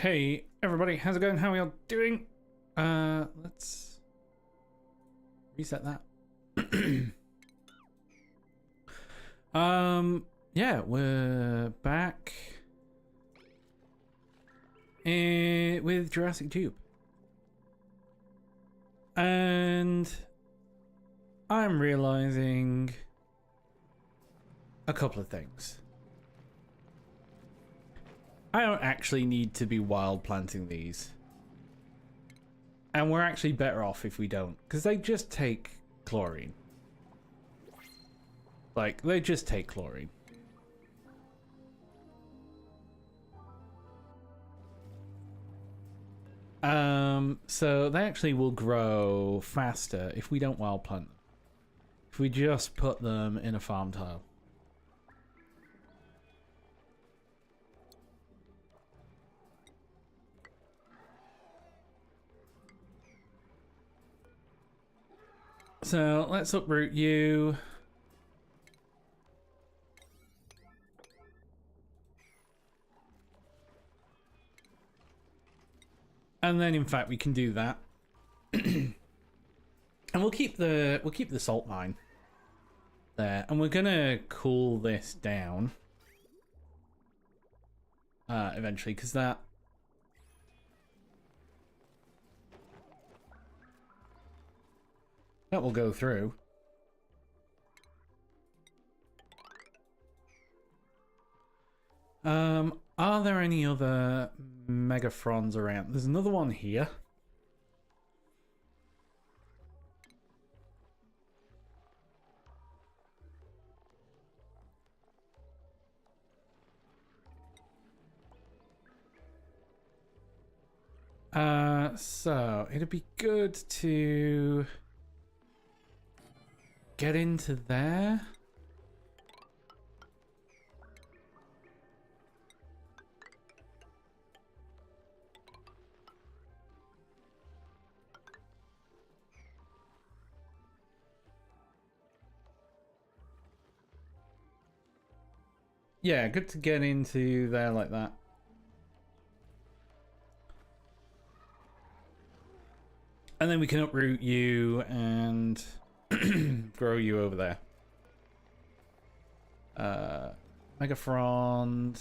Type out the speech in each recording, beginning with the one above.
Hey everybody, how's it going? How are y'all doing? Let's reset that. Yeah, we're back with Jurassic Dupe. And I'm realizing a couple of things. I don't actually need to be wild planting these. And we're actually better off if we don't, because they just take chlorine. Like, they just take chlorine. So they actually will grow faster if we don't wild plant them. If we just put them in a farm tile. So let's uproot you. And then in fact we can do that. And we'll keep the salt mine there, and we're gonna cool this down eventually, because that will go through. Are there any other megafrons around? There's another one here. So it'd be good to get into there. Yeah, good to get into there like that. And then we can uproot you and grow you over there. Megafrond.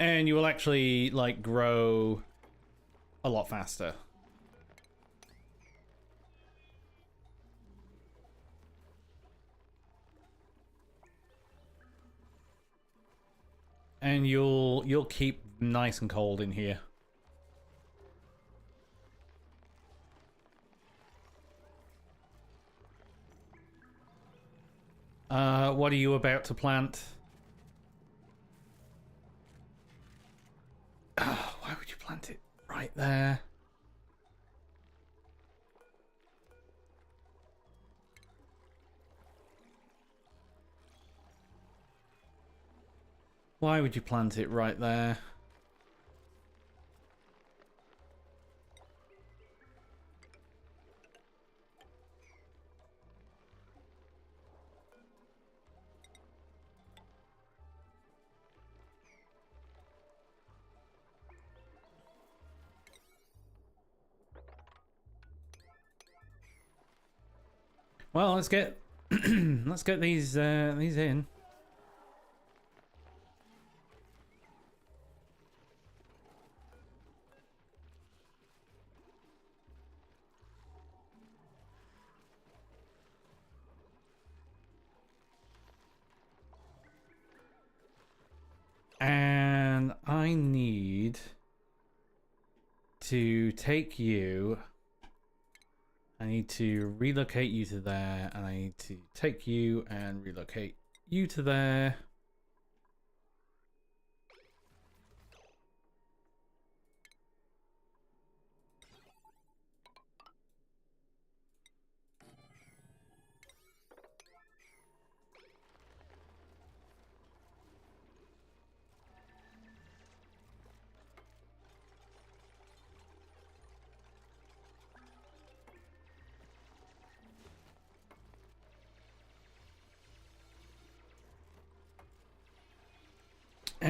And you will actually, like, grow a lot faster. And you'll keep nice and cold in here. What are you about to plant? Oh, why would you plant it right there? Why would you plant it right there? Well, let's get let's get these in. And I need to take you. I need to relocate you to there, and I need to take you and relocate you to there.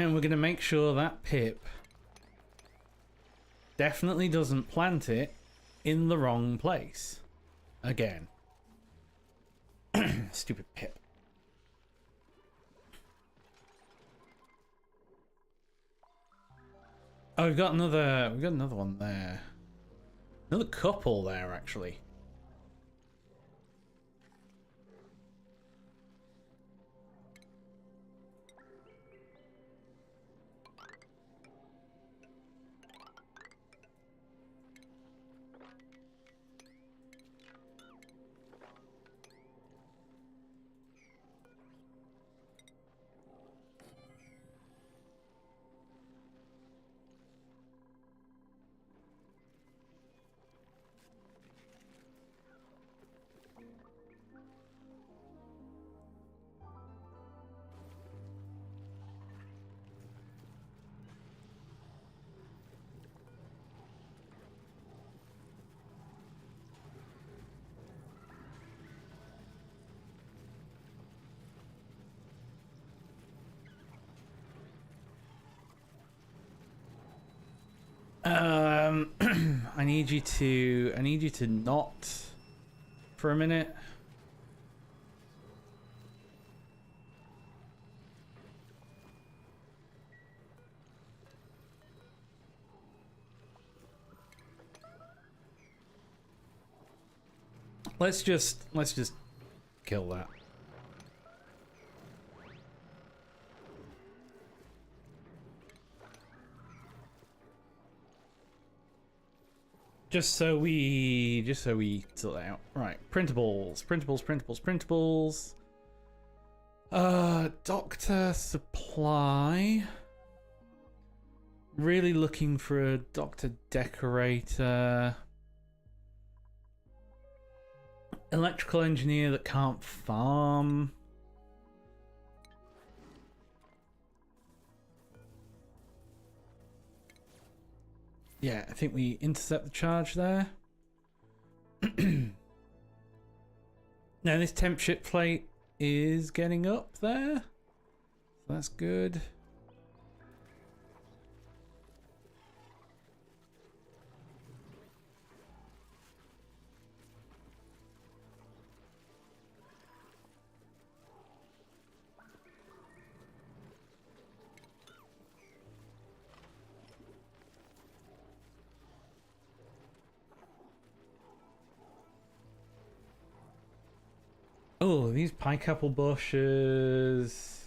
And we're going to make sure that Pip definitely doesn't plant it in the wrong place. Again. Stupid Pip. Oh, we've got another one there. Another couple there, actually. I need you to not for a minute. Let's just kill that. Just so we sort it out. Right, printables. Doctor supply. Really looking for a doctor decorator. Electrical engineer that can't farm. Yeah, I think we intercept the charge there. Now this temp ship plate is getting up there. So that's good. Oh, these pike apple bushes.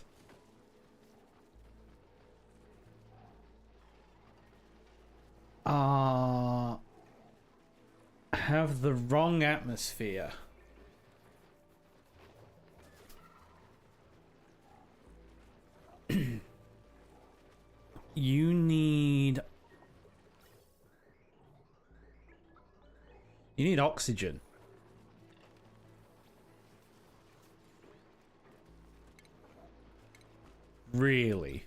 Have the wrong atmosphere. You need oxygen. Really?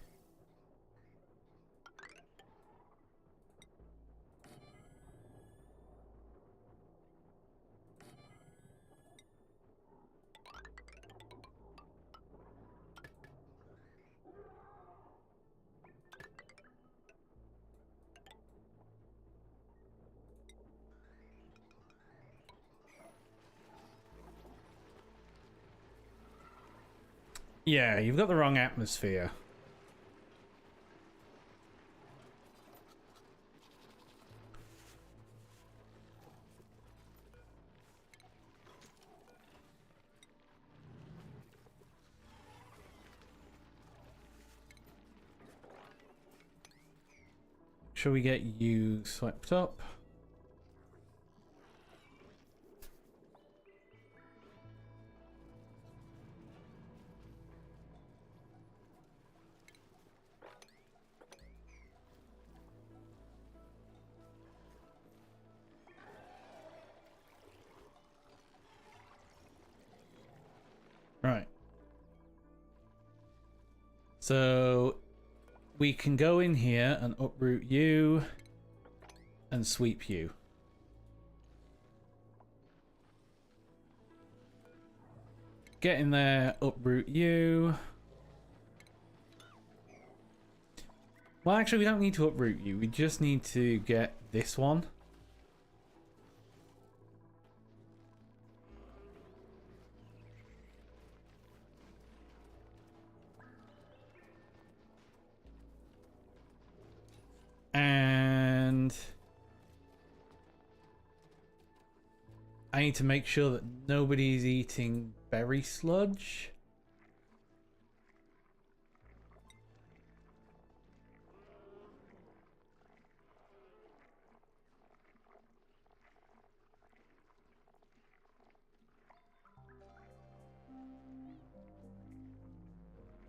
Yeah, you've got the wrong atmosphere. Shall we get you swept up? Right. So we can go in here and uproot you and sweep you. Get in there, uproot you. Well, actually, we don't need to uproot you. We just need to get this one. And I need to make sure that nobody's eating berry sludge.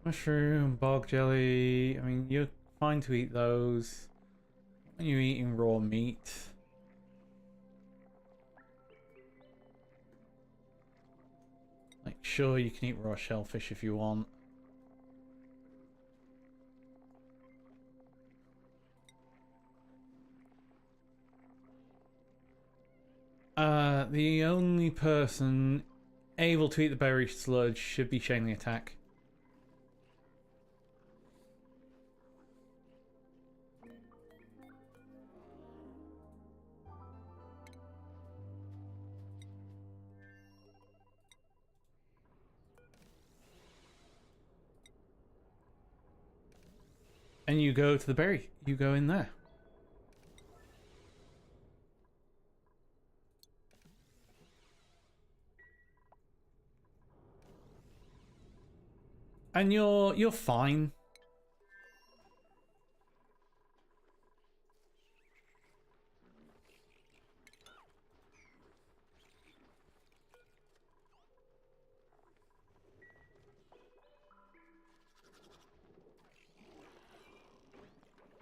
Mushroom, bog jelly. I mean, you're fine to eat those when you're eating raw meat. Like, sure, you can eat raw shellfish if you want. The only person able to eat the berry sludge should be chaining attack. And you go to the berry. You go in there. And you're fine.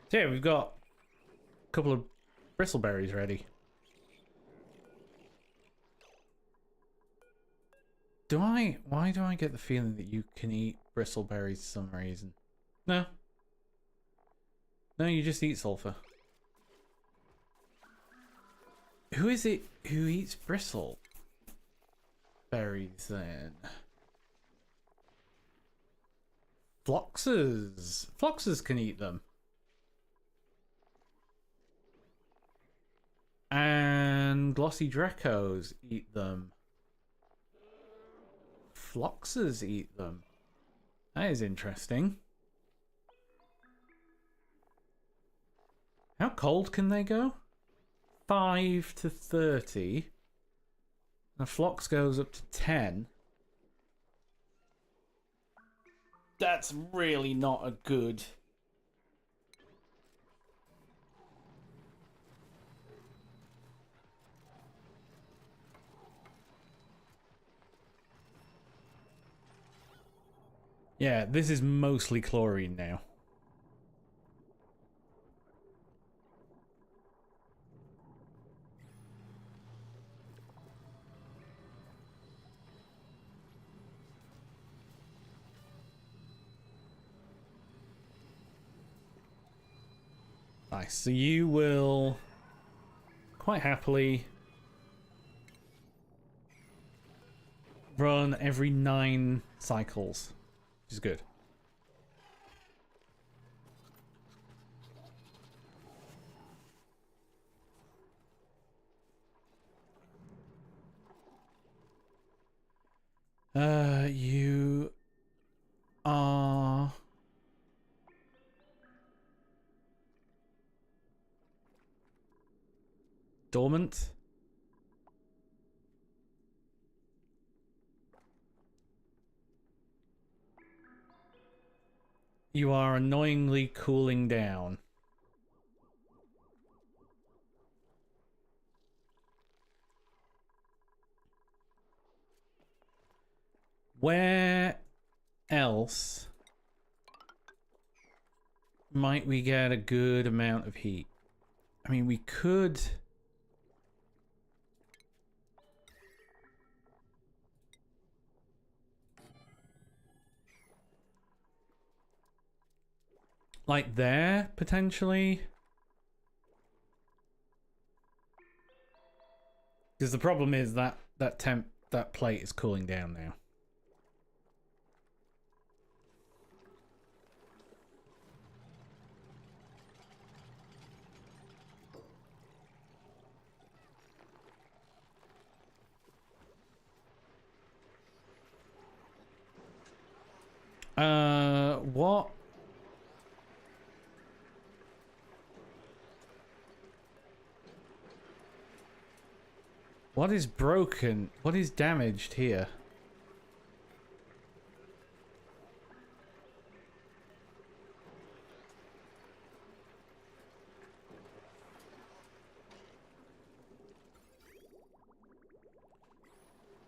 So yeah, we've got a couple of bristleberries ready. Why do I get the feeling that you can eat bristleberries for some reason? No. No, you just eat sulfur. Who is it who eats bristle berries then? Floxes. Floxes can eat them. And glossy Dracos eat them. Floxes eat them. That is interesting. How cold can they go? 5 to 30. The Flox goes up to 10. That's really not a good... Yeah, this is mostly chlorine now. Nice. So you will quite happily run every 9 cycles, which is good. You are dormant. You are annoyingly cooling down. Where else might we get a good amount of heat? I mean, we could... like there, potentially? Because the problem is that that plate is cooling down now. What? What is broken? What is damaged here?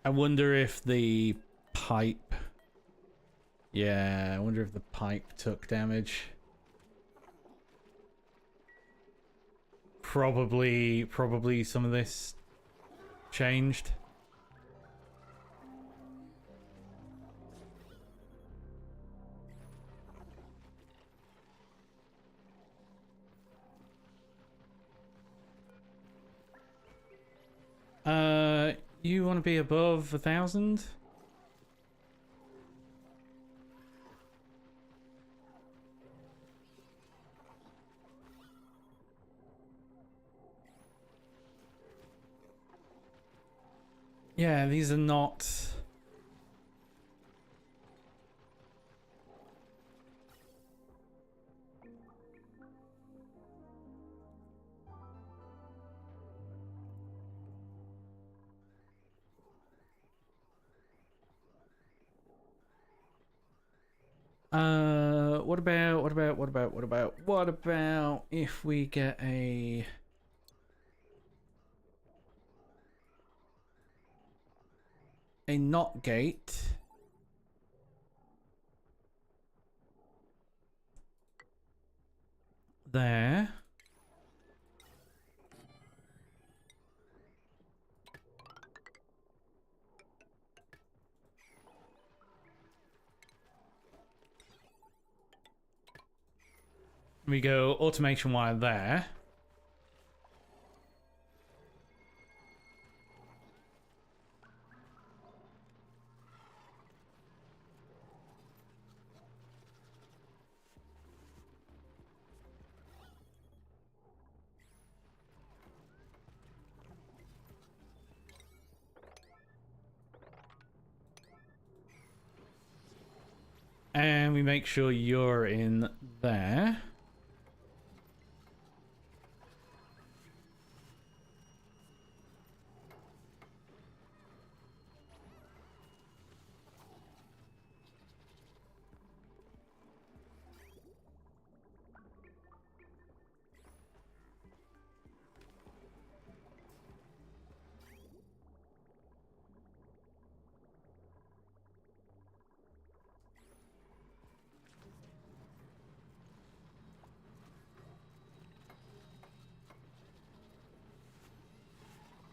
I wonder if the pipe... Yeah, I wonder if the pipe took damage. Probably some of this changed. You want to be above 1,000? Yeah, these are not... what about if we get a knot gate? There. We go automation wire there. And we make sure you're in there.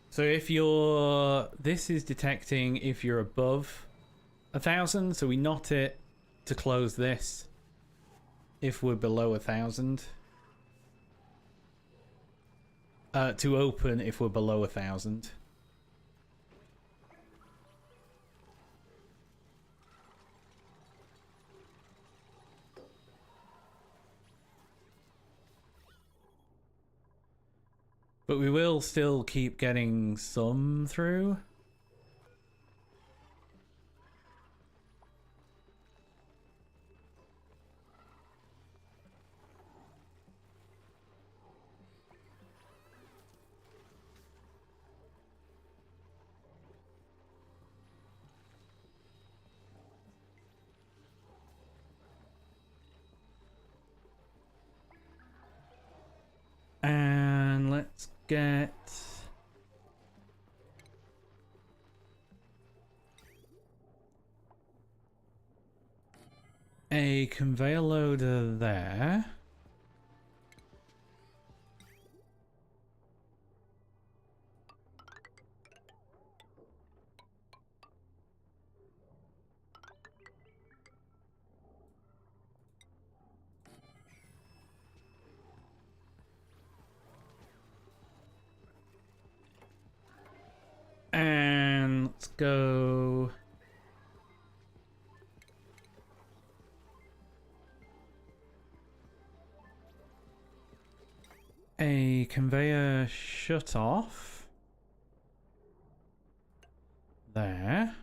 So if you're... This is detecting if you're above 1,000, so we knot it to close this. If we're below 1,000. To open if we're below 1,000. But we will still keep getting some through. And let's get... a conveyor loader there. And let's go... a conveyor shut off. There.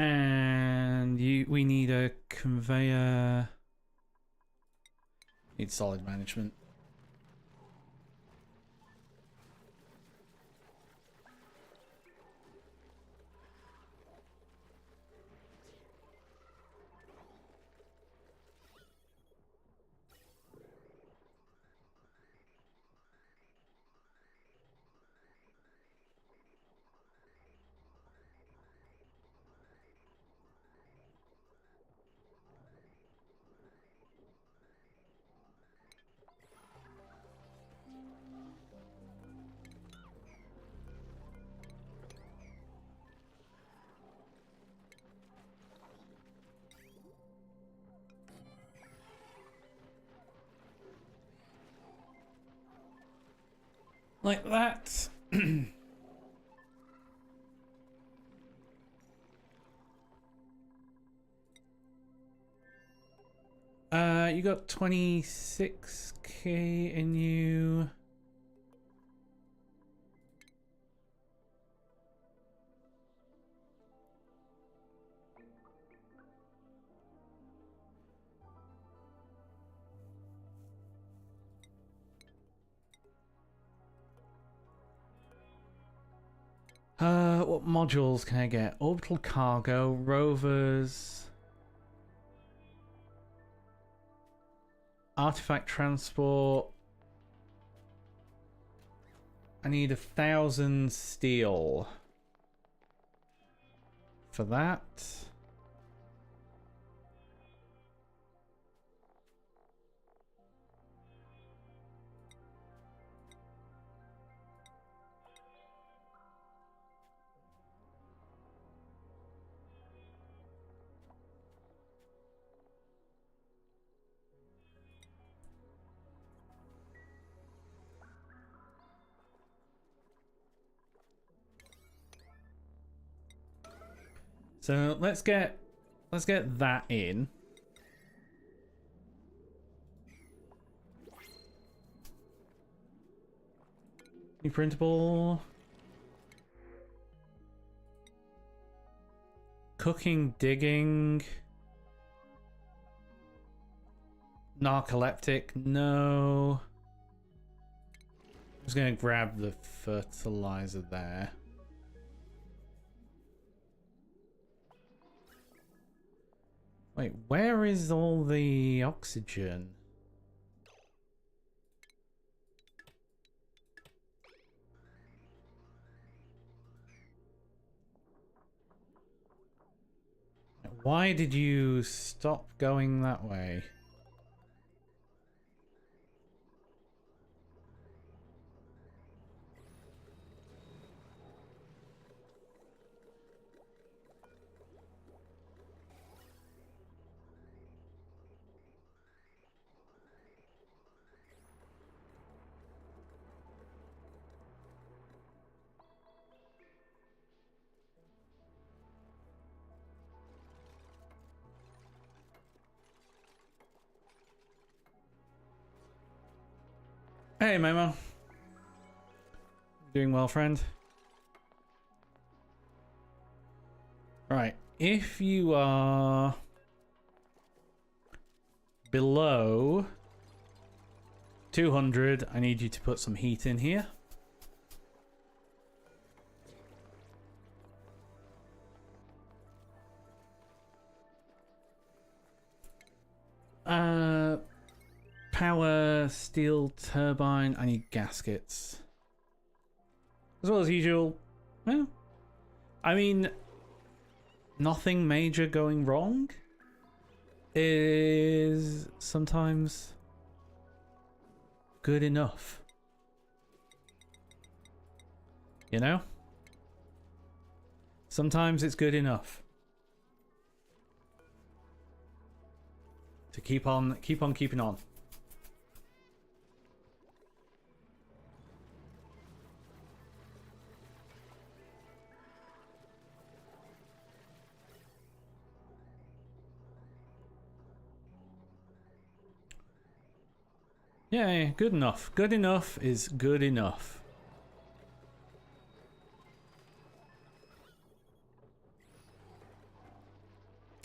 And we need a conveyor. Need solid management. Like that. You got 26k in you. What modules can I get? Orbital cargo, rovers, artifact transport. I need 1,000 steel for that. So let's get that in. New printable. Cooking, digging. Narcoleptic, no. I'm just gonna grab the fertilizer there. Wait, where is all the oxygen? Why did you stop going that way? Hey, Momo. Doing well, friend? Right. If you are below 200, I need you to put some heat in here. Power, steel turbine. I need gaskets. As well as usual. Yeah. I mean, nothing major going wrong is sometimes good enough. You know? Sometimes it's good enough to keep on keeping on. Yeah, good enough. Good enough is good enough.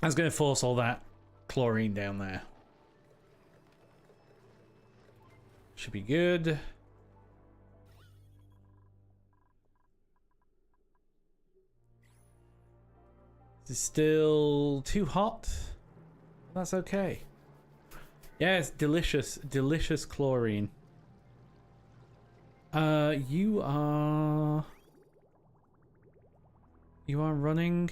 I was going to force all that chlorine down there. Should be good. It's still too hot. That's okay. Yeah, it's delicious, delicious chlorine. You are running.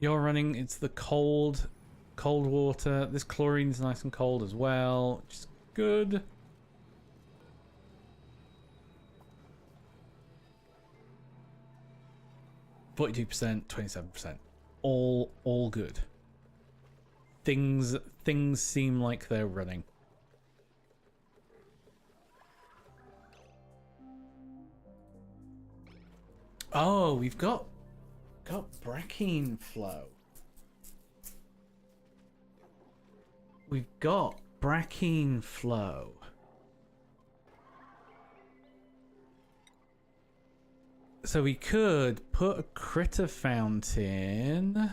You're running. It's the cold water. This chlorine's nice and cold as well, which is good. %, 27%. All good. Things seem like they're running. Oh, we've got brackine flow. We've got brackine flow. So we could put a critter fountain.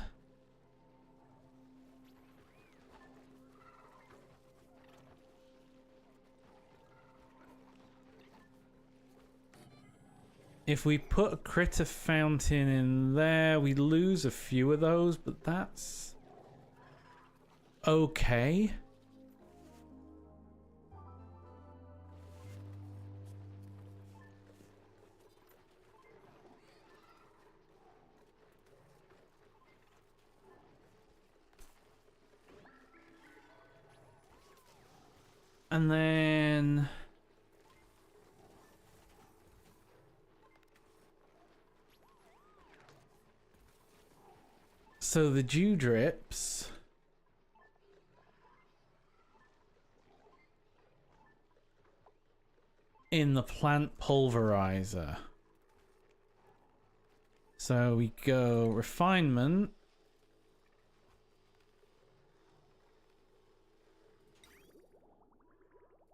If we put a critter fountain in there, we lose a few of those, but that's okay. And then so the dew drips in the plant pulverizer. So we go refinement.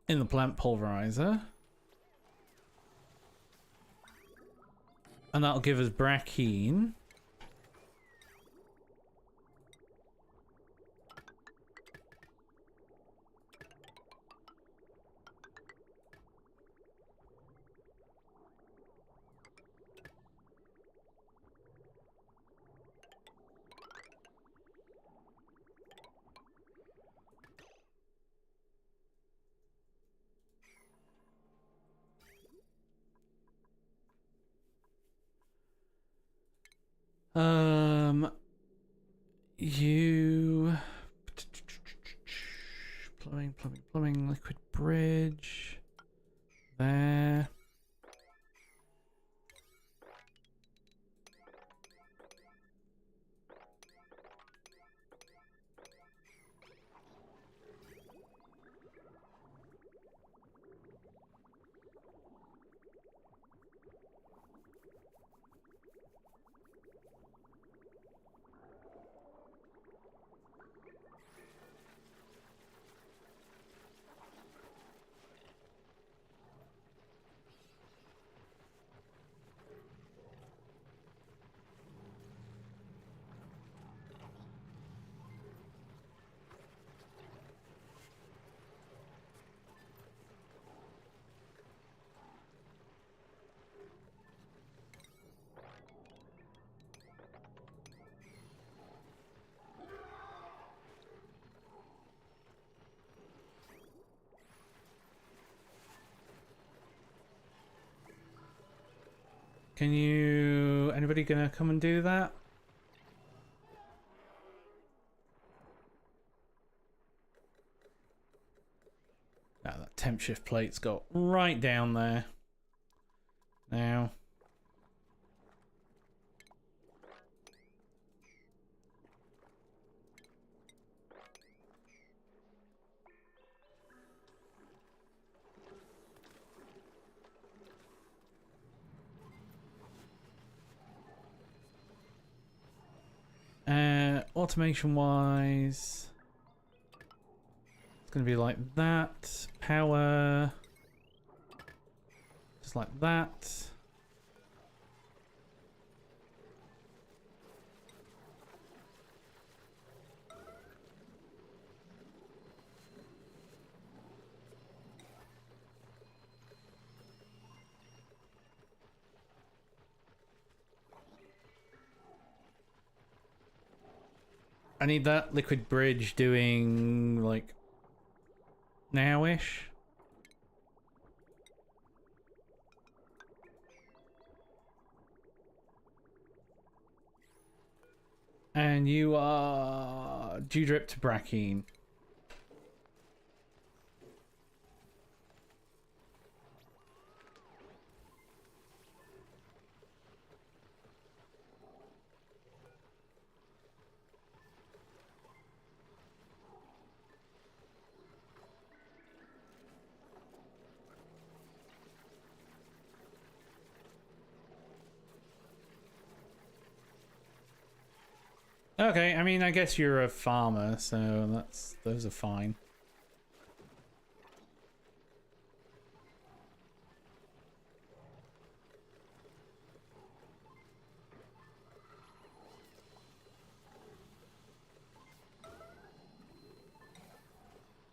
In the plant pulverizer. And that'll give us brackine. You plumbing, liquid bridge there. Can you... Anybody gonna come and do that? Now that temp shift plate's got right down there. Now. Automation wise, it's going to be like that. Power, just like that. I need that liquid bridge doing like now-ish. And you are Dewdrip to Brackeen. Okay, I mean, I guess you're a farmer, so those are fine.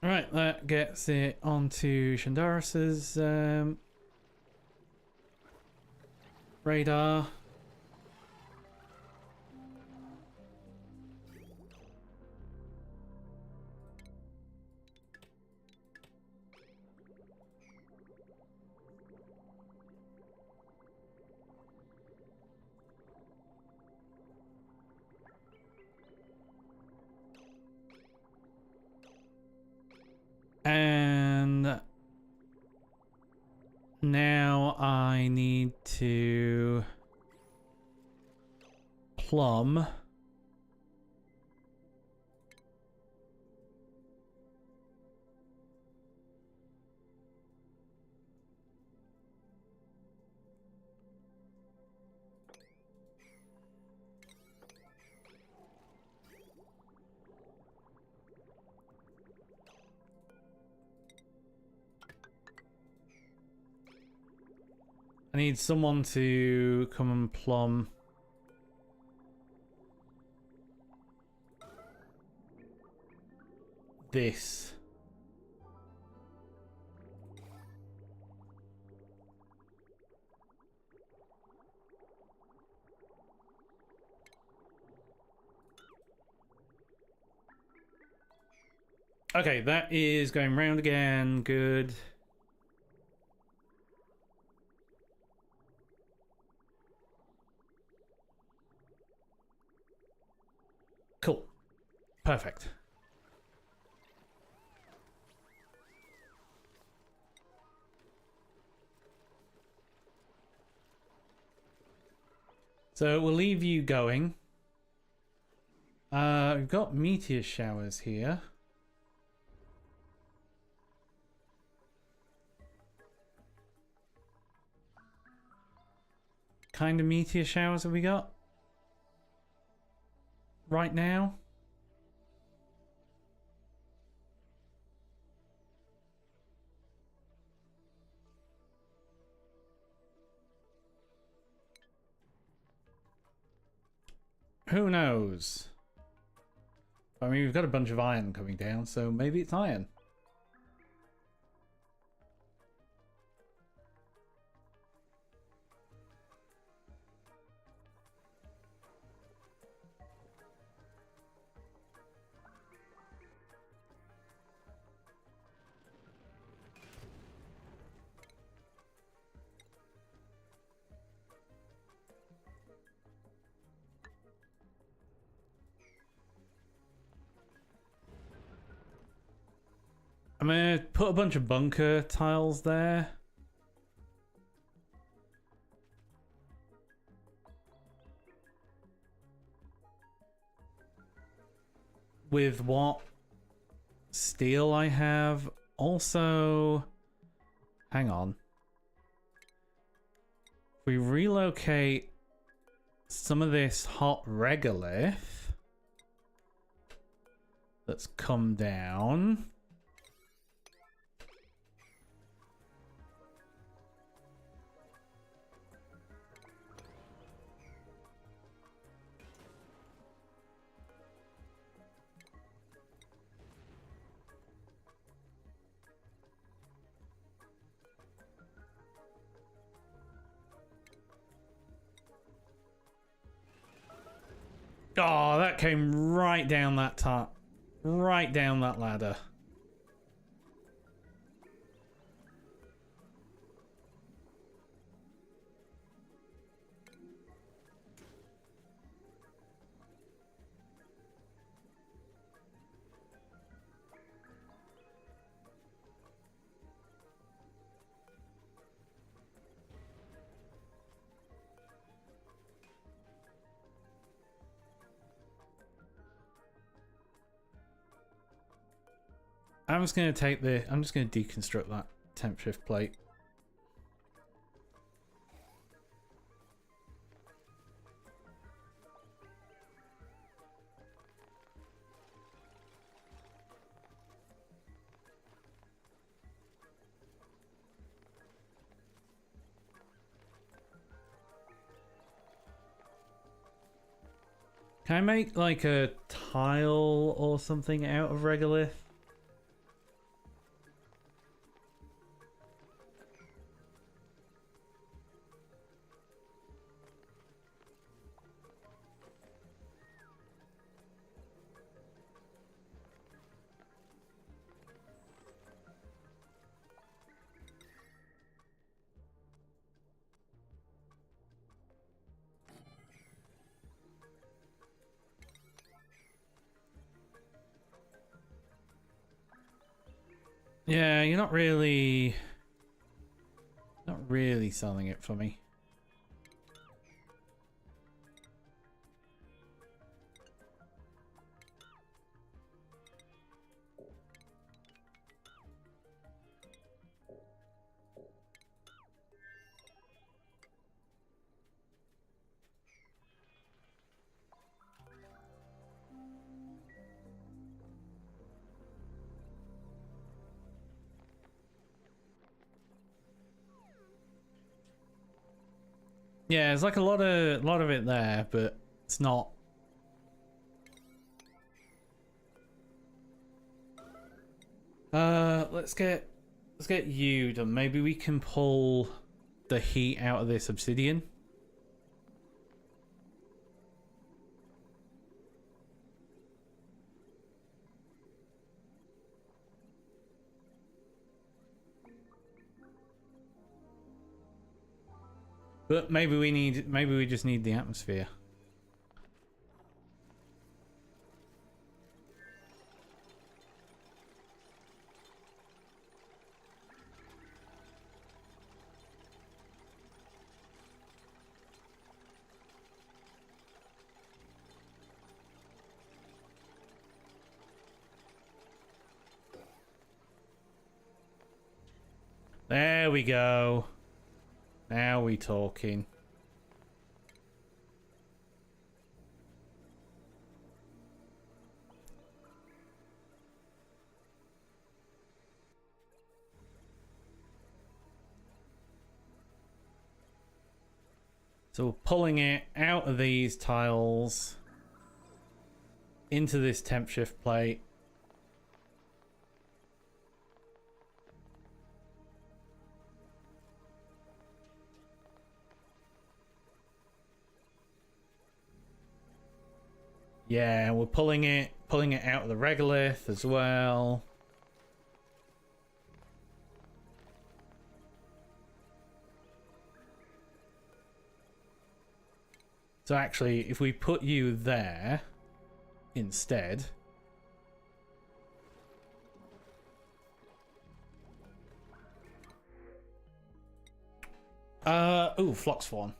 Right, that gets it onto Shandaris's radar. And now I need to plumb I need someone to come and plumb this. Okay, that is going round again. Good. Cool. Perfect. So we'll leave you going. We've got meteor showers here. Kind of meteor showers have we got right now? Who knows? I mean, we've got a bunch of iron coming down, so maybe it's iron. I'm gonna put a bunch of bunker tiles there. With what steel I have. Also, hang on. If we relocate some of this hot regolith that's come down. Oh, that came right down that top. Right down that ladder. I'm just going to take the... I'm just going to deconstruct that temp shift plate. Can I make like a tile or something out of regolith? Yeah, you're not really selling it for me. Yeah, there's like a lot of it there, but it's not. Let's get you done. Maybe we can pull the heat out of this obsidian. But maybe we just need the atmosphere. There we go. Now we talking. So we're pulling it out of these tiles into this temp shift plate. Yeah, we're pulling it out of the regolith as well. So actually, if we put you there instead. Ooh, Flock Swarm.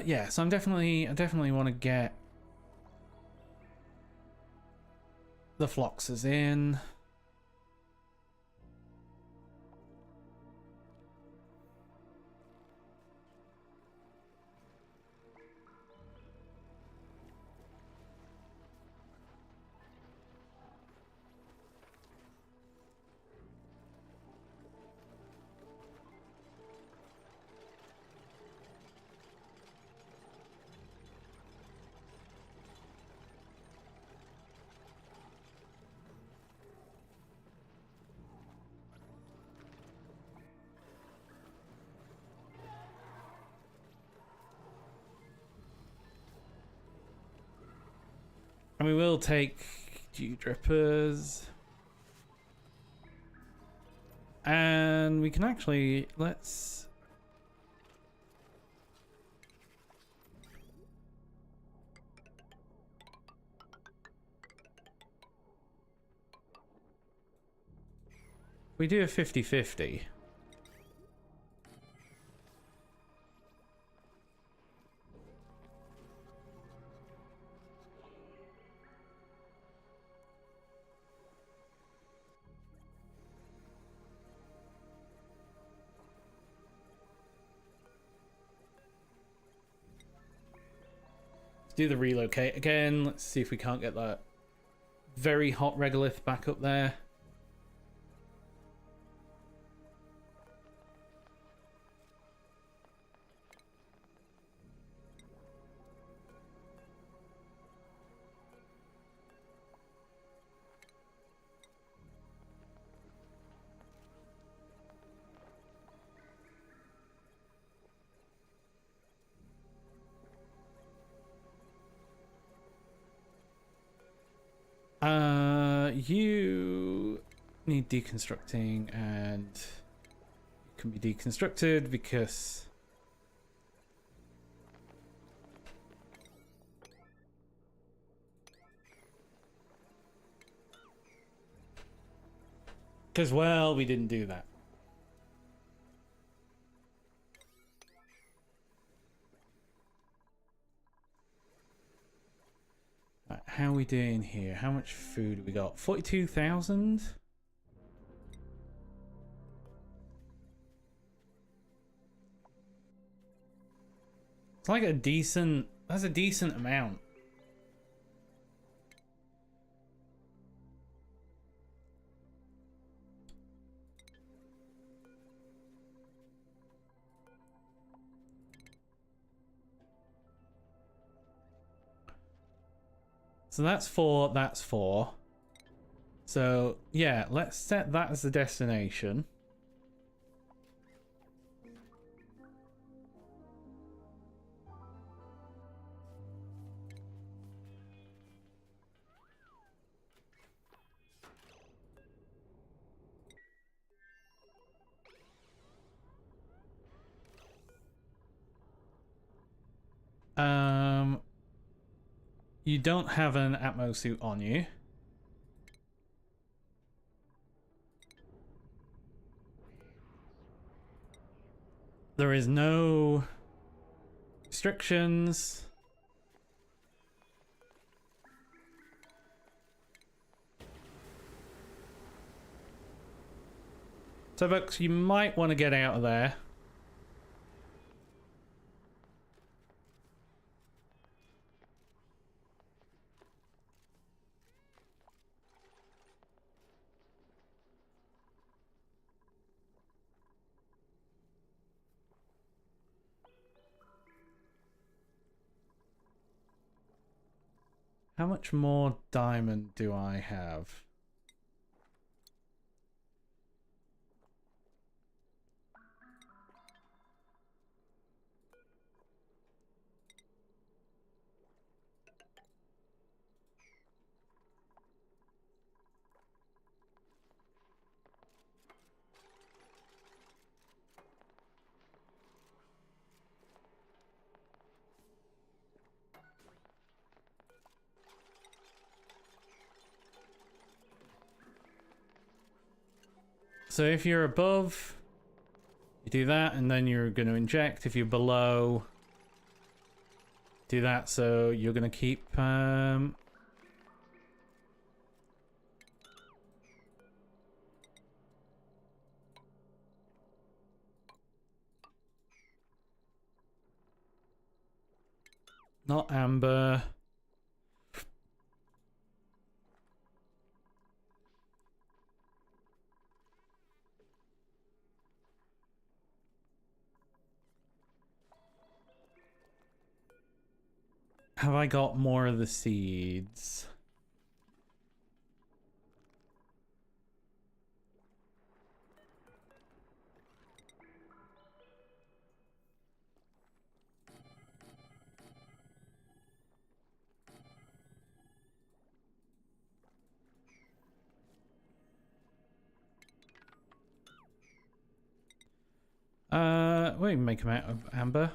Yeah, so I definitely want to get the Floxes in. And we will take dew drippers. And we can actually, let's... we do a 50-50. Do the relocate again. Let's see if we can't get that very hot regolith back up there. You need deconstructing, and it can be deconstructed because well, we didn't do that. Right, how are we doing here? How much food have we got? 42,000? It's like a decent... that's a decent amount. So that's 4, that's 4. So, yeah, let's set that as the destination. You don't have an Atmo suit on you. There is no restrictions. So, folks, you might want to get out of there. How much more diamond do I have? So if you're above, you do that, and then you're going to inject. If you're below, do that. So you're going to keep... not amber. Have I got more of the seeds? We can make them out of amber.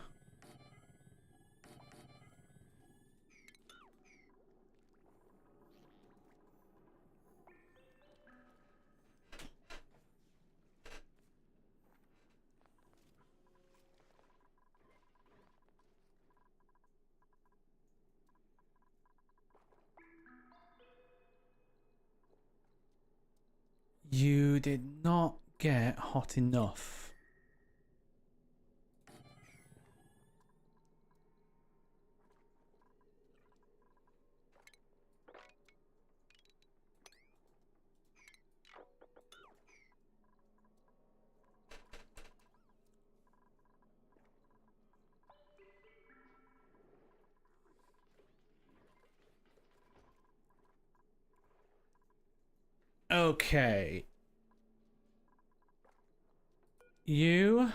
You did not get hot enough. Okay. You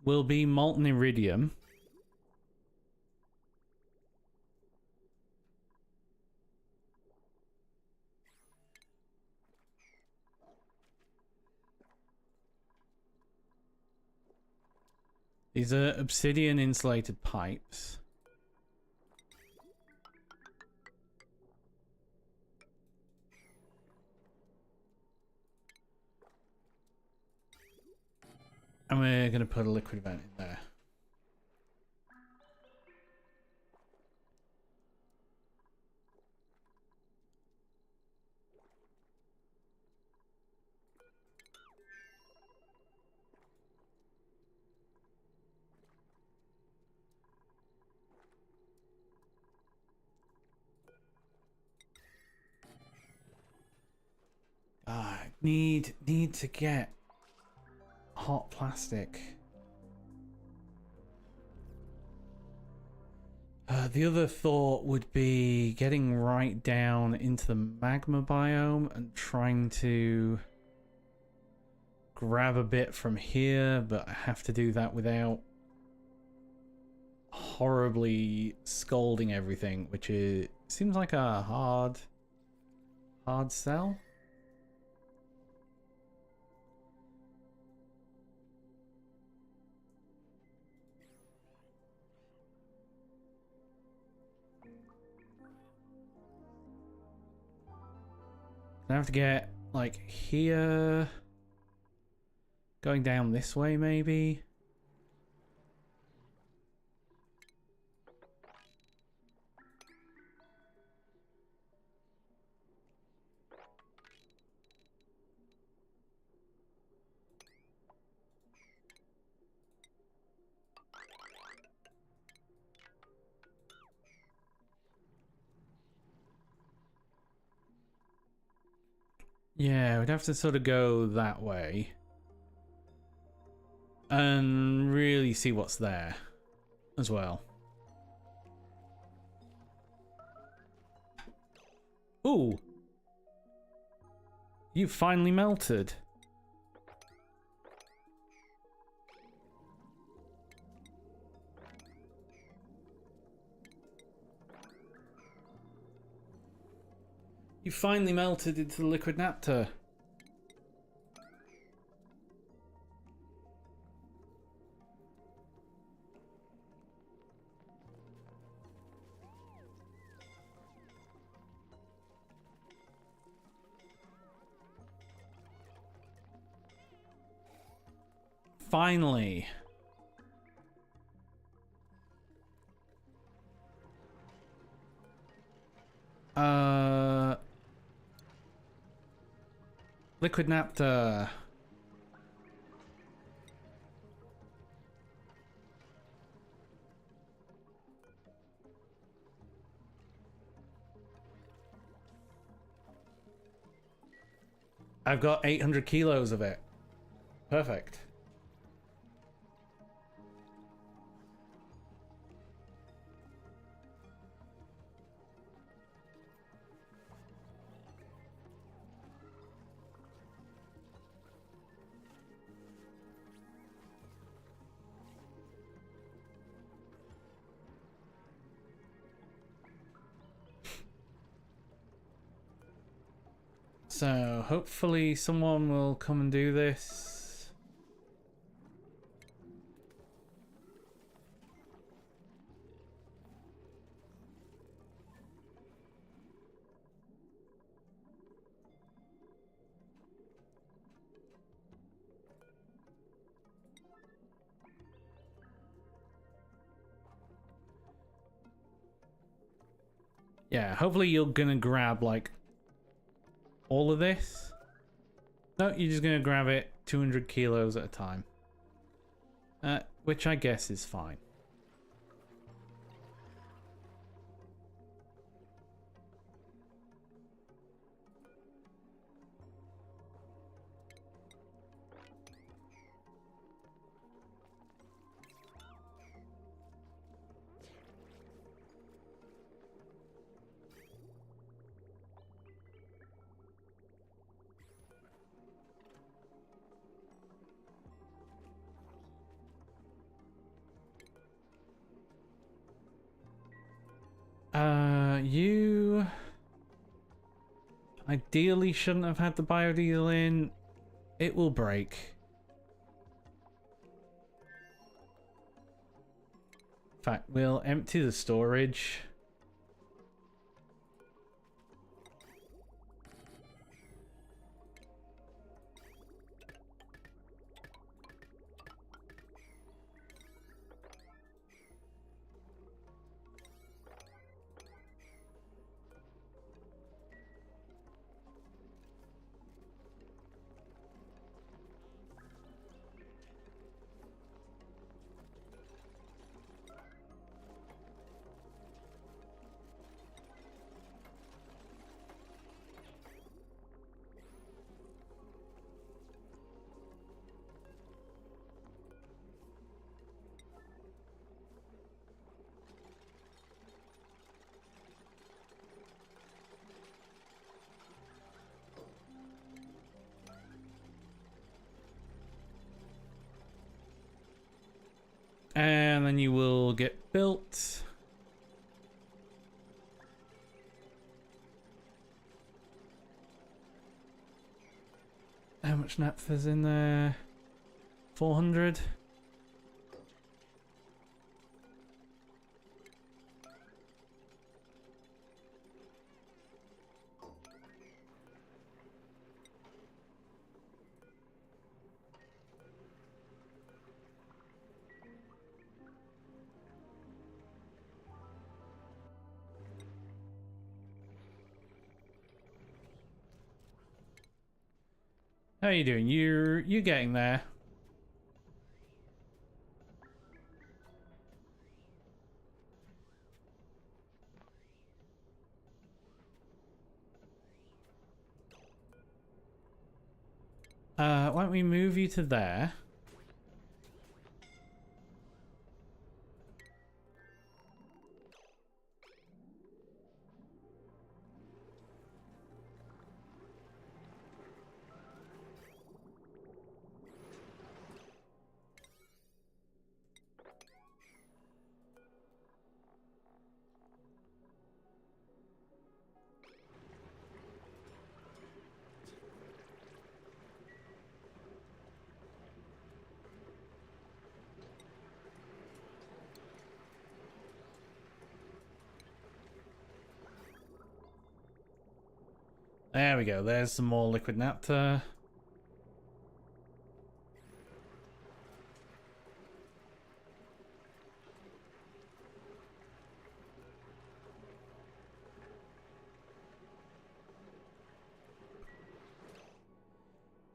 will be molten iridium. These are obsidian insulated pipes. And we're going to put a liquid vent in there. Need to get hot plastic. The other thought would be getting right down into the magma biome and trying to grab a bit from here, but I have to do that without horribly scalding everything, which seems like a hard sell. I have to get like here, going down this way maybe. Yeah, we'd have to sort of go that way and really see what's there as well. Ooh! You finally melted. You finally melted into the liquid Naptha. Finally. Liquid Naptha. I've got 800 kilos of it. Perfect. So hopefully someone will come and do this. Yeah, hopefully you're gonna grab like all of this. No, you're just gonna grab it 200 kilos at a time. Which I guess is fine. You ideally shouldn't have had the biodiesel in. It will break. In fact, we'll empty the storage. And then you will get built. How much naphtha's in there? 400. How you doing? You're getting there. Why don't we move you to there? There we go. There's some more liquid naphtha.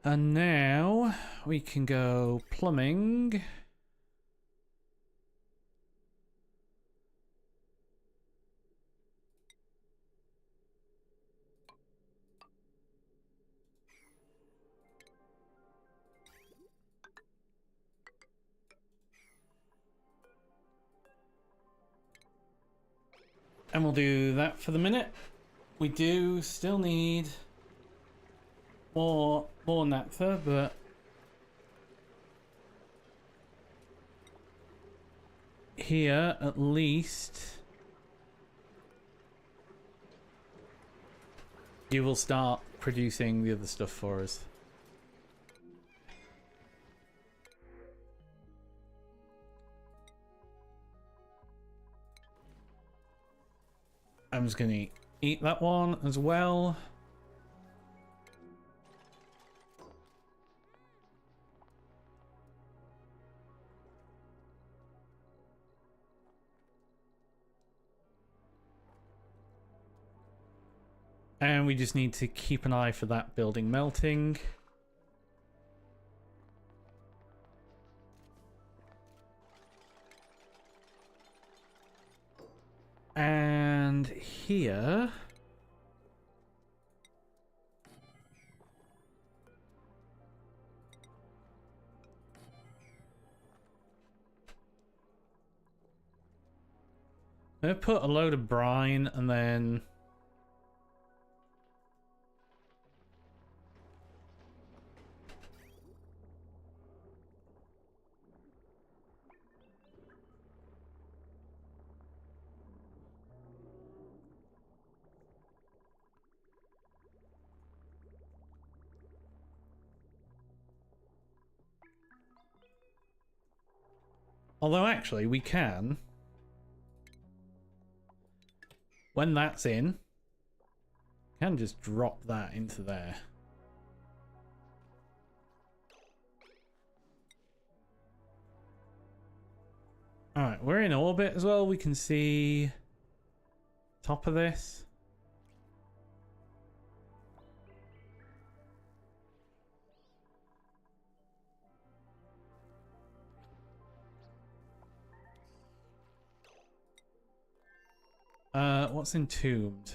And now we can go plumbing. And we'll do that for the minute. We do still need more naphtha, but here at least you will start producing the other stuff for us. I'm just going to eat that one as well. And we just need to keep an eye for that building melting. And here... I'm going to put a load of brine and then... Although actually we can, when that's in, can just drop that into there. Alright, we're in orbit as well. We can see top of this. What's entombed?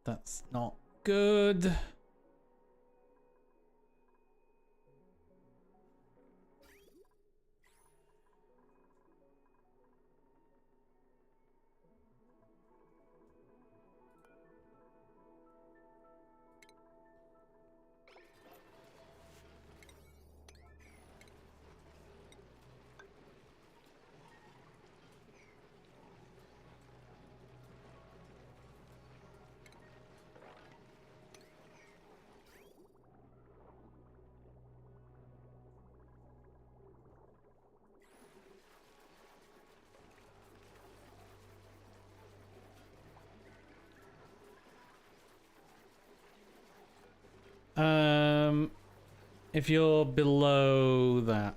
That's not good. If you're below that.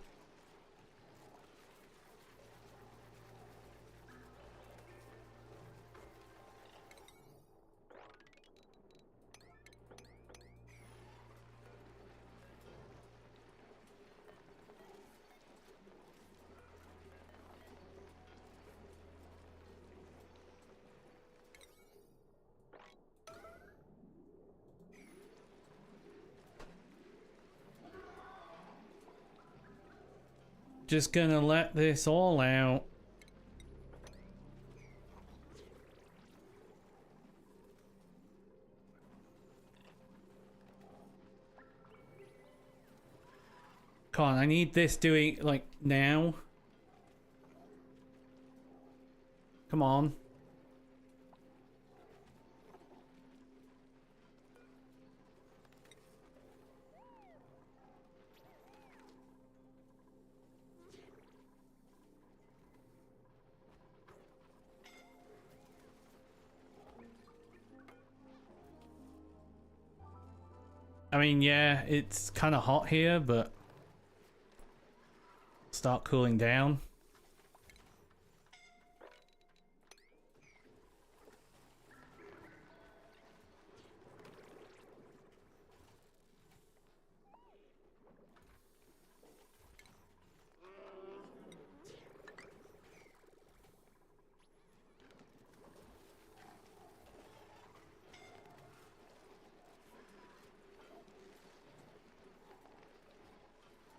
Just gonna let this all out. Come on, I need this doing, like, now. Come on. I mean, yeah, it's kind of hot here, but start cooling down.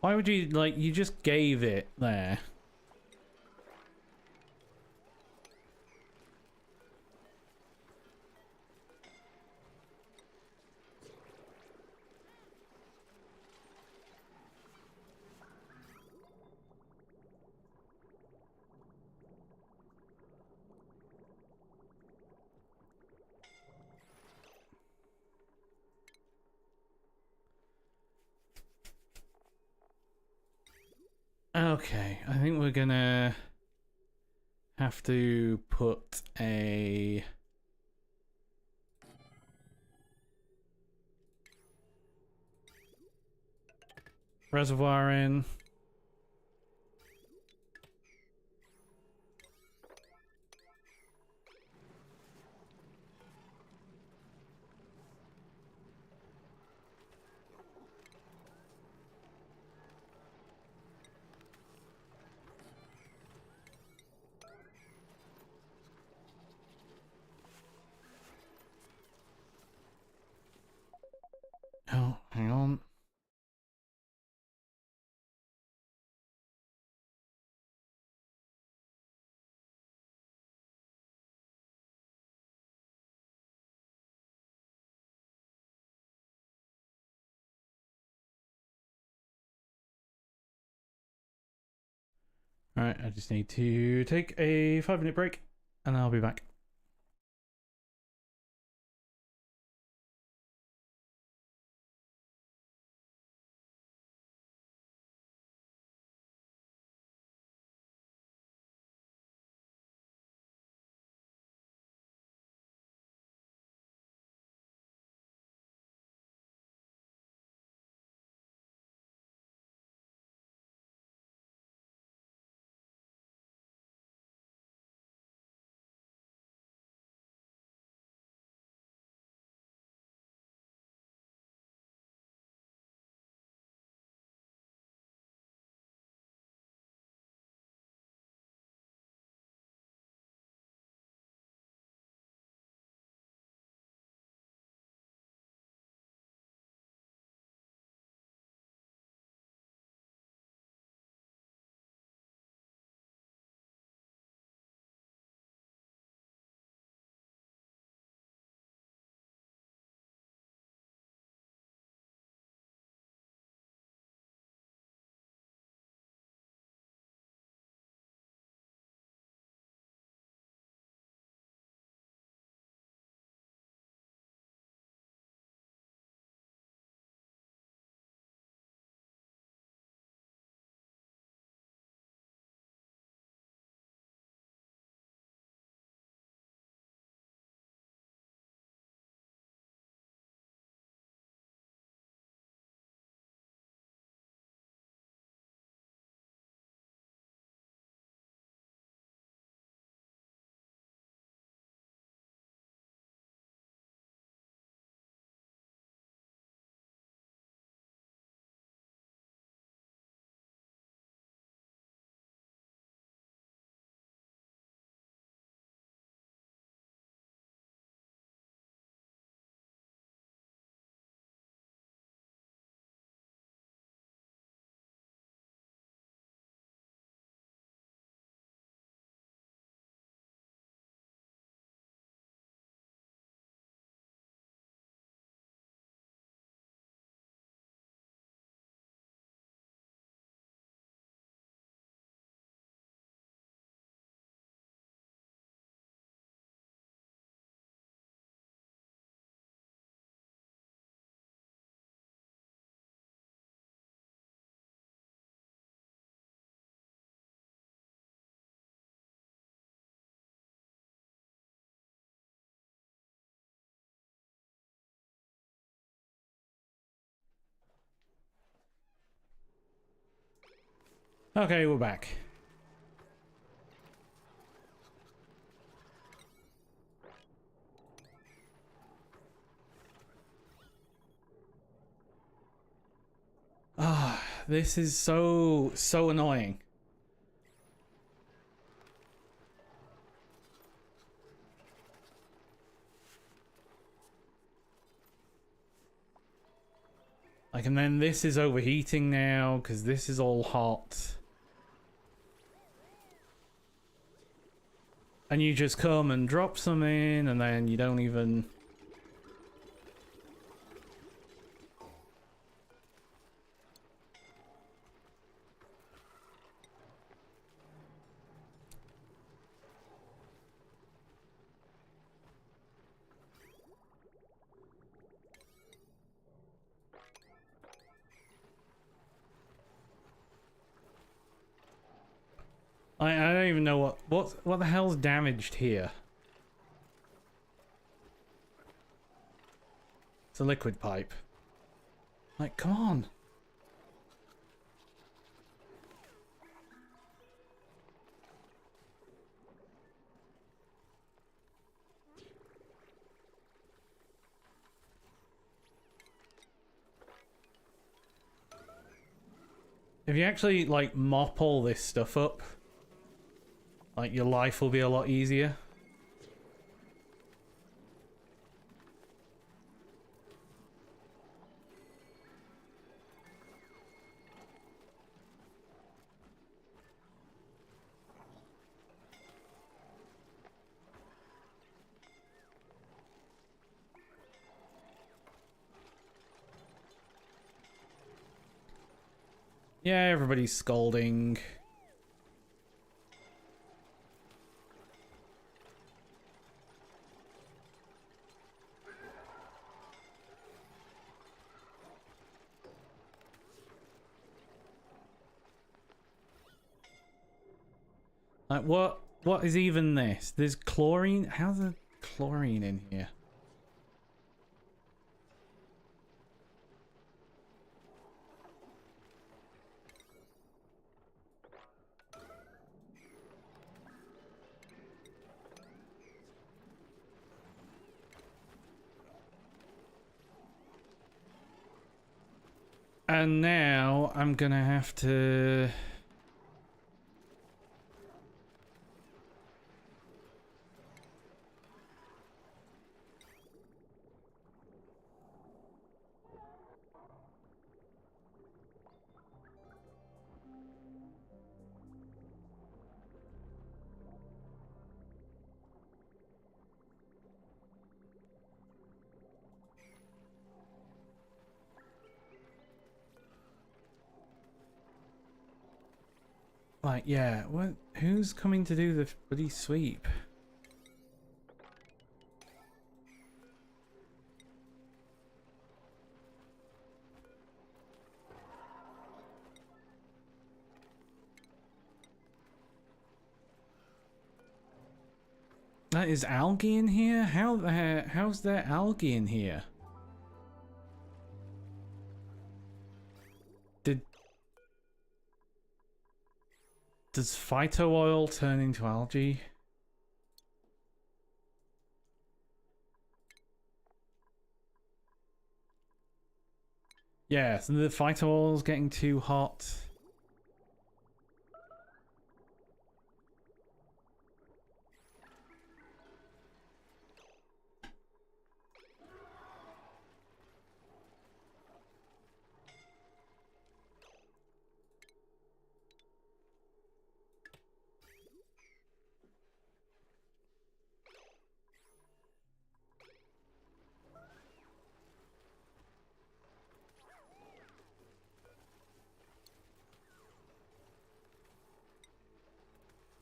Why would you, like, you just gave it there. Okay, I think we're gonna have to put a reservoir in. Oh, hang on. Alright, I just need to take a 5-minute break and I'll be back. Okay, we're back. Ah, this is so annoying. Like, and then this is overheating now because this is all hot. And you just come and drop some in and then you don't even... I don't even know what the hell's damaged here. It's a liquid pipe. Like, come on. If you actually, like, mop all this stuff up, like, your life will be a lot easier. Yeah, everybody's scolding. Like, what is even this? There's chlorine? How's there chlorine in here? And now I'm gonna have to... Like, yeah, what? Who's coming to do the bloody sweep? That is algae in here? How's there algae in here? Does phyto oil turn into algae? Yeah, so the phyto oil's getting too hot.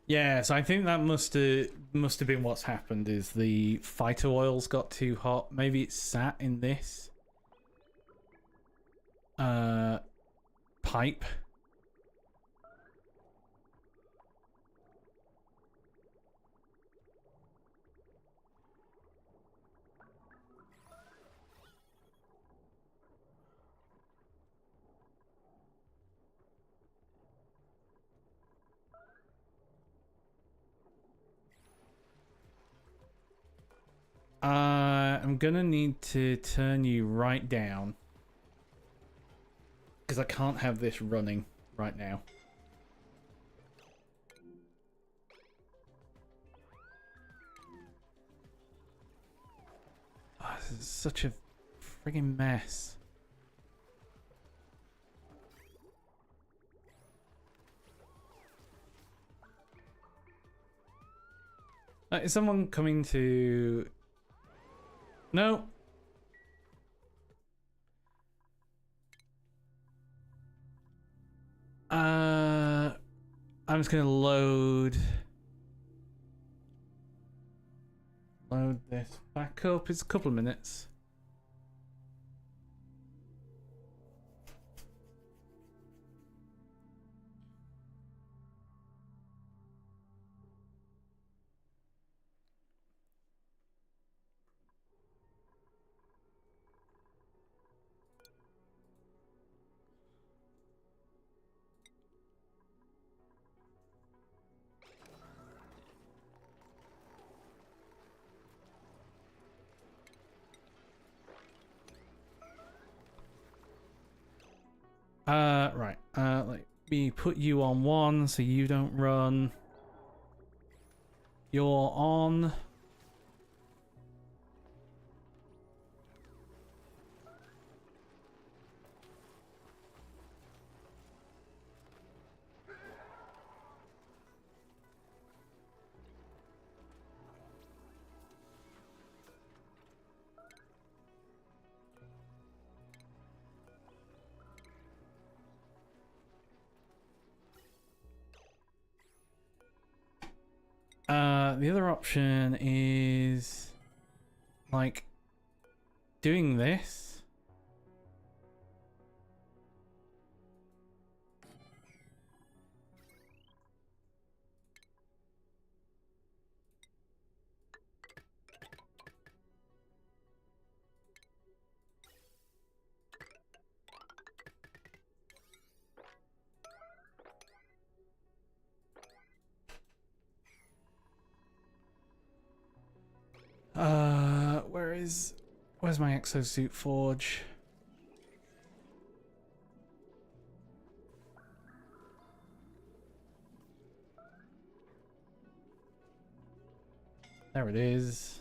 Yeah, so I think that must have been what's happened. Is the phyto oils got too hot? Maybe it's sat in this pipe. I'm gonna need to turn you right down because I can't have this running right now. Oh, this is such a friggin' mess. Is someone coming to... No. I'm just gonna load this back up. It's a couple of minutes. Right. Let me put you on 1 so you don't run. You're on. The other option is like doing this. Where's my exosuit forge? There it is.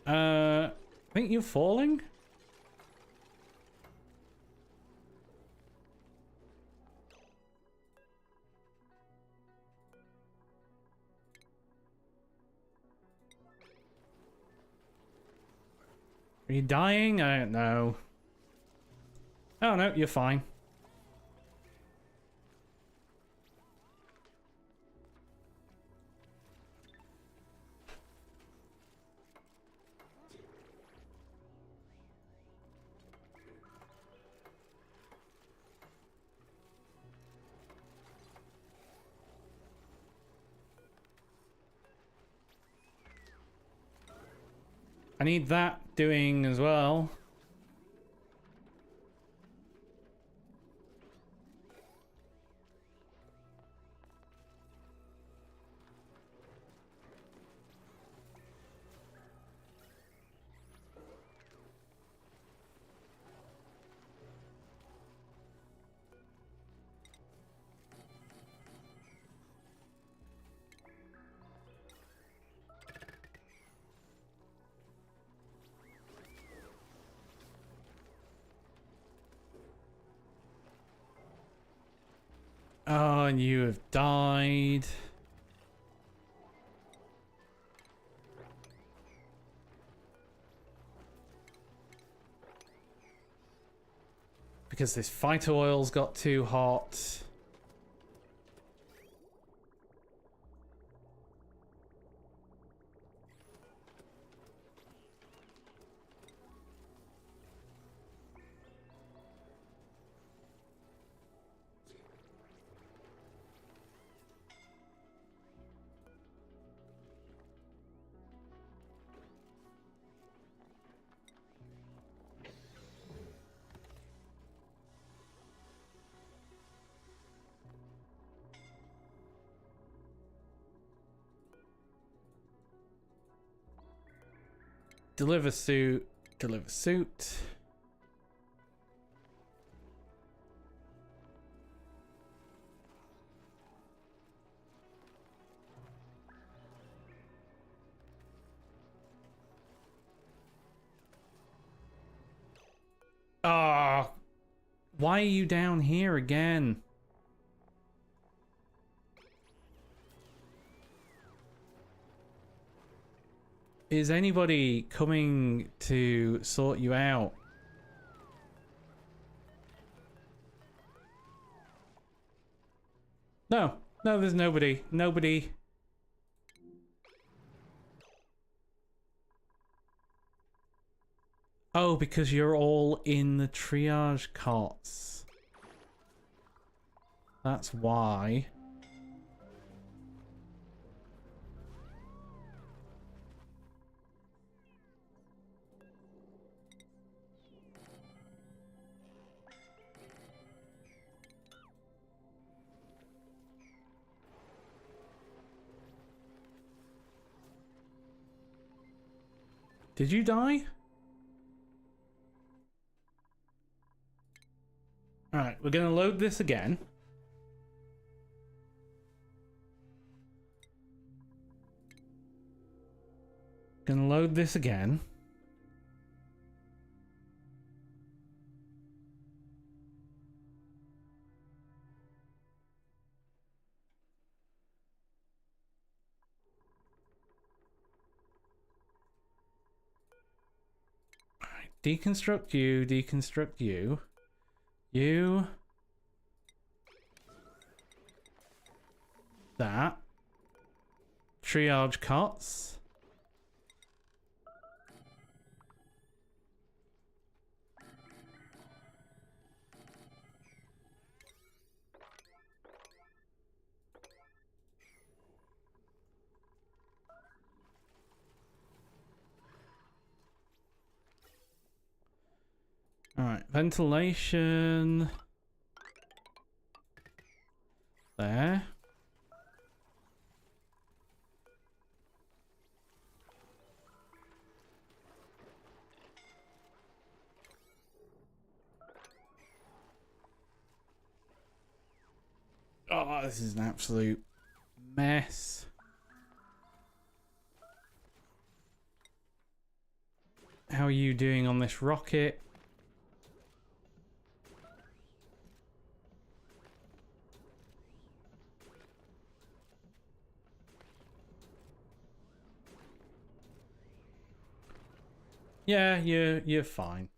I think you're falling? Are you dying? I don't know. Oh no, you're fine. I need that doing as well. Oh, and you have died. Because this fighter oil's got too hot. Deliver suit. Deliver suit. Ah, why are you down here again? Is anybody coming to sort you out? No. No, there's nobody. Nobody. Oh, because you're all in the triage cots. That's why. Did you die? Alright, we're going to load this again. Gonna load this again. Alright, deconstruct you, deconstruct you. You. That. Triage cots. Alright, ventilation. There. Oh, this is an absolute mess. How are you doing on this rocket? Yeah, you're fine.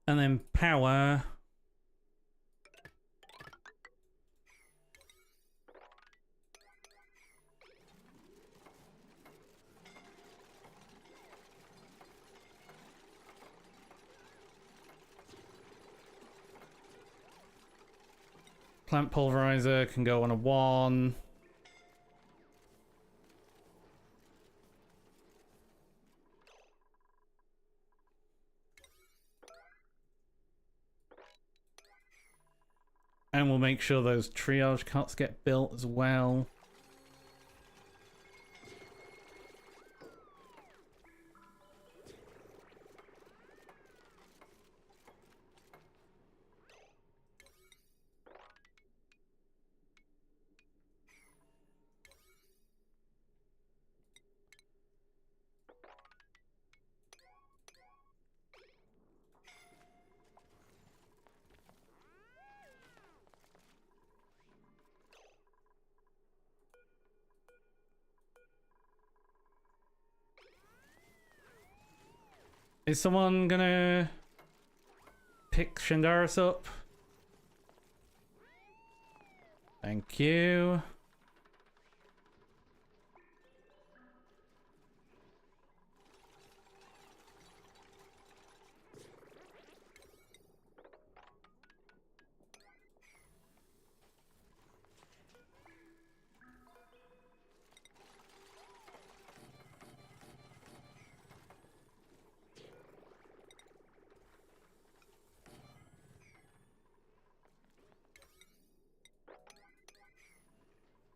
And then power. Plant pulverizer can go on a 1. And we'll make sure those triage cots get built as well. Is someone gonna pick Shandaris up? Thank you.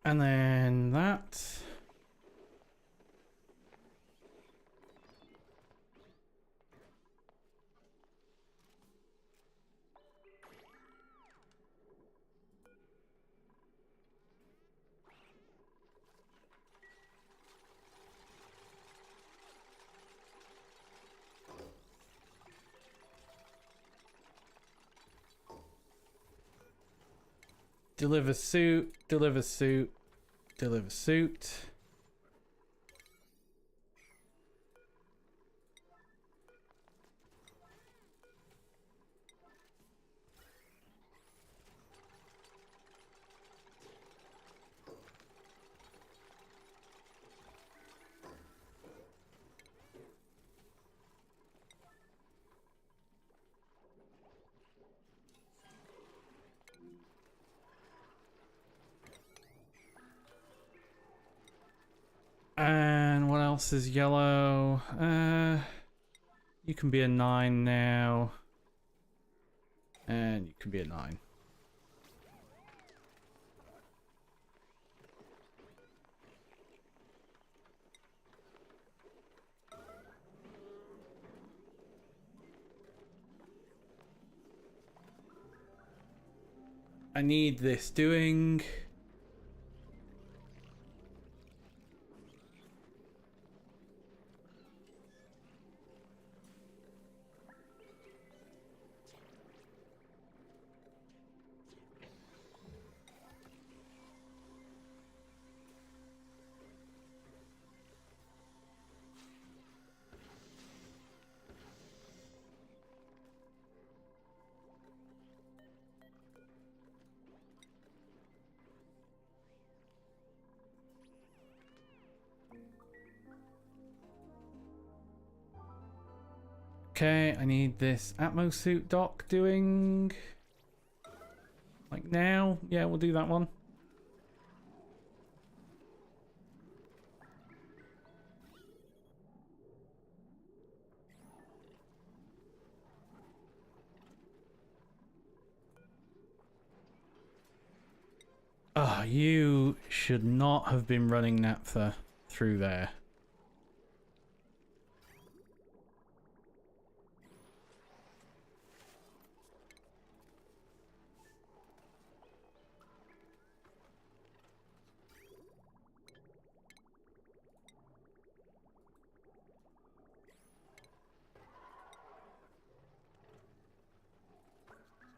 And then that. Deliver suit, deliver suit, deliver suit. And what else is yellow? You can be a 9 now. And you can be a 9. I need this doing. Okay, I need this Atmo suit dock doing. Like now? Yeah, we'll do that one. Ah, you should not have been running Naptha through there.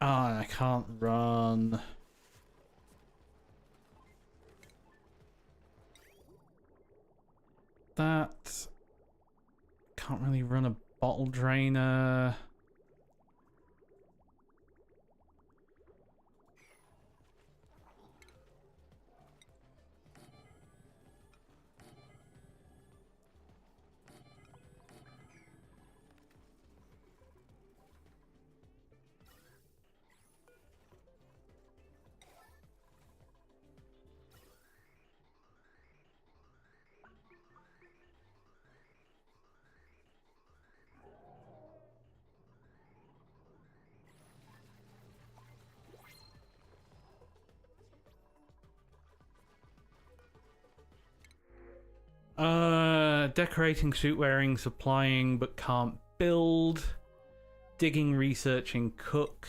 Ah, I can't run. That can't really run a bottle drainer. Decorating, suit wearing, supplying, but can't build. Digging, researching, cook.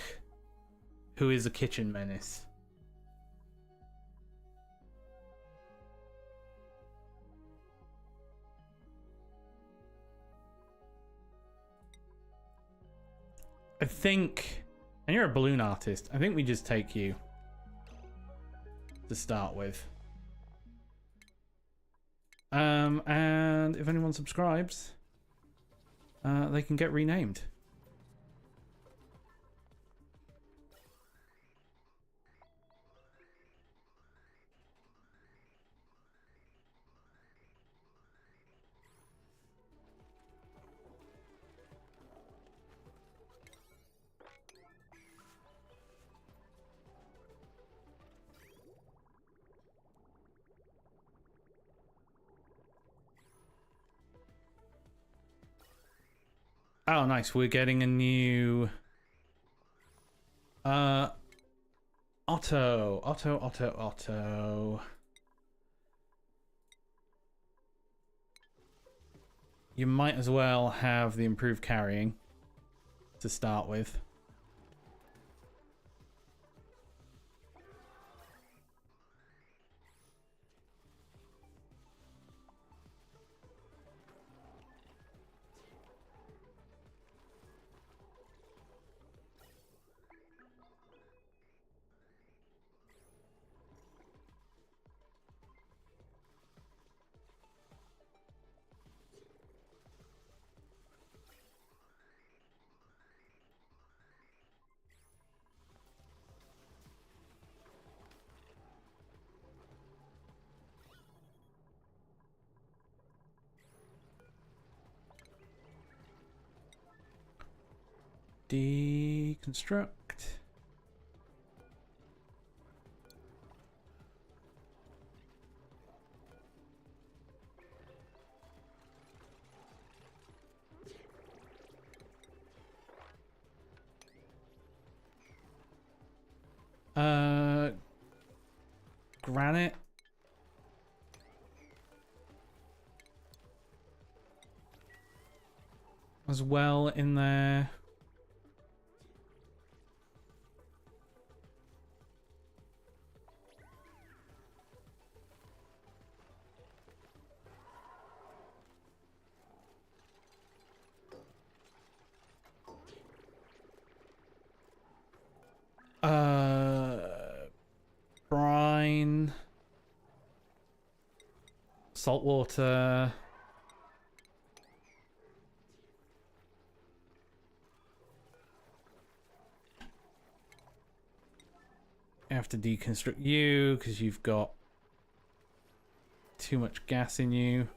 Who is a kitchen menace? I think, and you're a balloon artist, I think we just take you to start with. And if anyone subscribes, they can get renamed. Oh, nice. We're getting a new... Otto. You might as well have the improved carrying to start with. Deconstruct. Granite. As well in there. Brine. Salt water. I have to deconstruct you because you've got too much gas in you.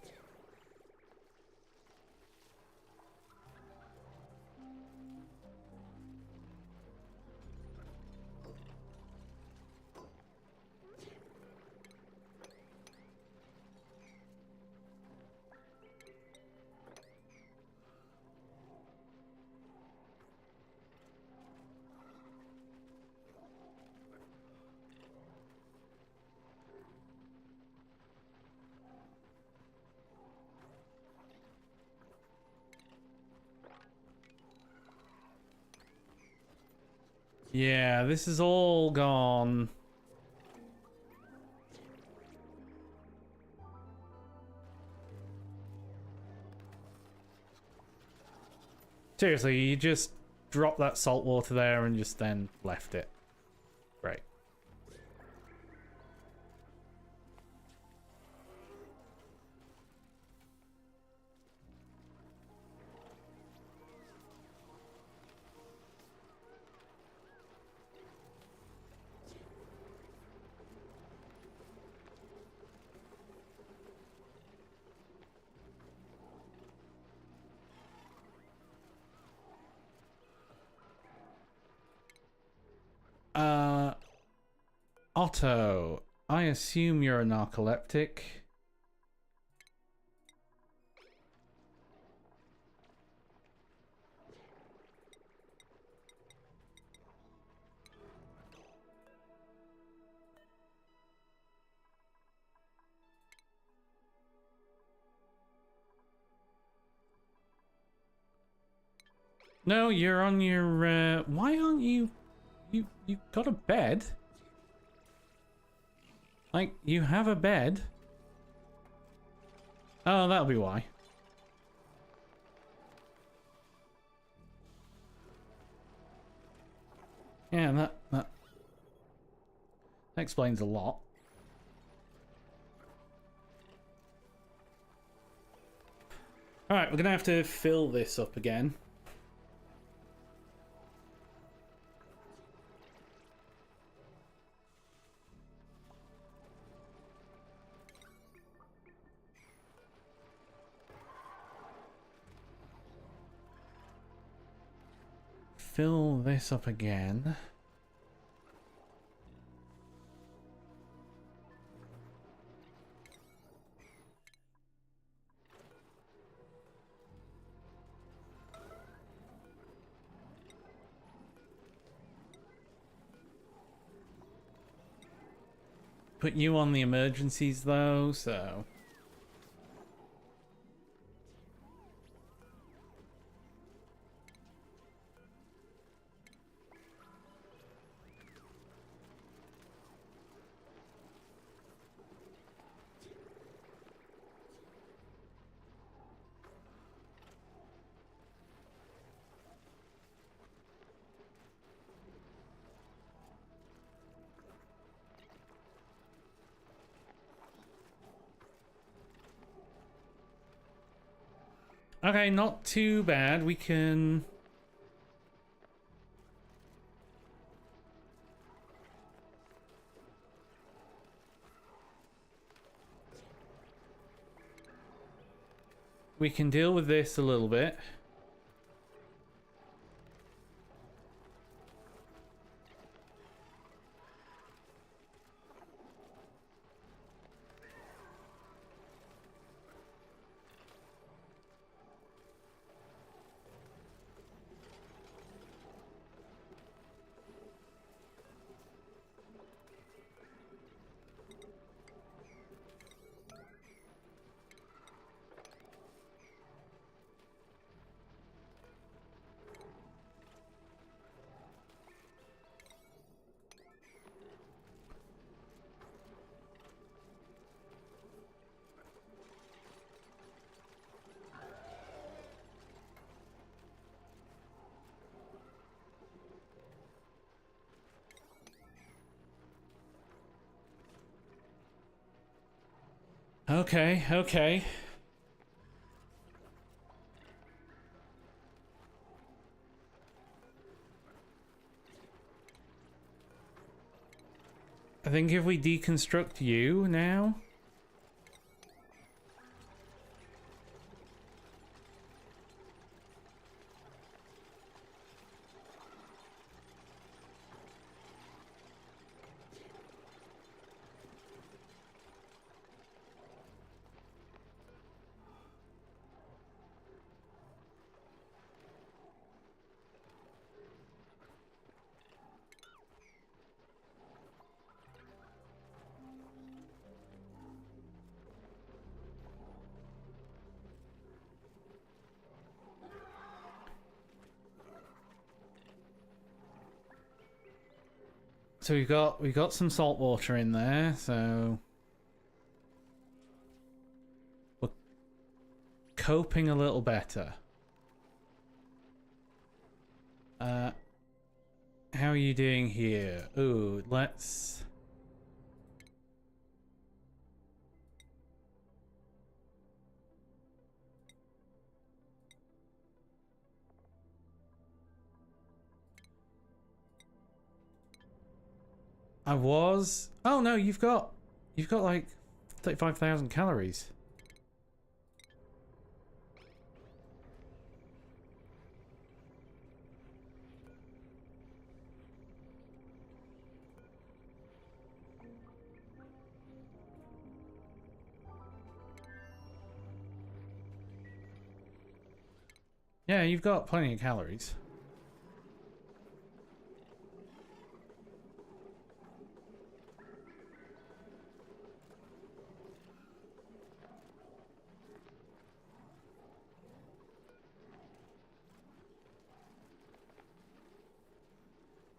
Yeah, this is all gone. Seriously, you just dropped that salt water there and just then left it. Great. Otto, I assume you're a narcoleptic. No, you're on your, why aren't you, you got a bed? Like, you have a bed? Oh, that'll be why. Yeah, that explains a lot. Alright, we're gonna have to fill this up again. Fill this up again. Put you on the emergencies though, so... Okay, not too bad. We can... We can deal with this a little bit. Okay, okay. I think if we deconstruct you now... So we've got some salt water in there, so we're coping a little better. How are you doing here? Ooh, let's... I was... Oh no, you've got like 35,000 calories. Yeah, you've got plenty of calories.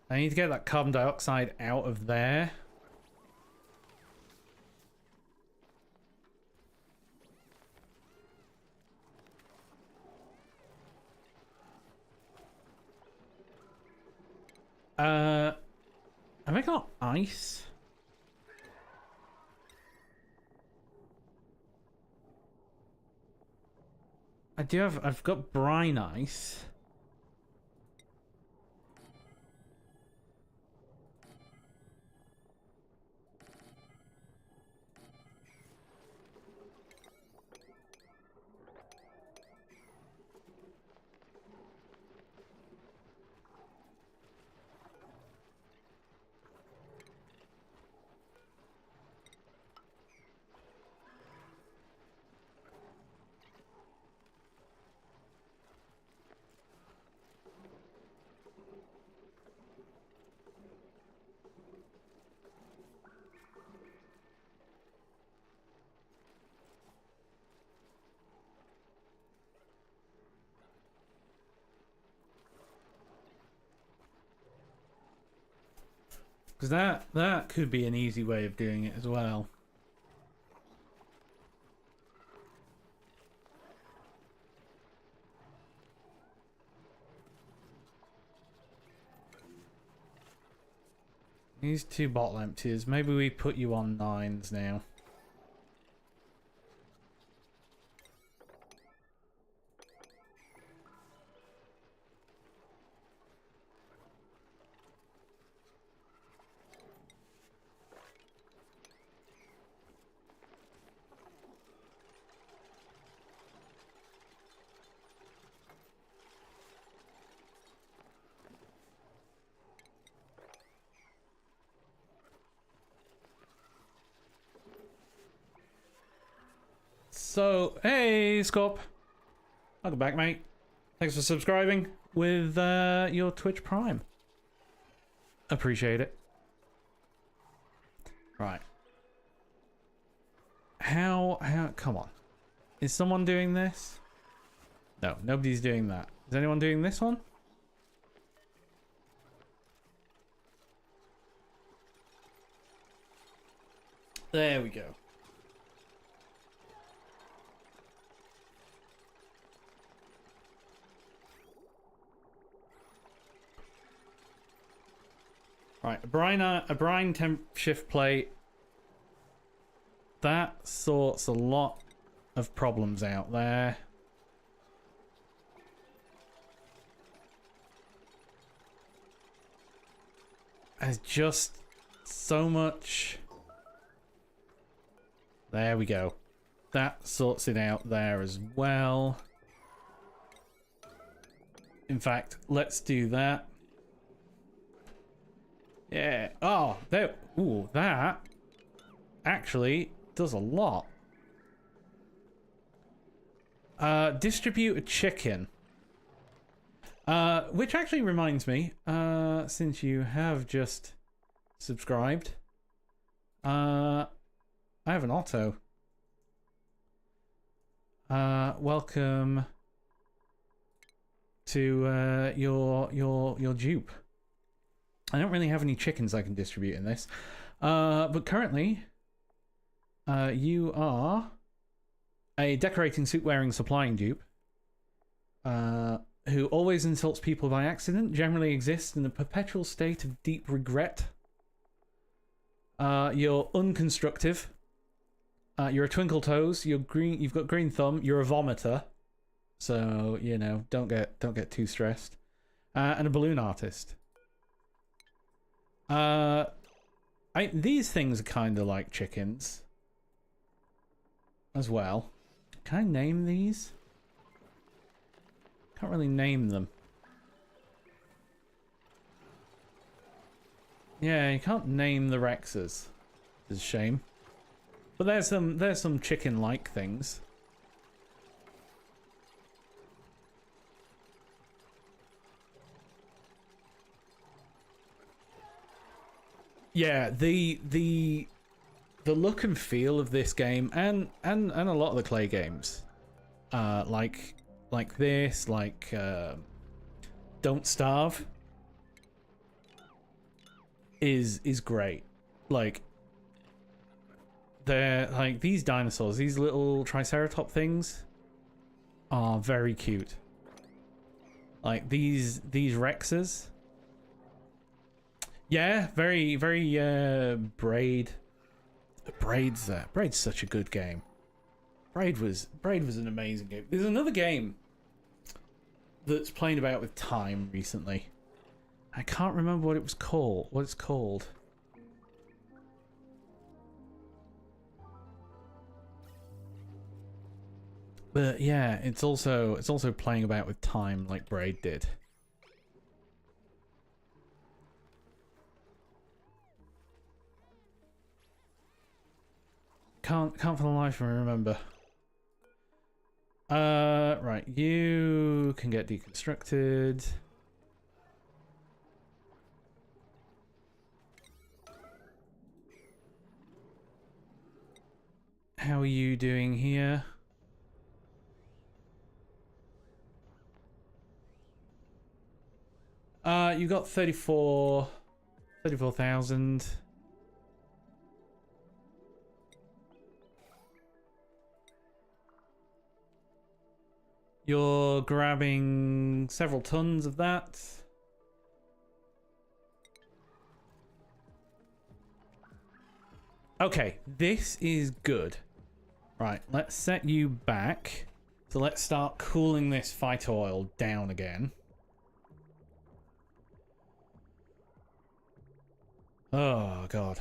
I need to get that carbon dioxide out of there. Have I got ice? I do have, I've got brine ice. Because that could be an easy way of doing it as well. These 2 bottle empties. Maybe we put you on 9s now. So, hey, Scorp. Welcome back, mate. Thanks for subscribing with your Twitch Prime. Appreciate it. Right. How, come on. Is someone doing this? No, nobody's doing that. Is anyone doing this one? There we go. Right, a brine temp shift plate. that sorts a lot of problems out there. There's just so much. There we go. That sorts it out there as well. In fact, let's do that. Yeah. Oh, there. Ooh, that actually does a lot. Distribute a chicken. Which actually reminds me, since you have just subscribed, I have an auto. Welcome to your dupe. I don't really have any chickens I can distribute in this, but currently, you are a decorating, suit-wearing, supplying dupe. Who always insults people by accident, generally exists in a perpetual state of deep regret. You're unconstructive. You're a twinkle toes. You're green. You've got green thumb. You're a vomiter. So you know, don't get too stressed. And a balloon artist. These things are kind of like chickens as well. Can I name these? Can't really name them. Yeah, you can't name the Rhexes. It's a shame. But there's some chicken-like things. Yeah, the look and feel of this game and a lot of the Clay games, like this, like Don't Starve, is great. Like they're like these dinosaurs, these little triceratop things are very cute. Like these Rhexes. Yeah, very Braid. Braid's such a good game. Braid was an amazing game. There's another game that's playing about with time recently. I can't remember what it was called. What it's called. But yeah, it's also playing about with time like Braid did. Can't for the life of me remember. Right, you can get deconstructed. How are you doing here? You got 34,000. You're grabbing several tons of that. Okay, this is good. Right, let's set you back. So let's start cooling this phyto oil down again. Oh, God.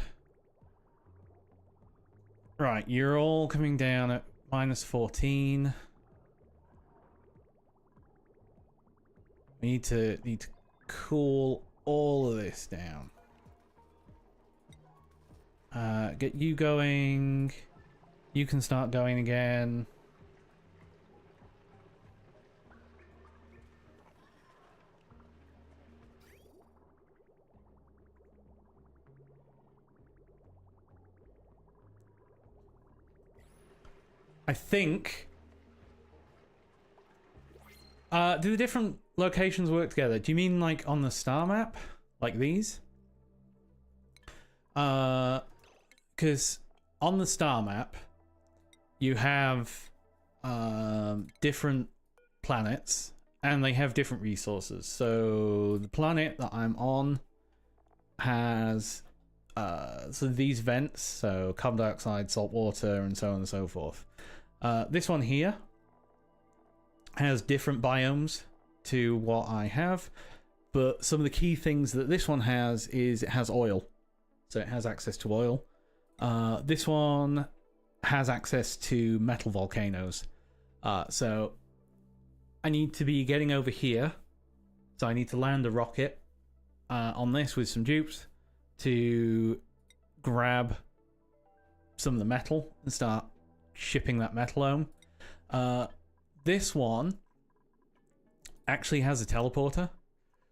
Right, you're all coming down at -14. We need to cool all of this down. Get you going. You can start going again. I think. Do the different locations work together? Do you mean like on the star map? Like these? Because on the star map, you have different planets and they have different resources. So the planet that I'm on has so these vents, so carbon dioxide, salt water, and so on and so forth. This one here has different biomes to what I have, but some of the key things that this one has is it has oil, so it has access to oil. This one has access to metal volcanoes, so I need to be getting over here, so I need to land a rocket on this with some dupes to grab some of the metal and start shipping that metal home. This one actually has a teleporter,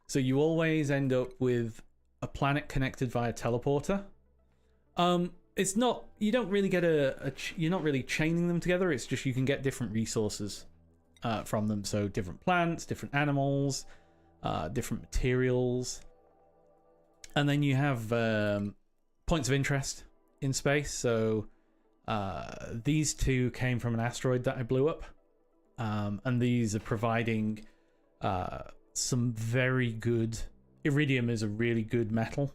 so you always end up with a planet connected via teleporter. It's not, you don't really get you're not really chaining them together, it's just you can get different resources from them, so different plants, different animals, different materials. And then you have points of interest in space, so these two came from an asteroid that I blew up, and these are providing some very good... Iridium is a really good metal,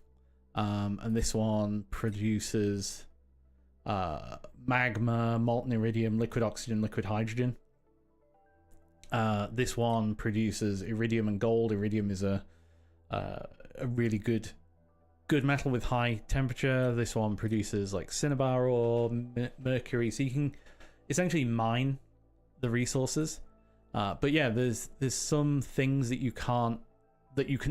and this one produces magma, molten iridium, liquid oxygen, liquid hydrogen. This one produces iridium and gold. Iridium is a really good metal with high temperature. This one produces like cinnabar or mercury, so you can essentially mine the resources. But yeah, there's some things that you can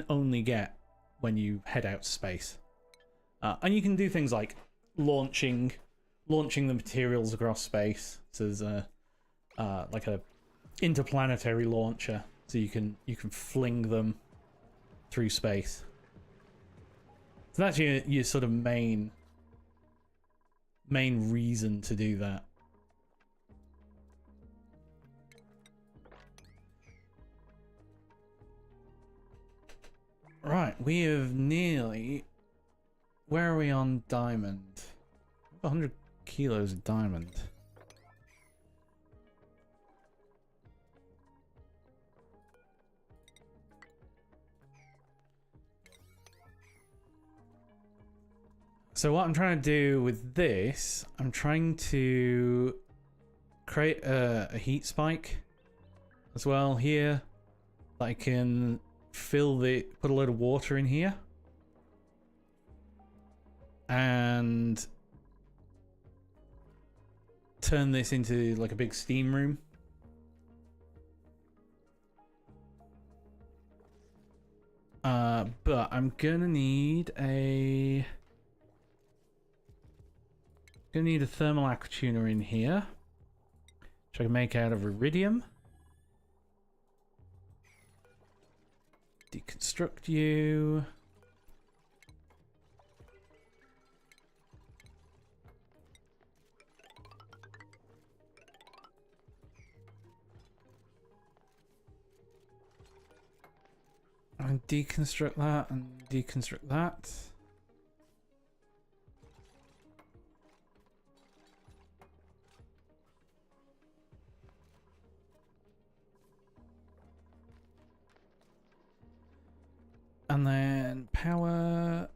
only get when you head out to space, and you can do things like launching the materials across space. So there's like a interplanetary launcher, so you can fling them through space. So that's your sort of main reason to do that. Right, we have nearly... Where are we on diamond? 100 kilos of diamond. So what I'm trying to do with this, I'm trying to create a heat spike as well here. I can put a load of water in here. And turn this into like a big steam room. But I'm gonna need a thermal aqua tuner in here, which I can make out of iridium. Deconstruct you. And deconstruct that and deconstruct that. And then power.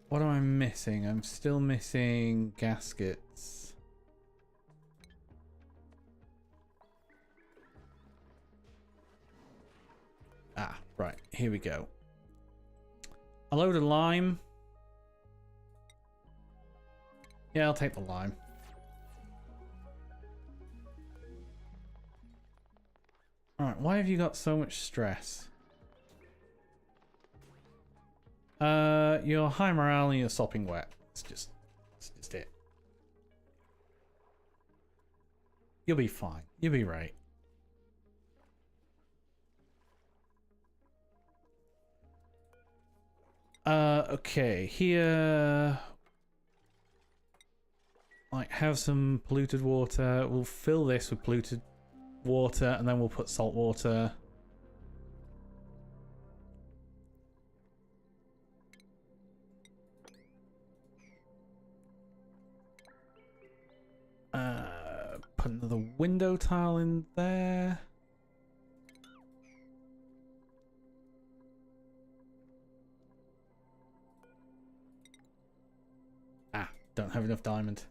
What am I missing? I'm still missing gaskets. Ah, right. Here we go. A load of lime. Yeah, I'll take the lime. Alright, why have you got so much stress? You're high morale and you're sopping wet. It's just it. You'll be fine. You'll be right. Okay, here... Like, have some polluted water. We'll fill this with polluted water, and then we'll put salt water. Put another window tile in there. don't have enough diamond.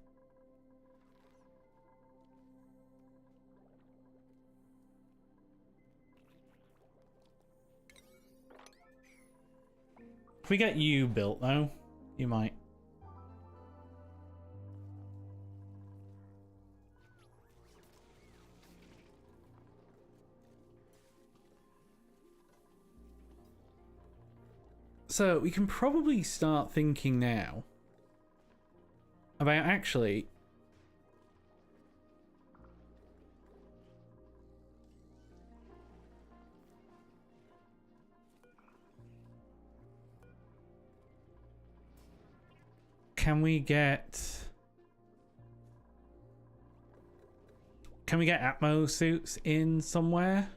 If we get you built, though, you might. So we can probably start thinking now about actually can we get Atmo suits in somewhere?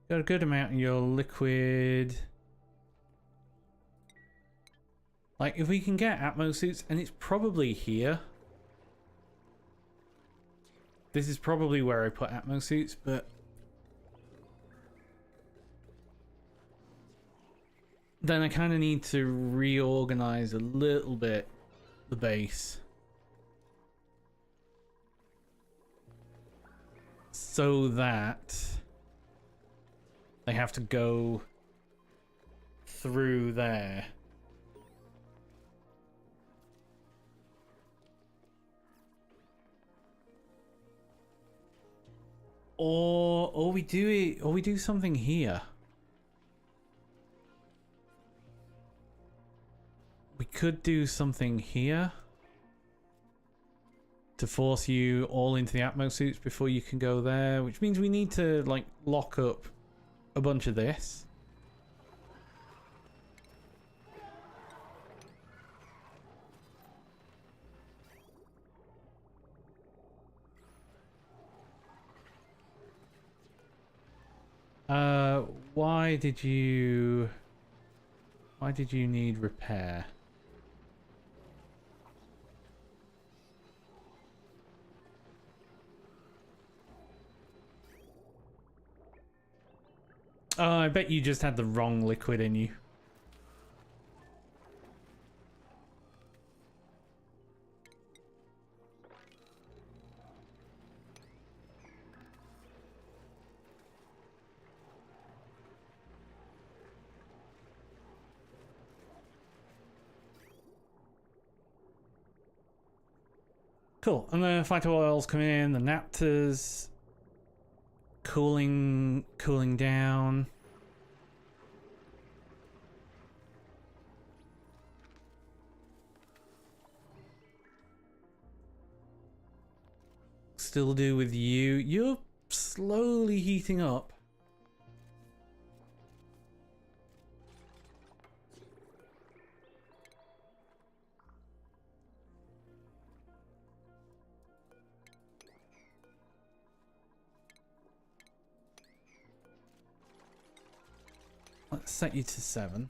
Got a good amount in your liquid. Like, if we can get Atmo suits, and it's probably here. This is probably where I put Atmo suits, but then I kind of need to reorganize a little bit the base. So that they have to go through there. Or we do it, or we do something here. We could do something here to force you all into the Atmo suits before you can go there, which means we need to like lock up a bunch of this. Why did you need repair? Oh, I bet you just had the wrong liquid in you. Cool. And the fighter oils coming in, the Napthas cooling down. Still do with you. You're slowly heating up. Let's set you to 7.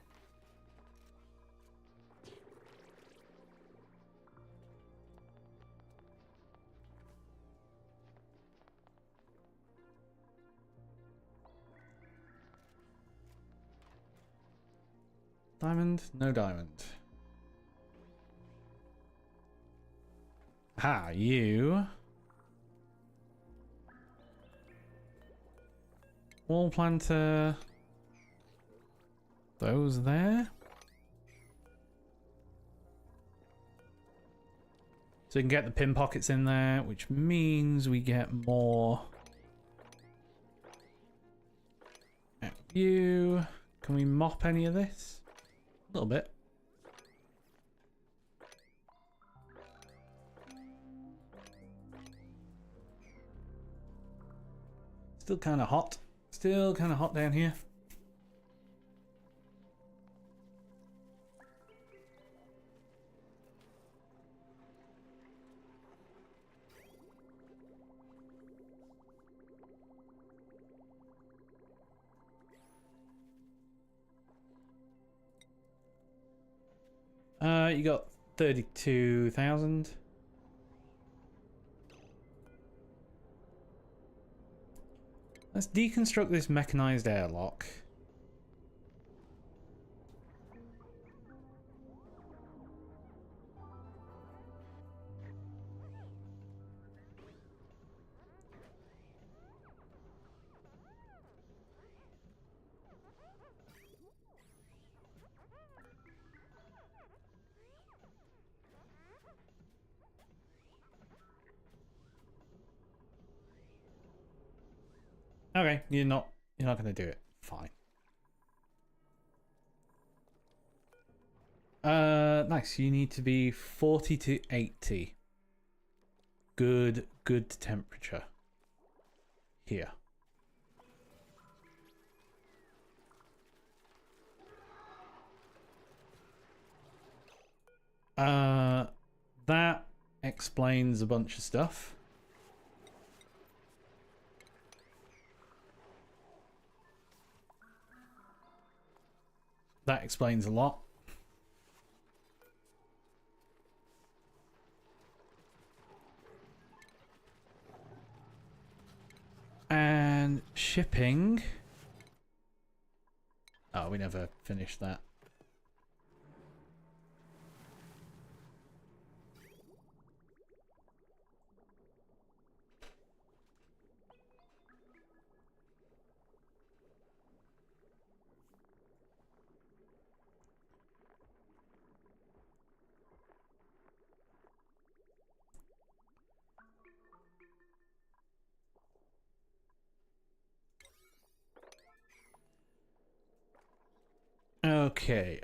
Diamond? No diamond. Ah, you. Wall planter. Those there. So we can get the pin pockets in there, which means we get more. You. Can we mop any of this? A little bit. Still kind of hot. Still kind of hot down here. You got 32,000. Let's deconstruct this mechanized airlock. Okay, you're not gonna do it. Fine. Nice. You need to be 40 to 80. Good temperature. Here. That explains a bunch of stuff. That explains a lot. And shipping. Oh, we never finished that.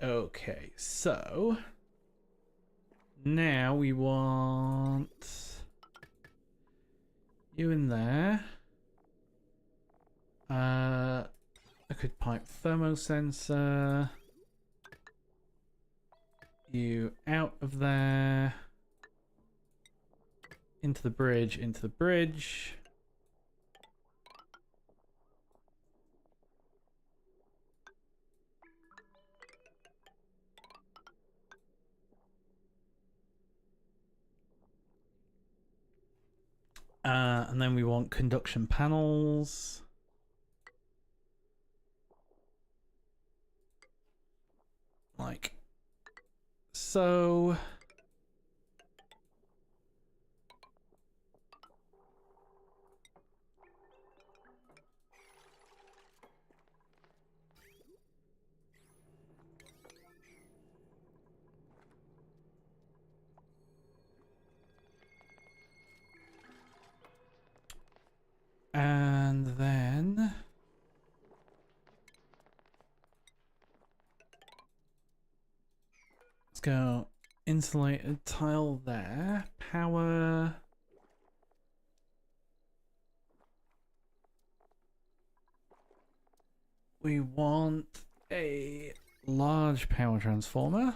Okay, so now we want you in there. Liquid pipe thermosensor. You out of there. Into the bridge, into the bridge. And then we want conduction panels. Like so. And then let's go insulated tile there. Power. We want a large power transformer.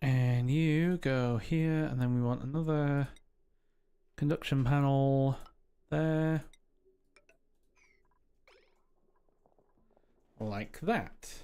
And you go here, and then we want another conduction panel there. Like that.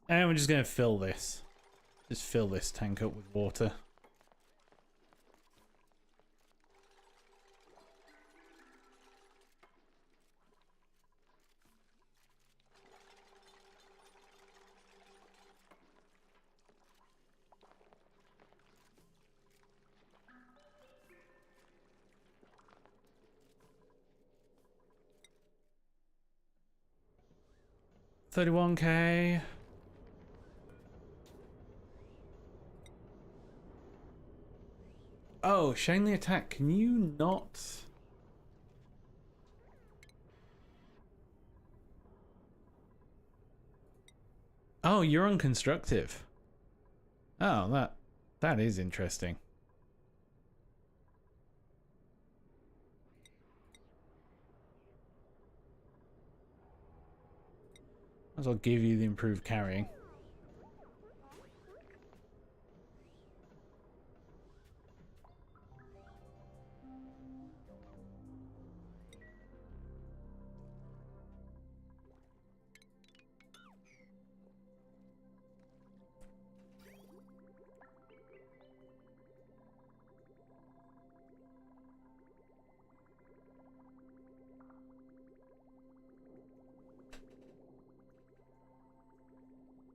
And we're just going to fill this. Just fill this tank up with water. $31K. Oh, Shanley attack. Can you not? Oh, you're unconstructive. Oh, that is interesting. Might as well give you the improved carrying.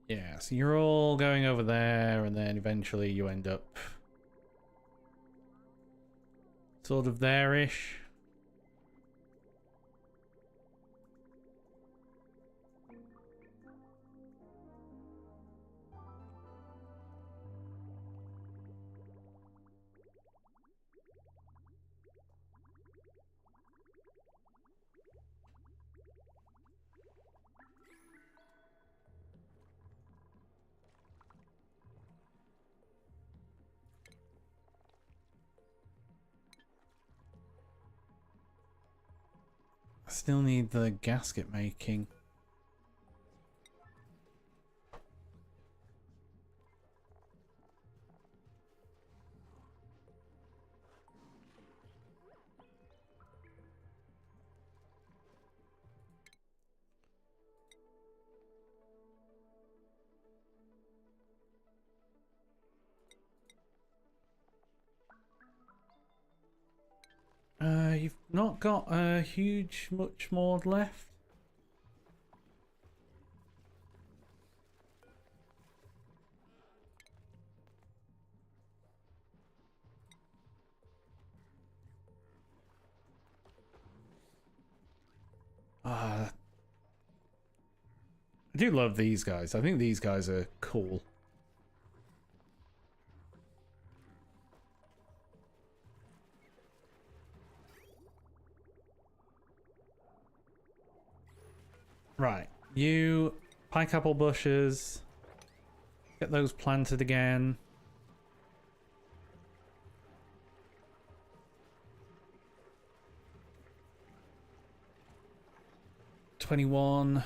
Yeah, so you're all going over there, and then eventually you end up sort of there-ish. I still need the gasket making. You've not got a much more left. I do love these guys. I think these guys are cool. Right, you pike apple bushes. Get those planted again. $21.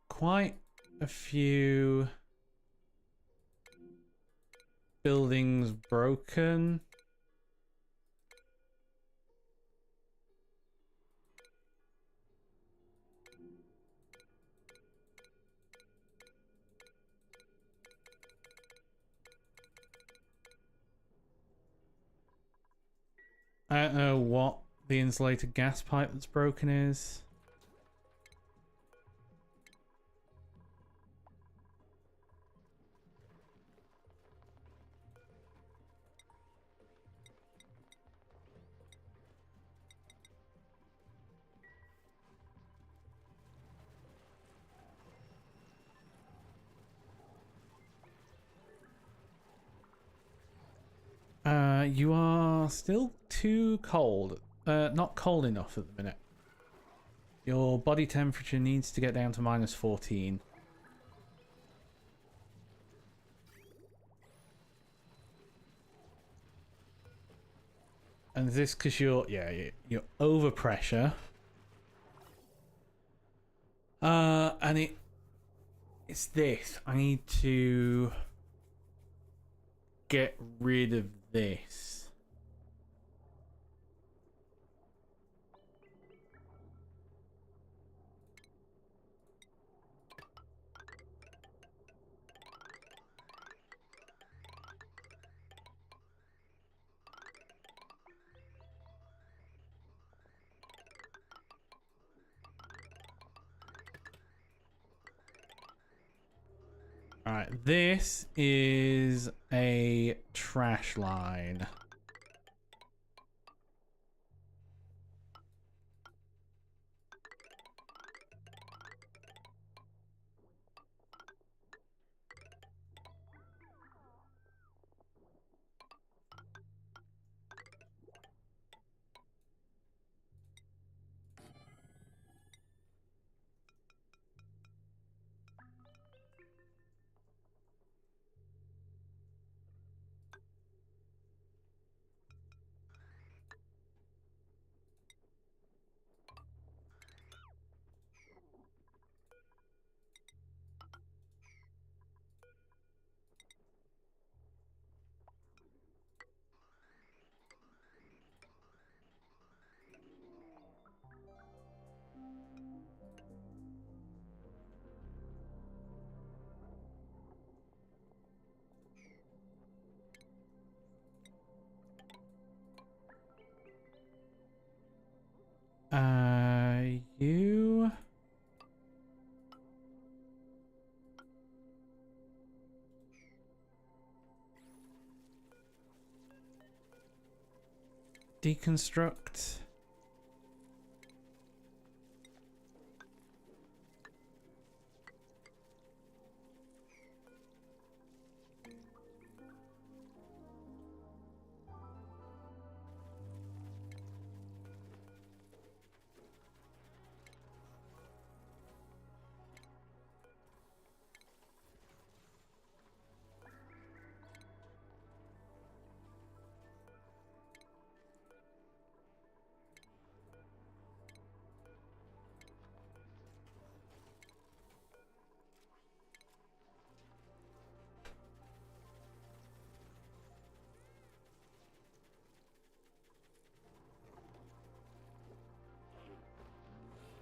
Quite a few buildings broken. I don't know what the insulated gas pipe that's broken is. You are still too cold. Not cold enough at the minute. Your body temperature needs to get down to -14. And this because you're over pressure. And it's this. I need to get rid of this. Alright, this is a trash line. deconstruct.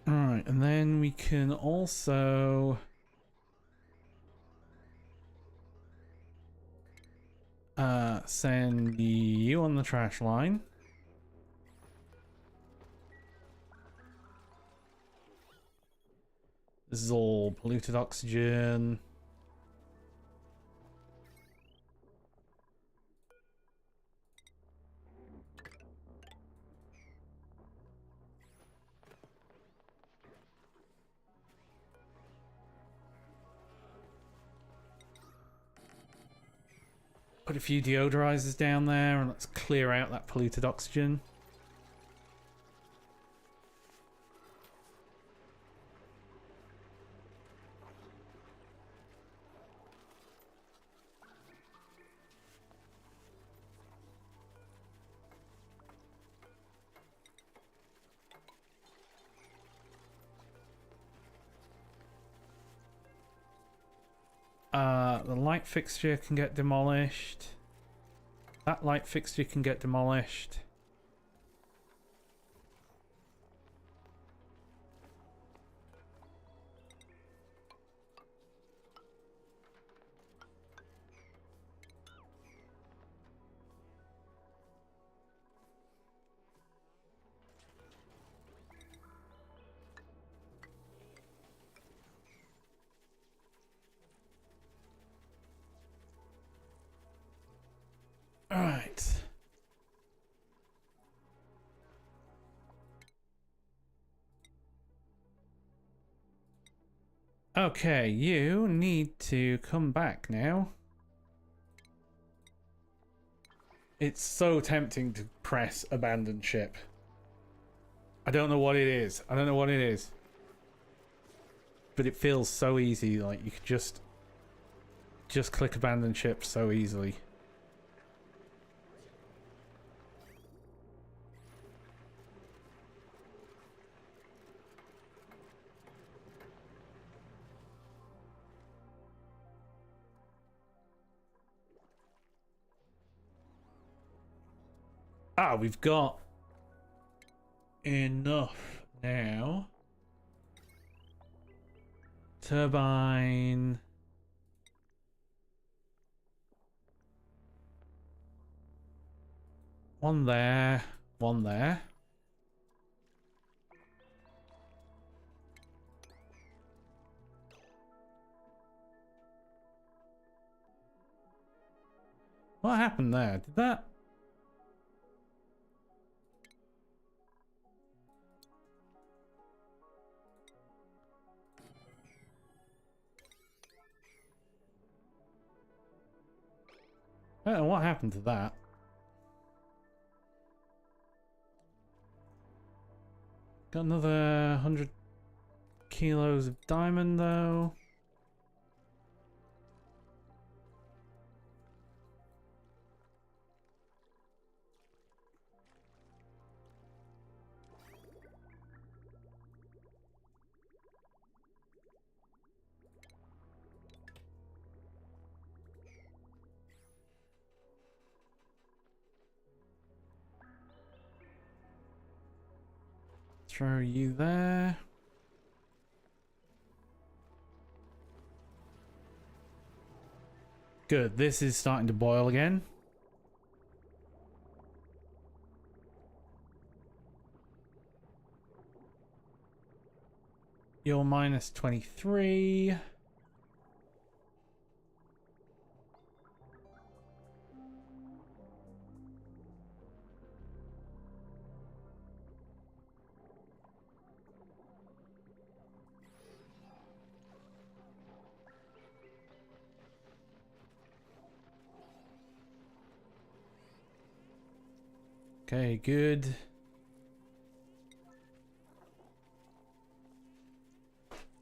Alright, and then we can also send you on the trash line. This is all polluted oxygen. Put a few deodorizers down there and let's clear out that polluted oxygen. The light fixture can get demolished. That light fixture can get demolished. Alright. Okay, you need to come back now. It's so tempting to press abandon ship. I don't know what it is. I don't know what it is. But it feels so easy, like you could just click abandon ship so easily. Ah, we've got enough now. Turbine. One there, one there. What happened there? Did that... I don't know what happened to that. Got another 100 kilos of diamond though. Throw you there. Good, this is starting to boil again. You're minus 23. Okay, good.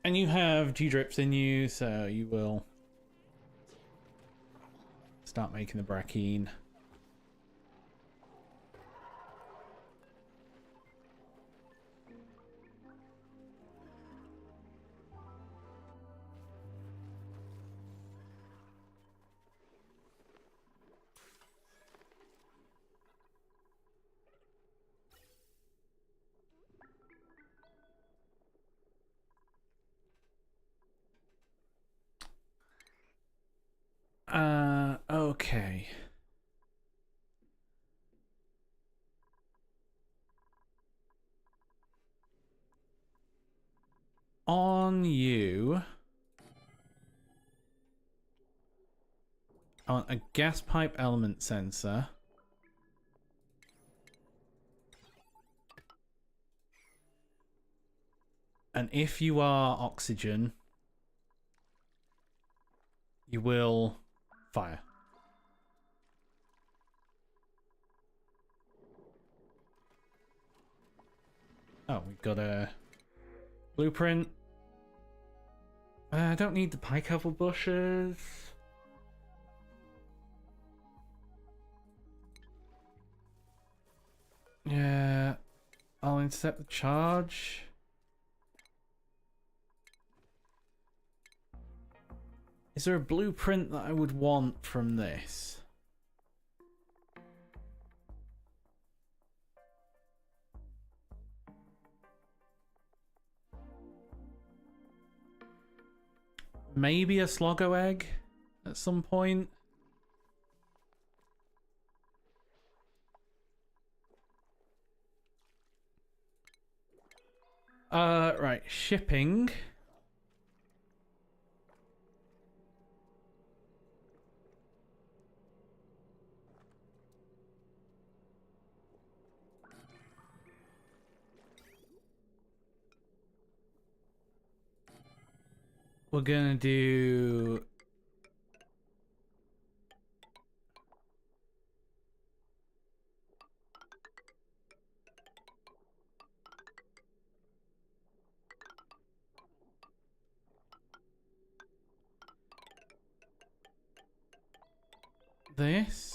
And you have G-drips in you, so you will start making the brackine. Okay. On you, I want a gas pipe element sensor. And if you are oxygen, you will fire. Oh, we've got a blueprint. I don't need the pike apple bushes. Yeah, I'll intercept the charge. Is there a blueprint that I would want from this? Maybe a Sloggo egg at some point. Right, shipping. We're gonna do this.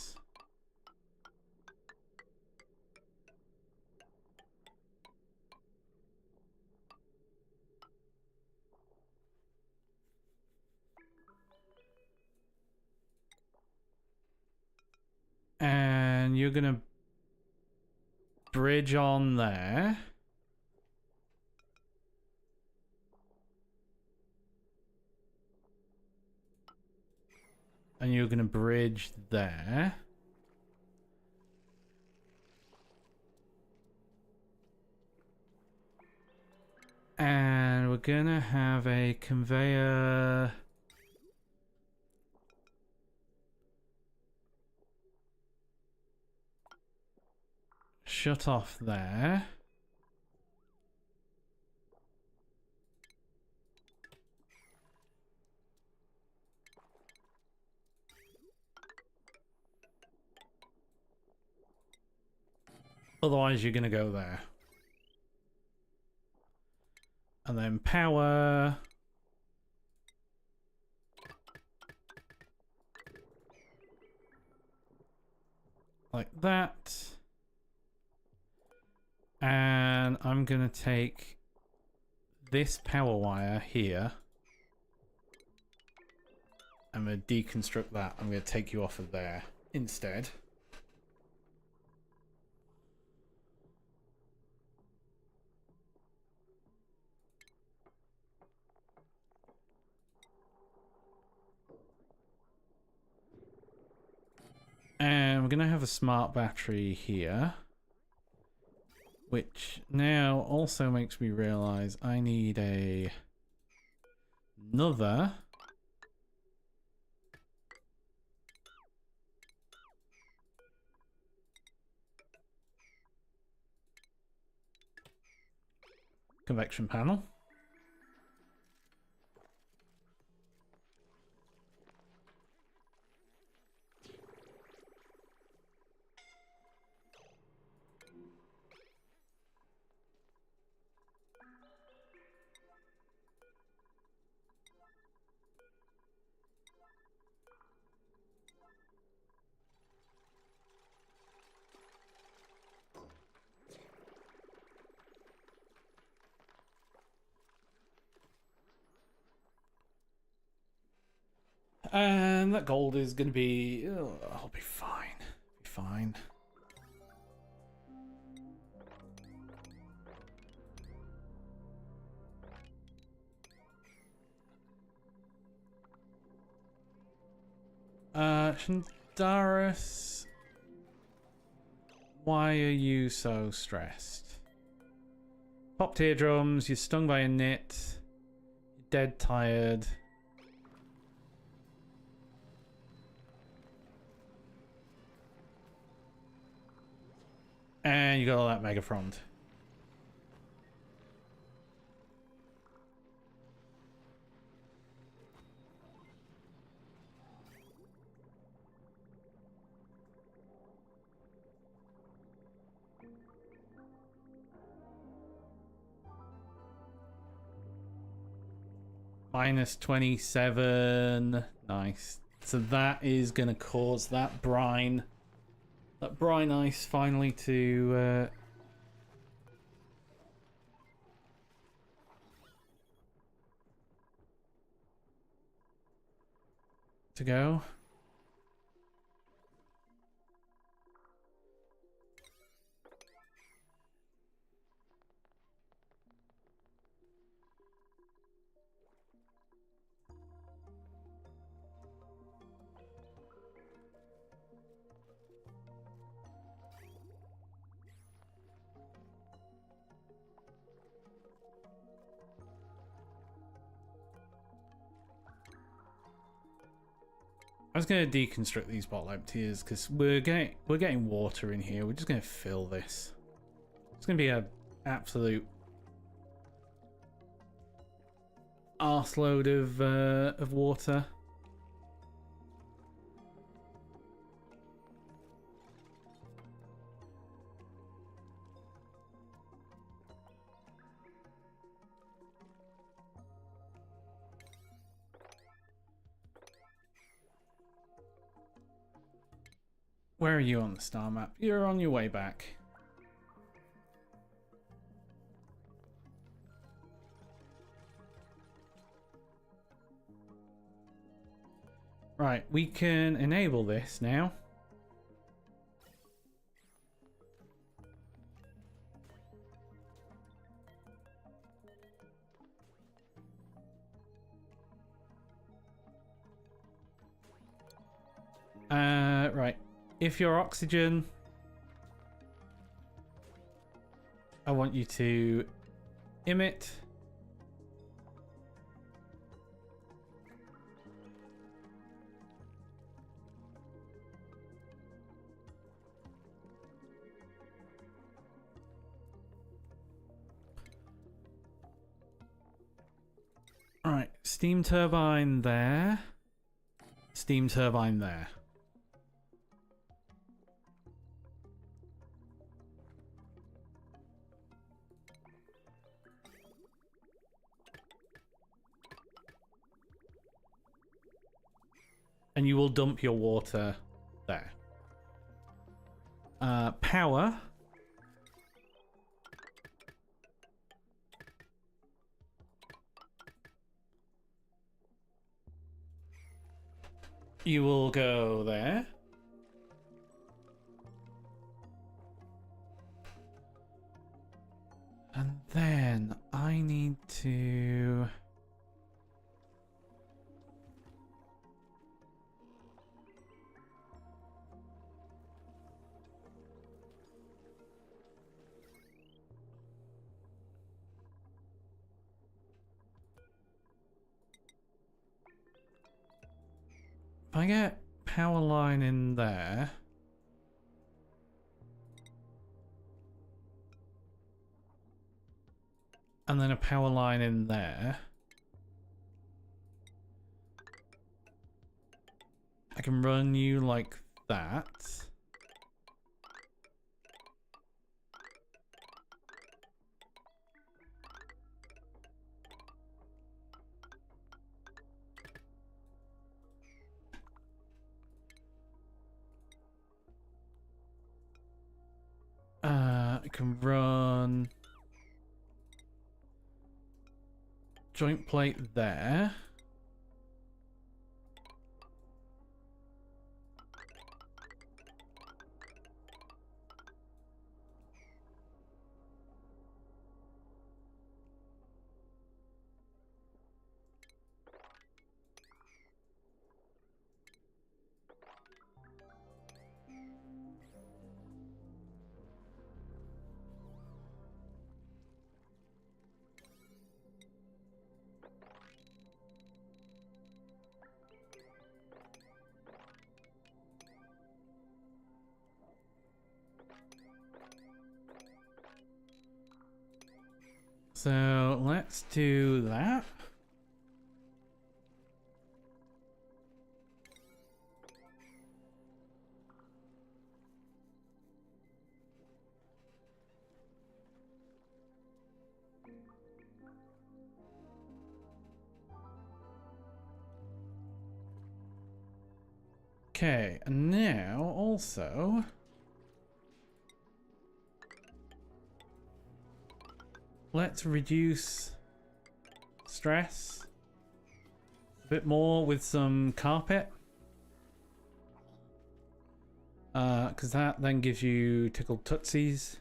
And you're gonna bridge on there. And you're gonna bridge there. And we're gonna have a conveyor shut off there. Otherwise, you're gonna go there. And then power. Like that. And I'm gonna take this power wire here. I'm gonna deconstruct that. I'm gonna take you off of there instead. And we're gonna have a smart battery here. Which now also makes me realize I need another convection panel. And that gold is going to be... Oh, I'll be fine. Be fine. Shandaris, why are you so stressed? Popped eardrums, you're stung by a nit, you're dead tired. And you got all that Megafront. Minus 27. Nice. So that is going to cause that brine ice finally to go. I was going to deconstruct these bottle emptiers because we're getting water in here. We're just going to fill this. It's going to be an absolute arseload of water. Where are you on the star map? You're on your way back. Right, we can enable this now. Right. If you're oxygen, I want you to emit. Alright, steam turbine there. Steam turbine there. And you will dump your water there. Power. You will go there. And then I need to... If I get power line in there, and then a power line in there, I can run you like that. I can run joint plate there. So let's do that. Okay, and now also let's reduce stress a bit more with some carpet. Because that then gives you tickled tootsies.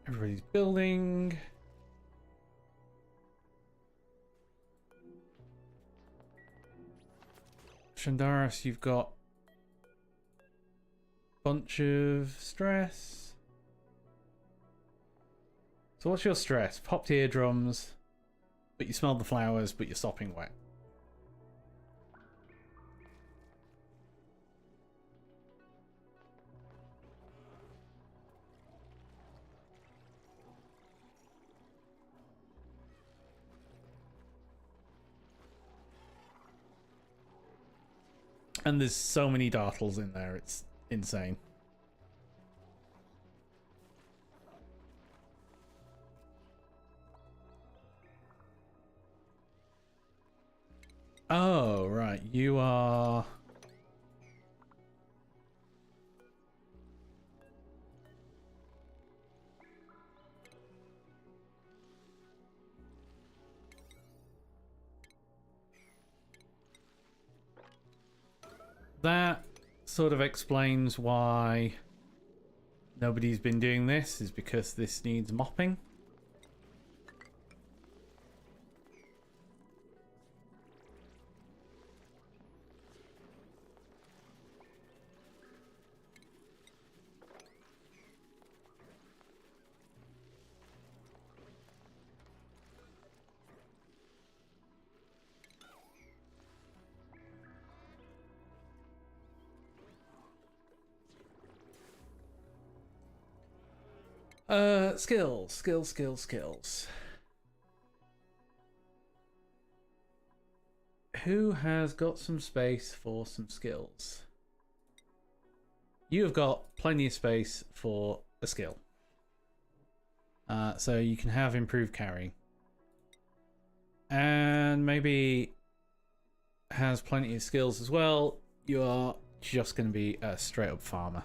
Everybody's building. Shandaris, you've got a bunch of stress. So what's your stress? Popped eardrums, but you smelled the flowers, but you're sopping wet. And there's so many dartles in there, it's insane. Oh, right, you are... That sort of explains why nobody's been doing this, is because this needs mopping. Skills. Who has got some space for some skills? You have got plenty of space for a skill. So you can have improved carry. And maybe has plenty of skills as well. You are just going to be a straight up farmer.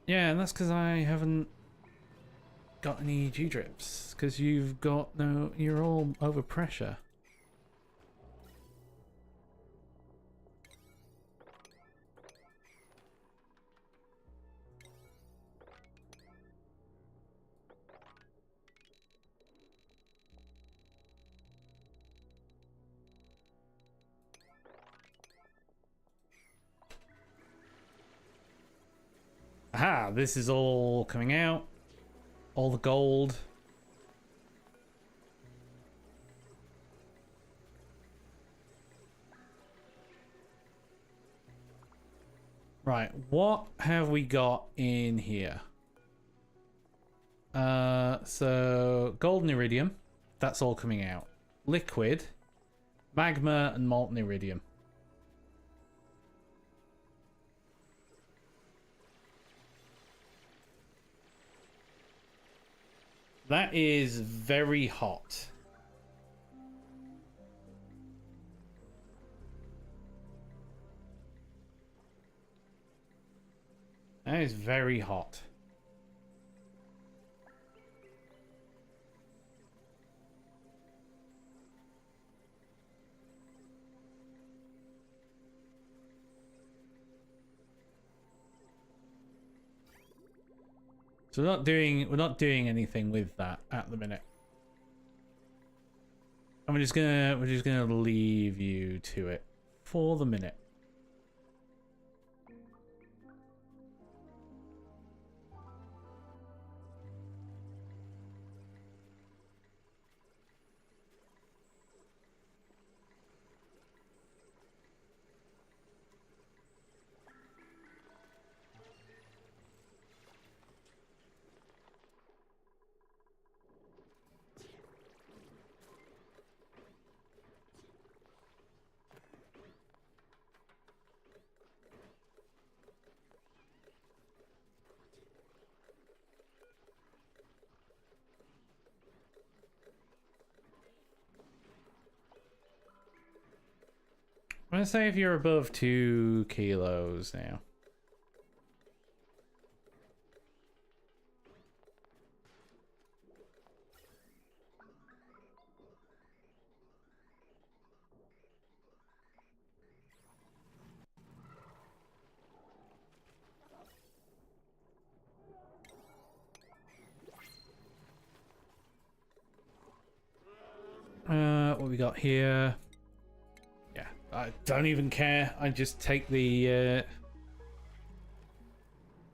Yeah, and that's because I haven't got any G-drips, because you've got no... You're all over pressure. Aha, this is all coming out. All the gold. Right, what have we got in here? So golden iridium, that's all coming out. Liquid, magma, and molten iridium. That is very hot. That is very hot. So we're not doing anything with that at the minute. And we're just gonna leave you to it for the minute. I'm gonna say if you're above 2 kilos now. What we got here? Yeah, I don't even care. I just take the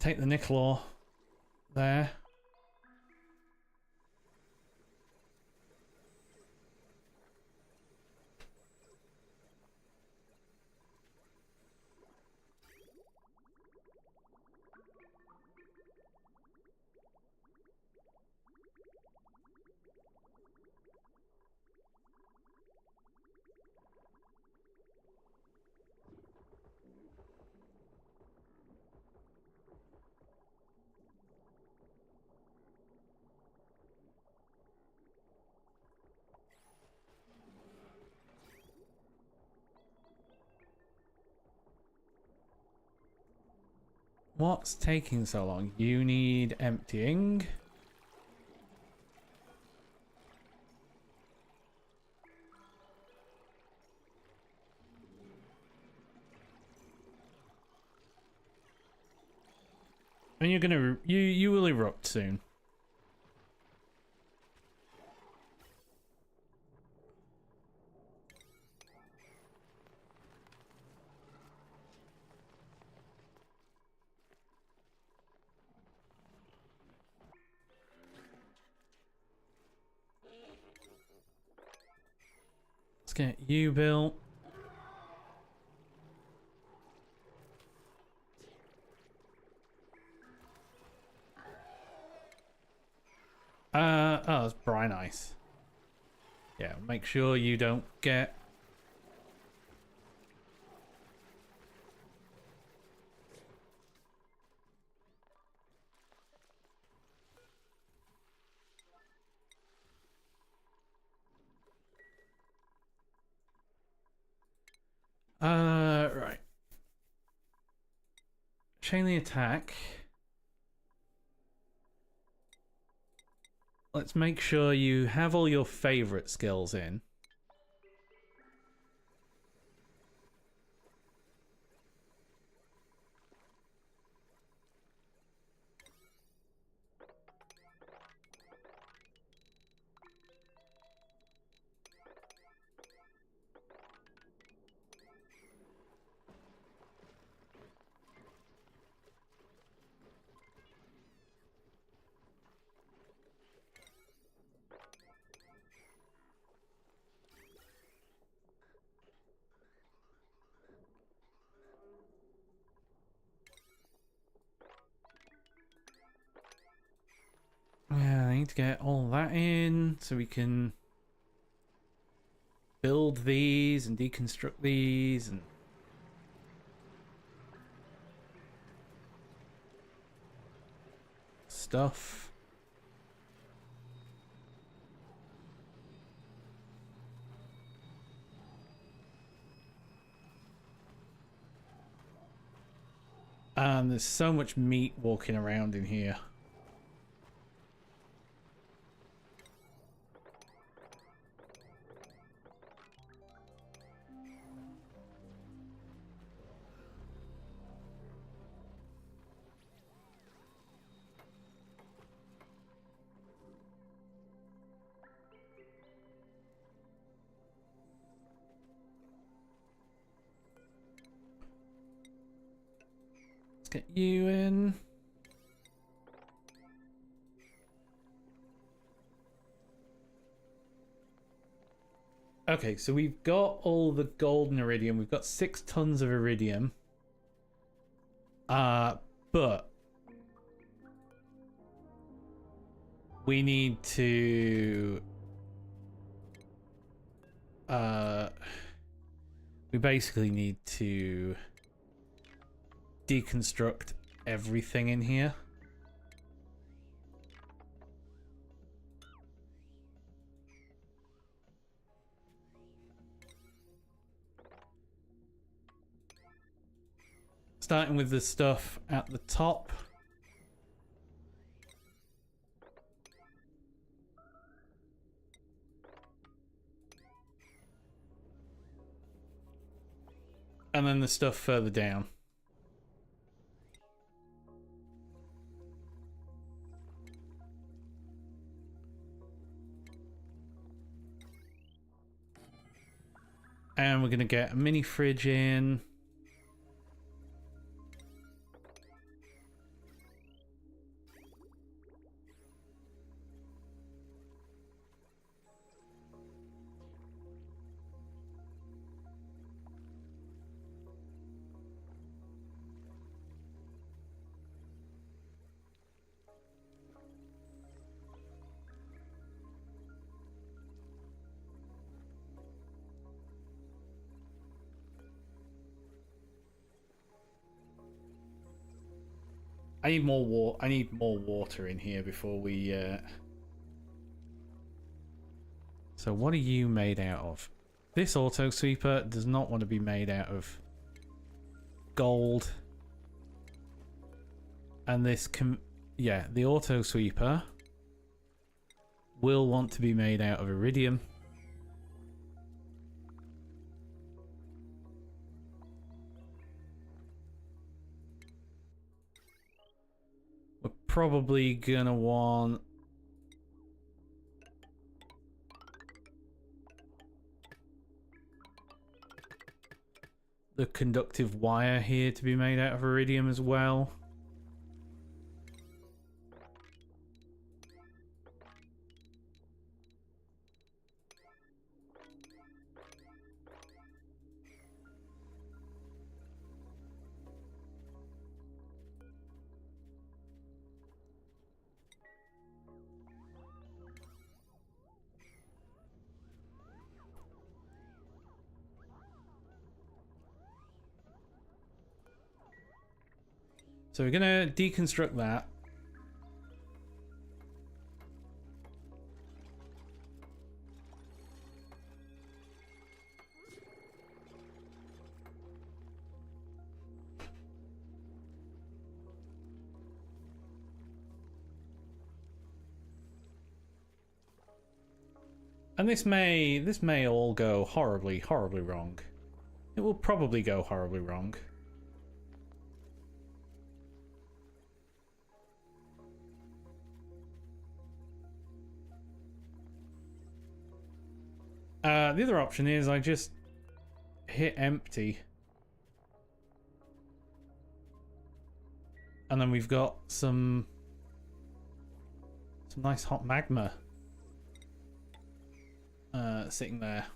nickel ore there. What's taking so long? You need emptying. And you're gonna you will erupt soon. Let's get you built. Oh, that's brine ice. Yeah, make sure you don't get... Right. Chain the attack. Let's make sure you have all your favorite skills in. need to get all that in so we can build these and deconstruct these and stuff. And there's so much meat walking around in here. Get you in. Okay, so we've got all the gold and iridium. We've got 6 tons of iridium. But we need to we basically need to deconstruct everything in here. Starting with the stuff at the top. And then the stuff further down. And we're going to get a mini fridge in. I need more water in here before we So what are you made out of? This auto sweeper does not want to be made out of gold. And this the auto sweeper will want to be made out of iridium. We're probably gonna want the conductive wire here to be made out of iridium as well. So we're gonna deconstruct that. And this may all go horribly, horribly wrong. It will probably go horribly wrong. The other option is I just hit empty. And then we've got some nice hot magma sitting there.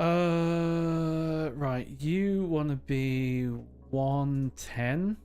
Right. You want to be 110?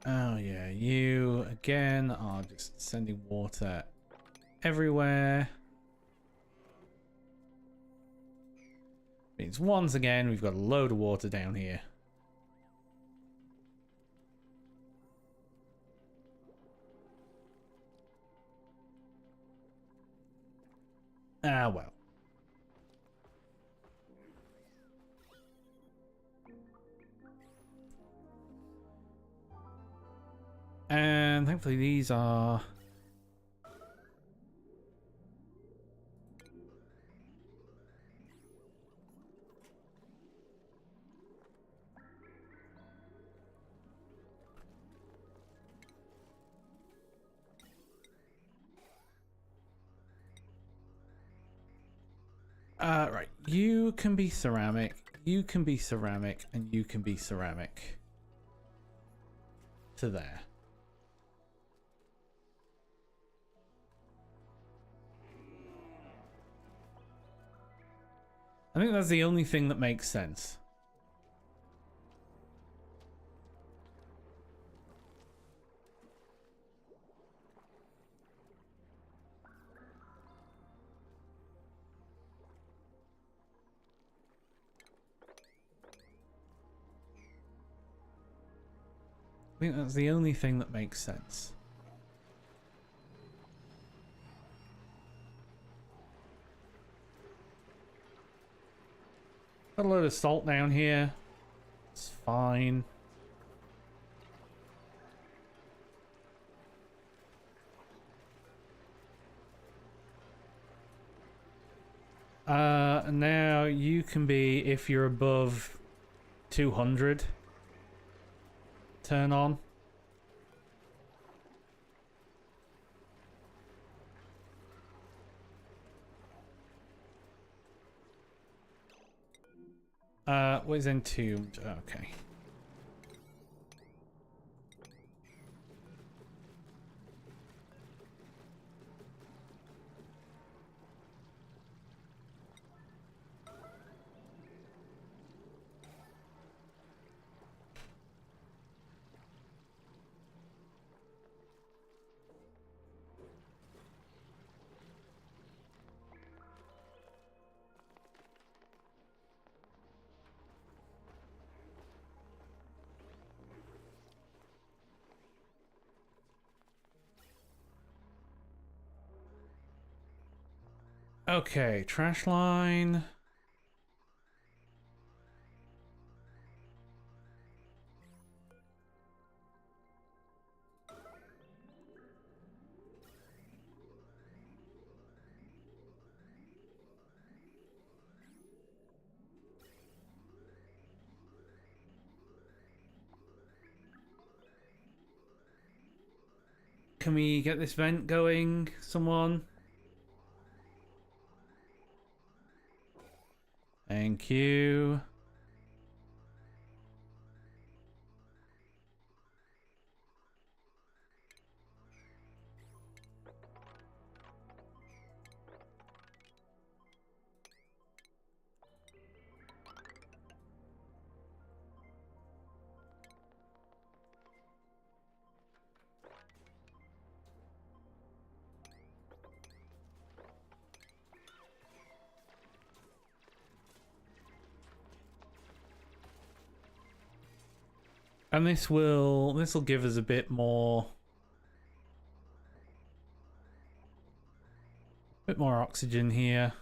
Oh yeah, you again are just sending water everywhere. Means once again we've got a load of water down here. Ah well. And thankfully these are... right, you can be ceramic, you can be ceramic, and you can be ceramic. To there. I think that's the only thing that makes sense. I think that's the only thing that makes sense. Got a load of salt down here. It's fine. Now you can be, if you're above 200, turn on. What is entombed? Okay. Okay, trash line. Can we get this vent going, someone? Thank you. And this'll give us a bit more oxygen here.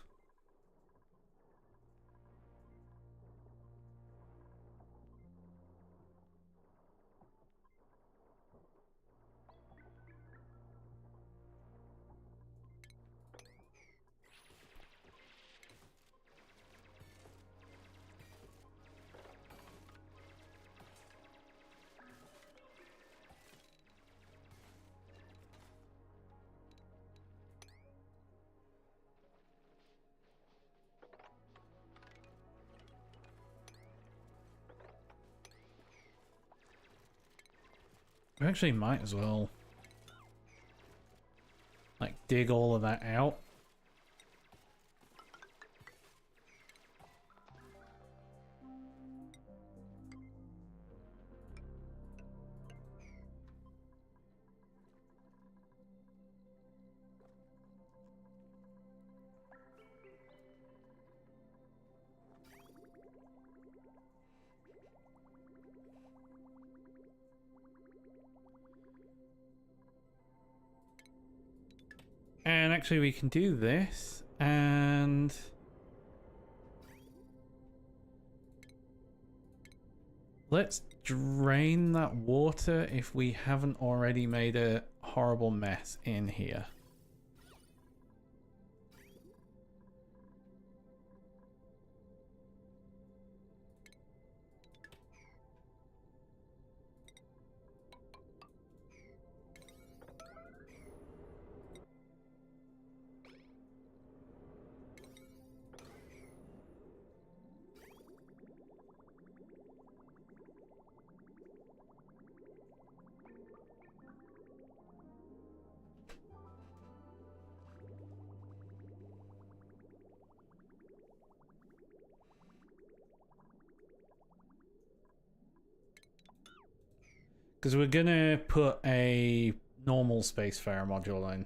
We actually might as well, like, dig all of that out. And actually we can do this, and let's drain that water if we haven't already made a horrible mess in here. Because we're gonna put a normal Spacefarer module in.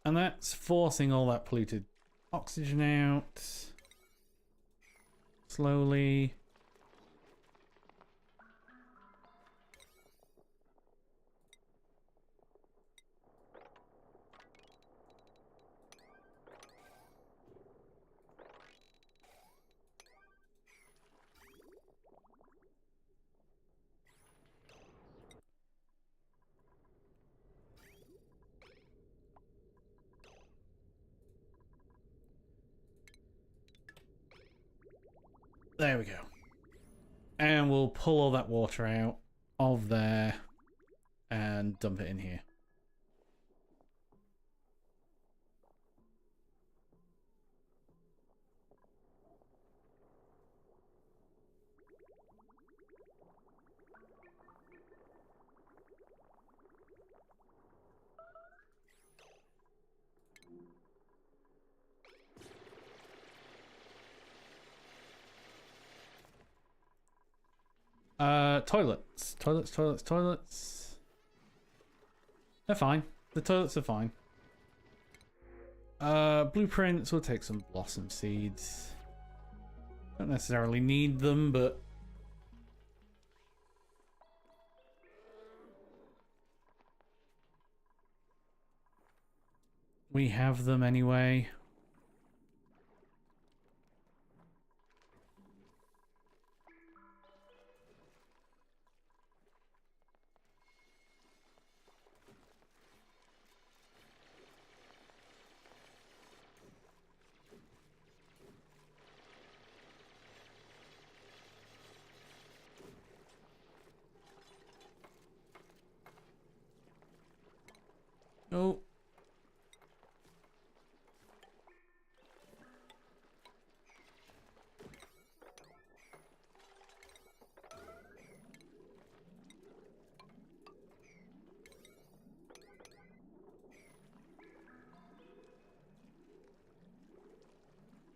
And that's forcing all that polluted oxygen out. Slowly. There we go. And we'll pull all that water out of there and dump it in here. Toilets. Toilets. They're fine. The toilets are fine. Blueprints, we'll take some blossom seeds. Don't necessarily need them, but we have them anyway. Oh.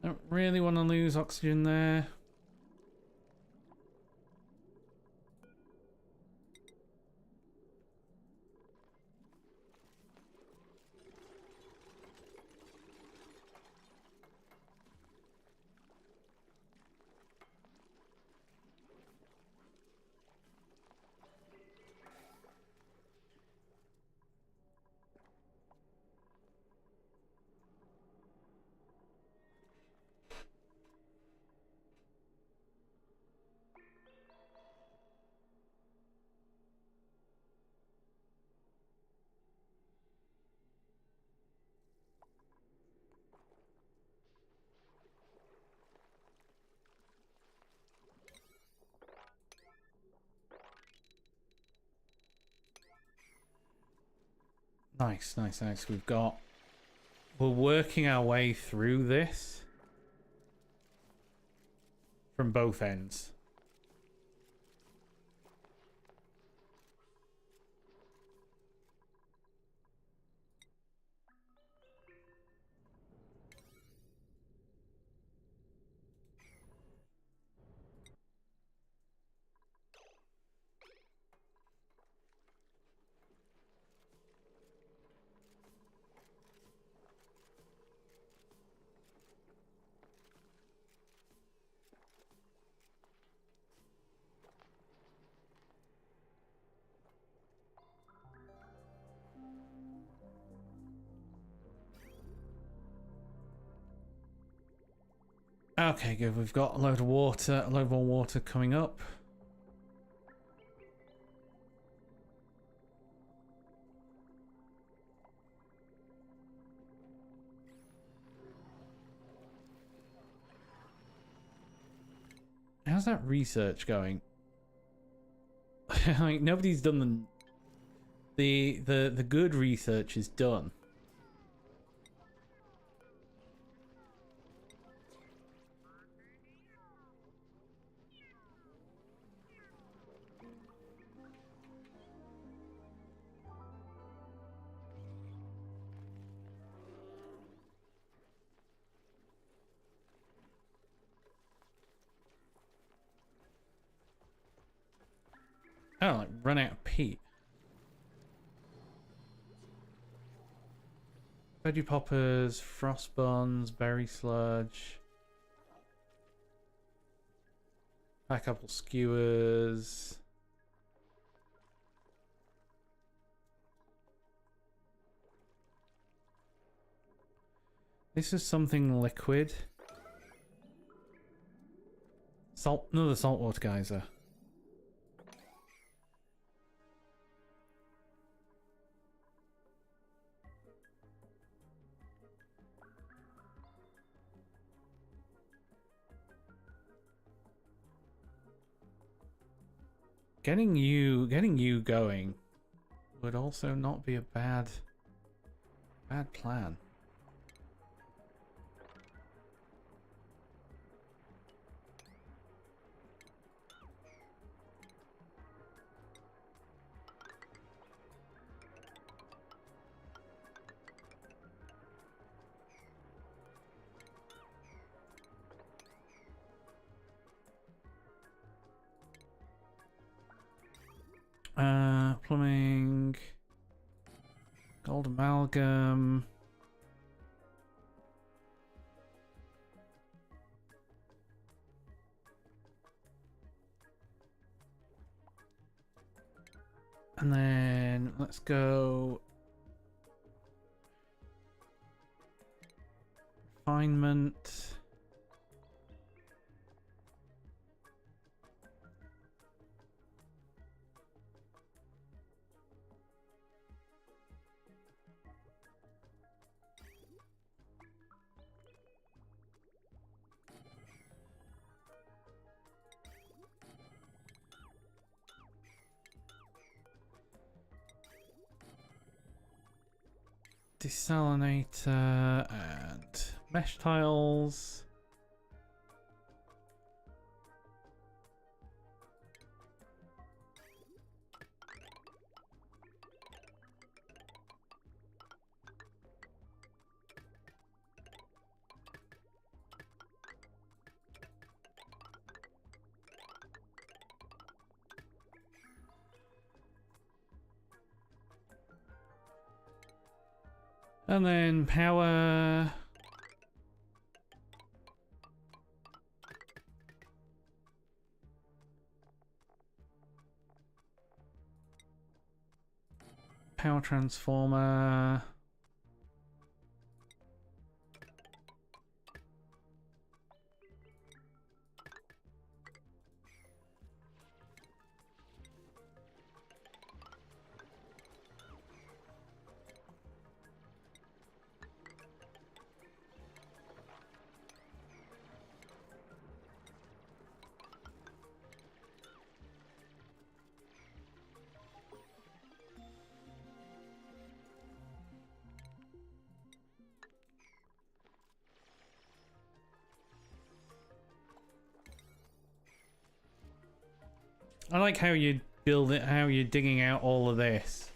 Don't really want to lose oxygen there. Nice, nice, nice. We're working our way through this from both ends. Okay, good. We've got a load of water, a load more water coming up. How's that research going? Like, nobody's done the good research is done. Oh, like run out of peat. Veggie poppers, frost buns, berry sludge, pack apple skewers. This is something liquid. Another saltwater geyser. Getting you going would also not be a bad plan. Plumbing, gold amalgam. And then let's go refinement. Desalinator and mesh tiles. And then power. Power transformer. I like how you build it, how you're digging out all of this.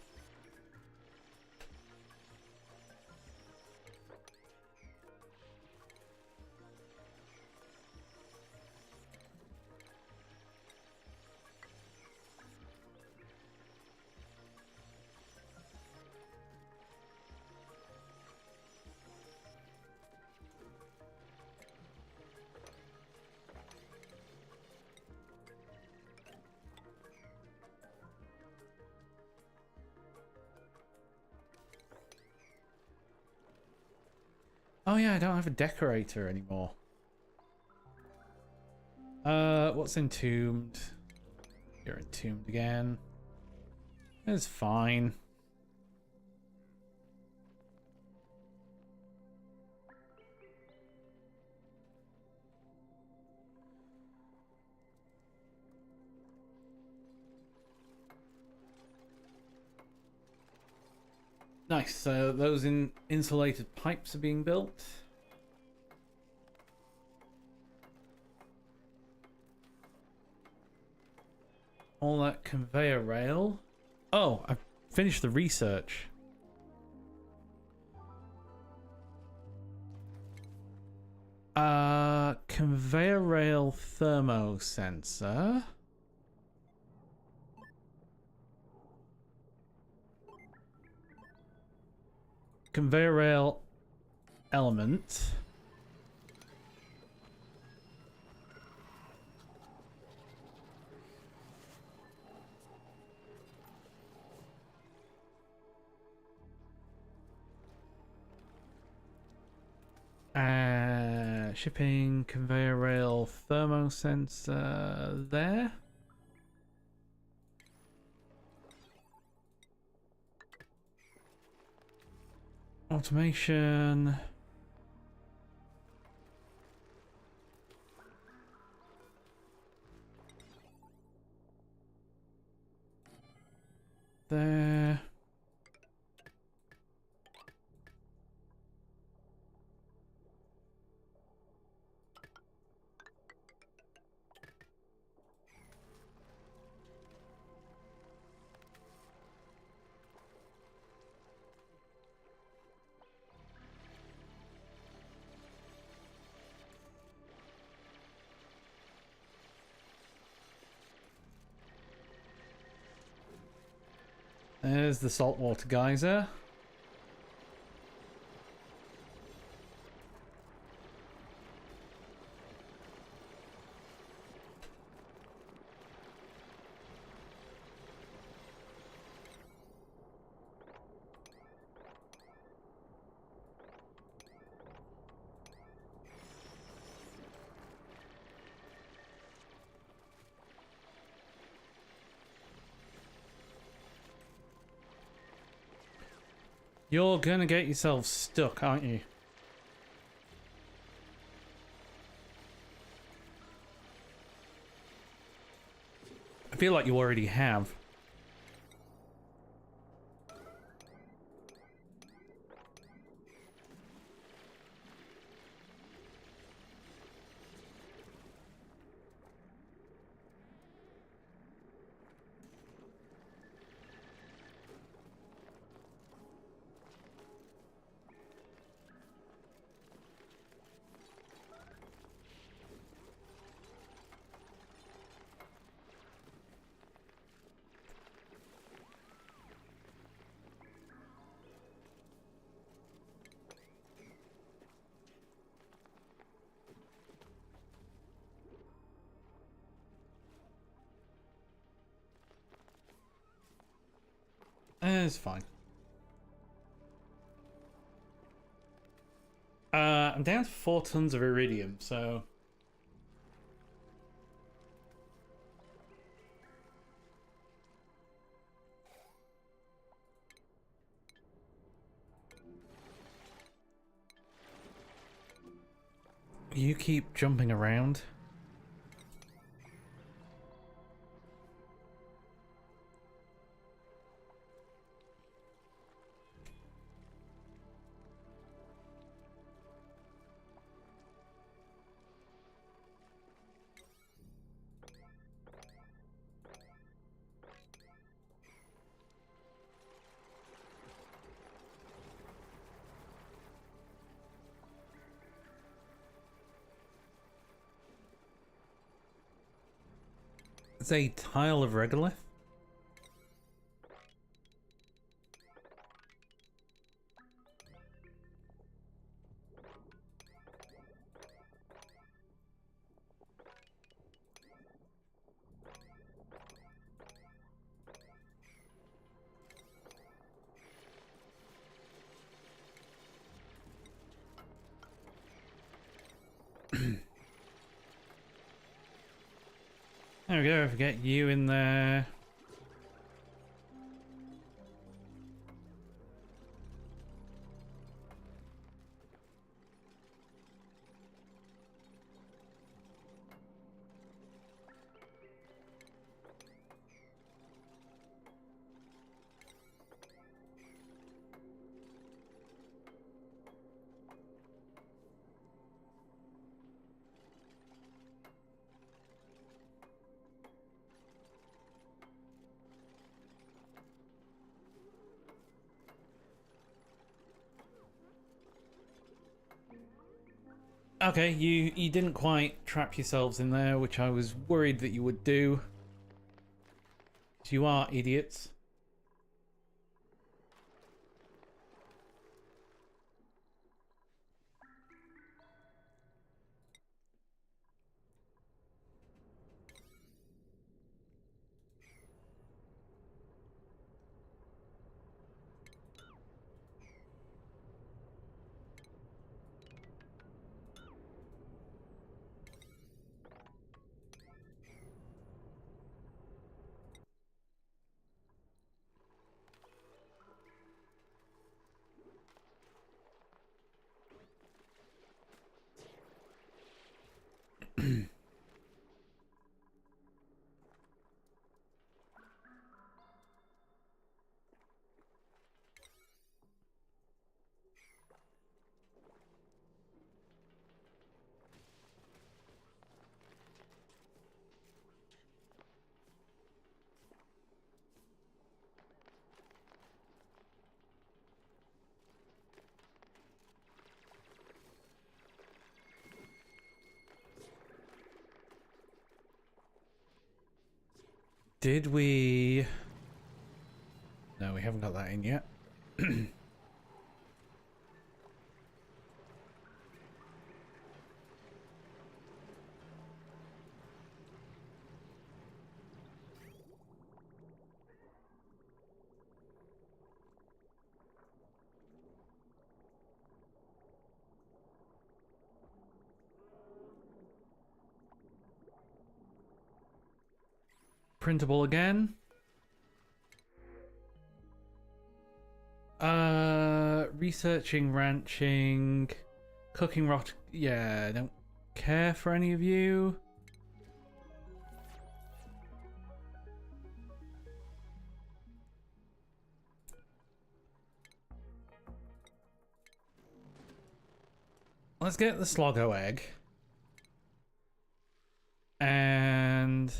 Oh yeah, I don't have a decorator anymore. What's entombed? You're entombed again. It's fine. Nice. So those insulated pipes are being built. All that conveyor rail. Oh, I've finished the research. Conveyor rail thermo sensor. Conveyor rail element. Shipping conveyor rail thermo sensor there. Automation. There. There's the saltwater geyser. You're gonna get yourself stuck, aren't you? I feel like you already have. It's fine. I'm down to 4 tons of iridium, so... You keep jumping around. It's a tile of regolith. There we go, get you in there. Okay, you didn't quite trap yourselves in there, which I was worried that you would do. You are idiots. Did we... No, we haven't got that in yet. Printable again. Researching, ranching, cooking rot. Yeah, I don't care for any of you. Let's get the Sloggo egg. And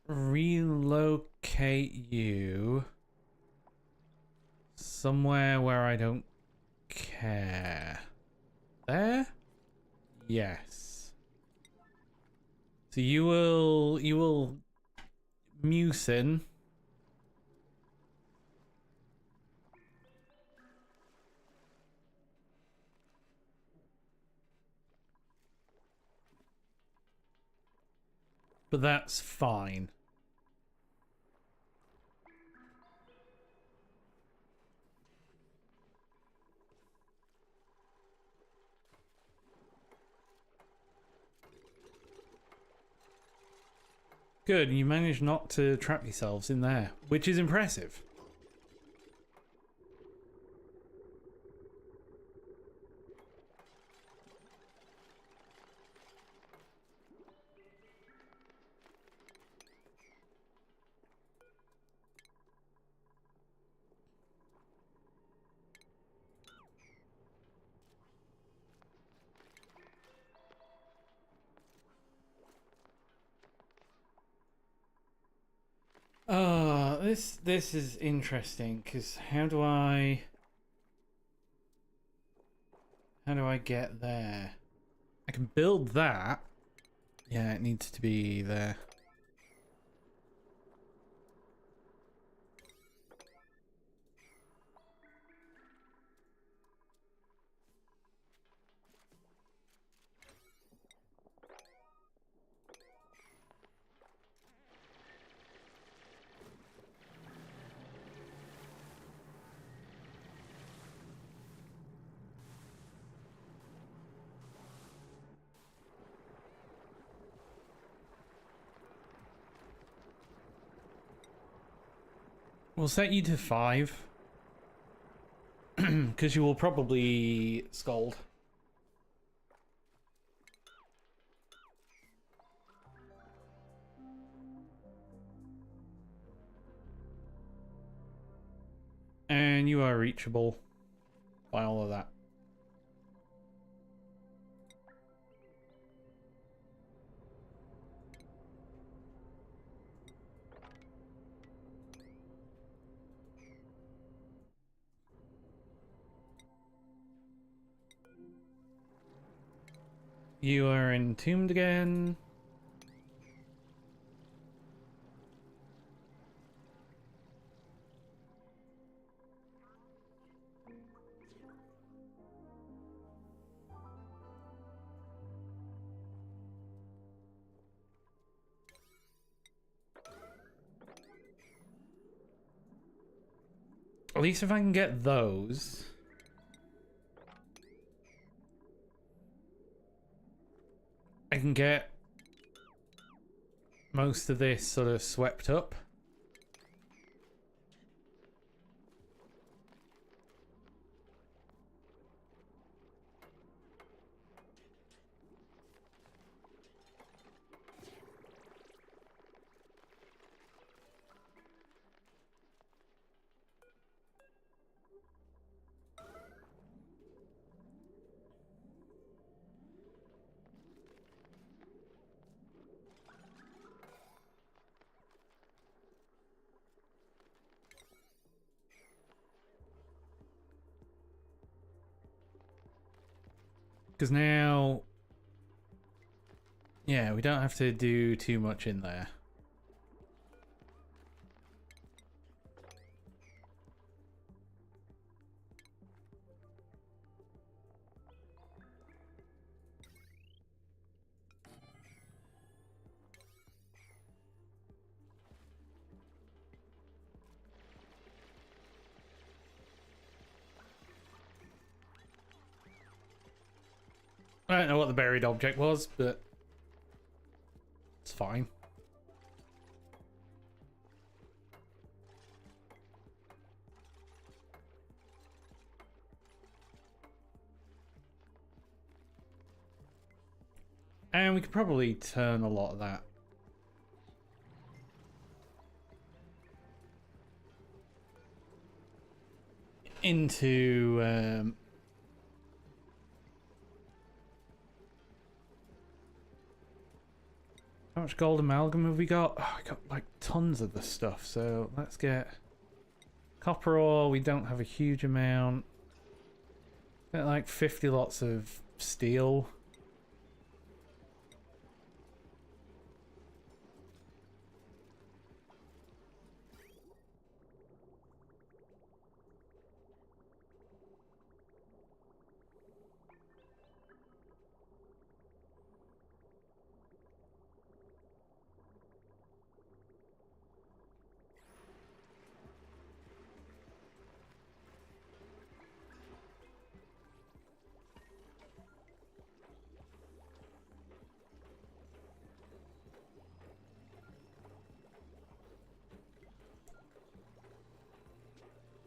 relocate you somewhere where I don't care. There? Yes. So you will mucin. But that's fine. Good, you managed not to trap yourselves in there, which is impressive. This is interesting because how do I get there? I can build that. Yeah, it needs to be there. We'll set you to 5. Because you will probably scold. And you are reachable by all of that. You are entombed again. At least if I can get those. I can get most of this sort of swept up. Because now, yeah, we don't have to do too much in there. I don't know what the buried object was, but it's fine. And we could probably turn a lot of that into how much gold amalgam have we got? Oh, I got like tons of the stuff, so let's get copper ore. We don't have a huge amount. Got like 50 lots of steel.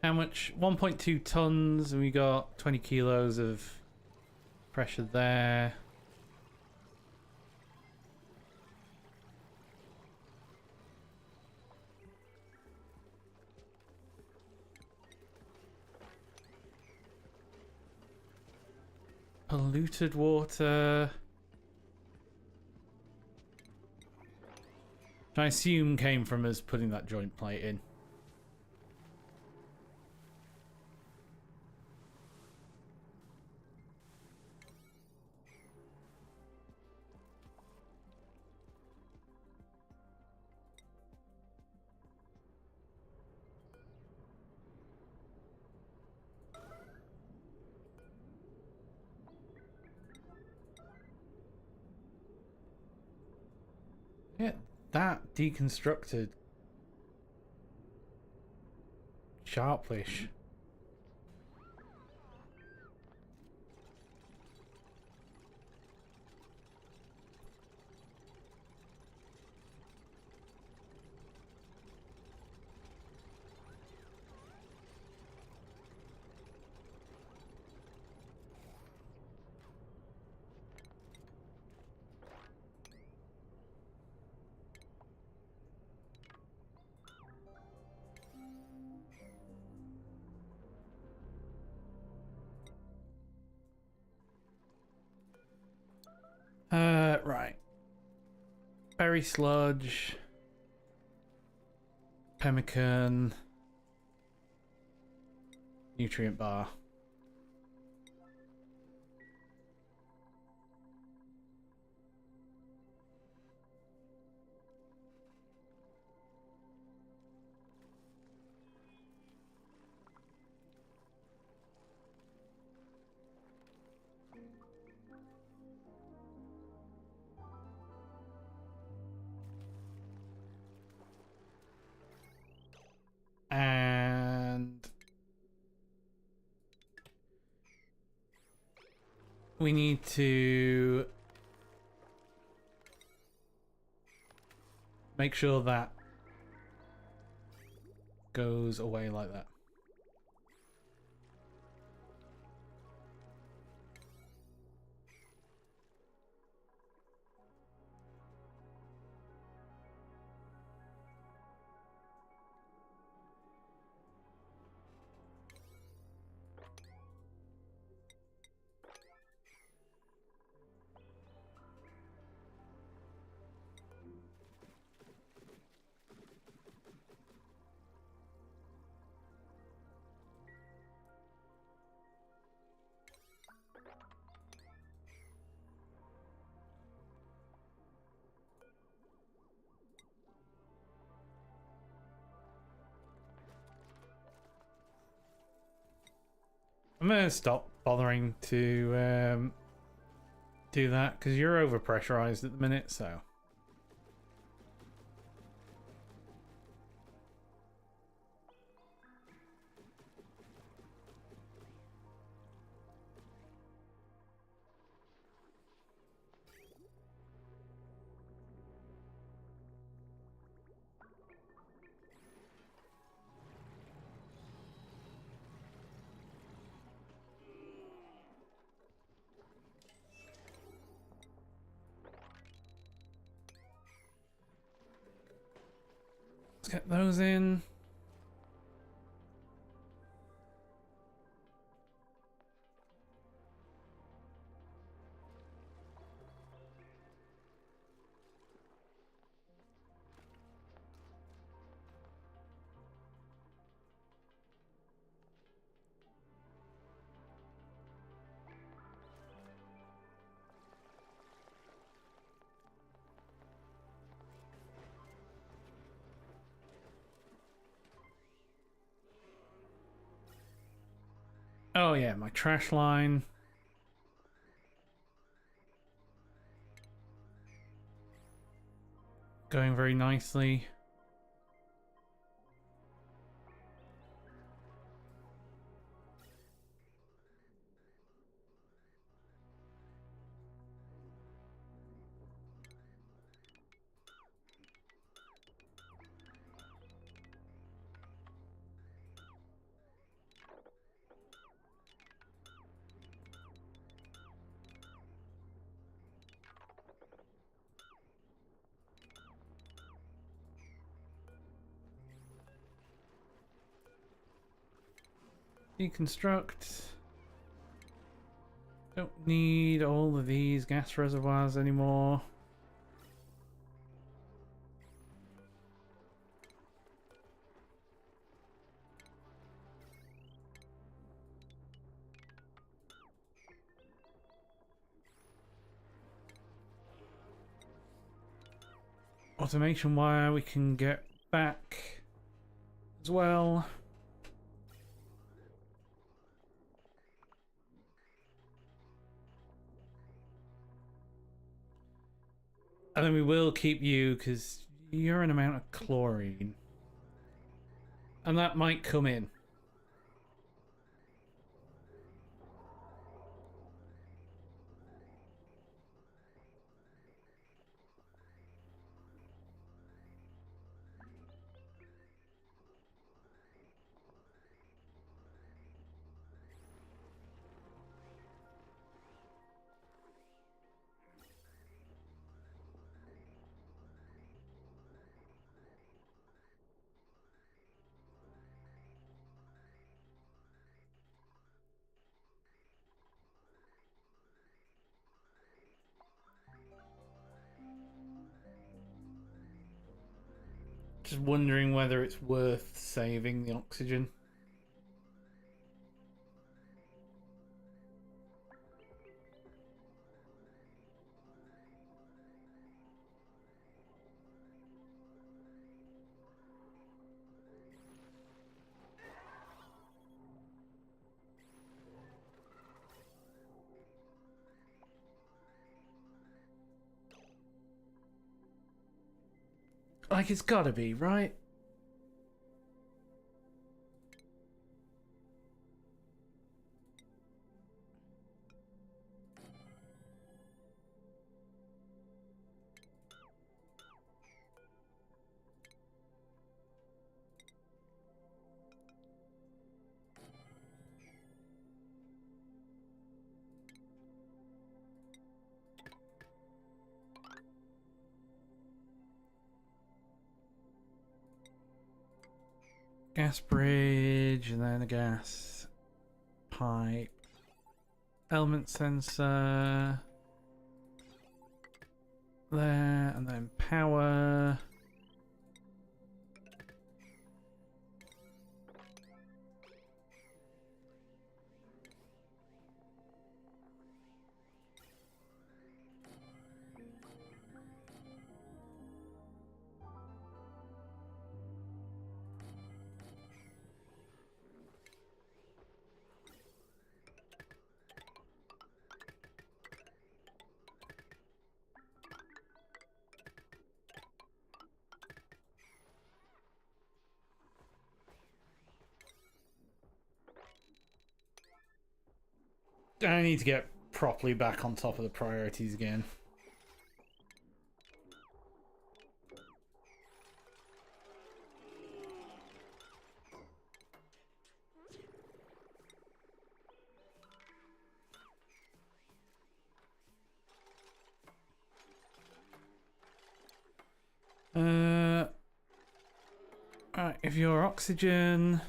How much? 1.2 tons, and we got 20 kilos of pressure there. Polluted water. Which I assume came from us putting that joint plate in. that deconstructed sharpfish. Right. Berry sludge. Pemmican. Nutrient bar. And we need to make sure that goes away like that. I'm gonna stop bothering to do that because you're overpressurized at the minute, so. Let's get those in. Oh yeah, my trash line. Going very nicely. Deconstruct. Don't need all of these gas reservoirs anymore. Automation wire we can get back as well. And then we will keep you because urine amount of chlorine. And that might come in. Just wondering whether it's worth saving the oxygen. Like, it's gotta be, right? Gas bridge, and then a gas pipe. Element sensor. There, and then power. I need to get properly back on top of the priorities again. Alright, if you're oxygen,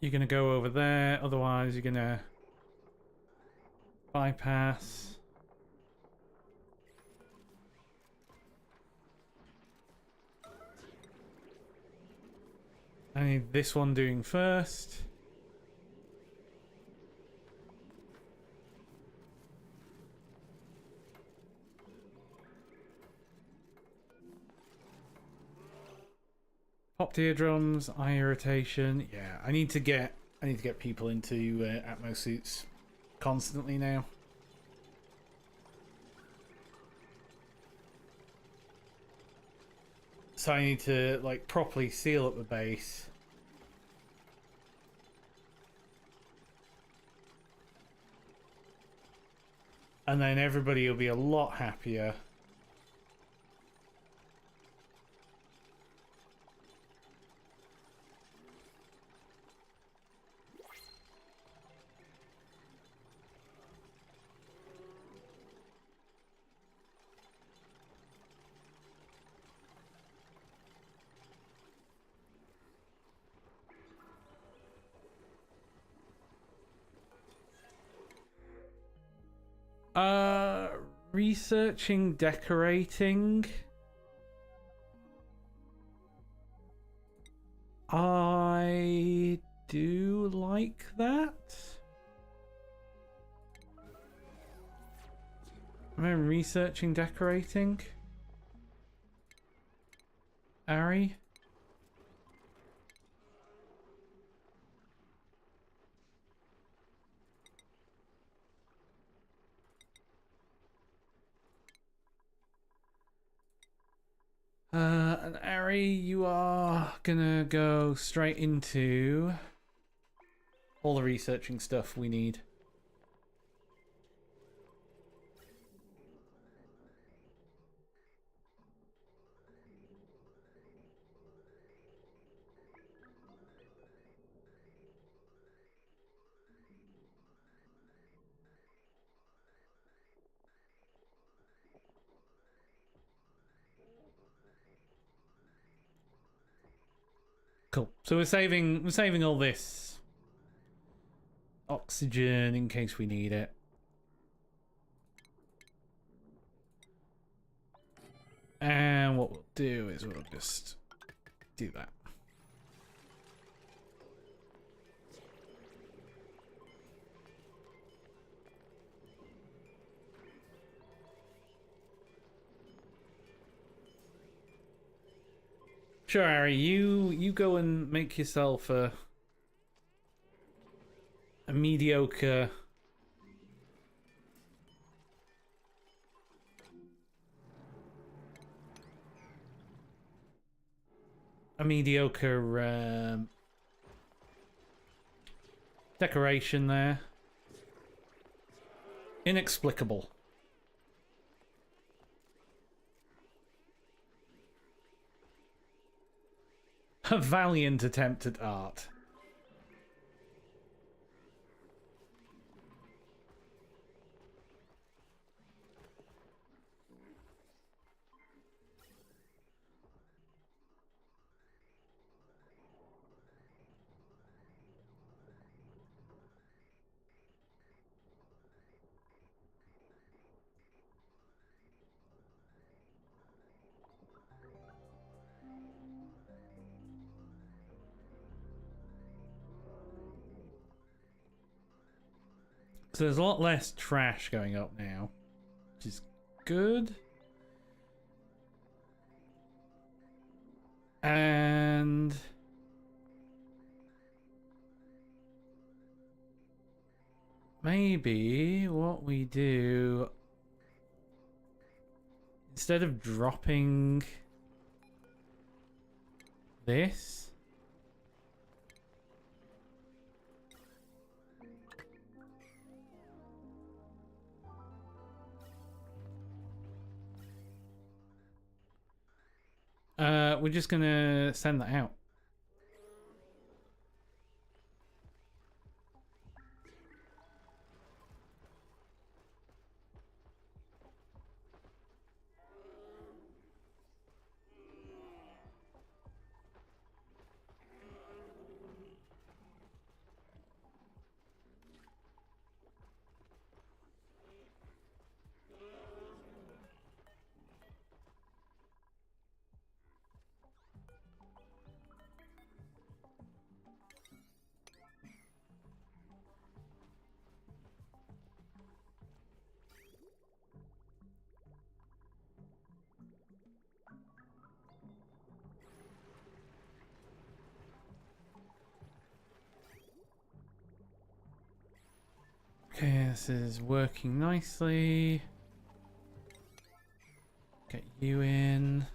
you're gonna go over there, otherwise you're gonna bypass. I need this one doing first. Popped eardrums, eye irritation. Yeah, I need to get people into Atmo suits constantly now. So I need to like properly seal up the base. And then everybody will be a lot happier. Researching decorating. I do like that. Am I researching decorating? Ari? And Ari, you are gonna go straight into all the researching stuff we need. Cool. So we're saving all this oxygen in case we need it. And what we'll do is we'll just do that. Sure, Harry, you go and make yourself a mediocre decoration there. Inexplicable. A valiant attempt at art. So there's a lot less trash going up now, which is good. And maybe what we do, instead of dropping this, we're just gonna send that out. Okay, this is working nicely. Get you in.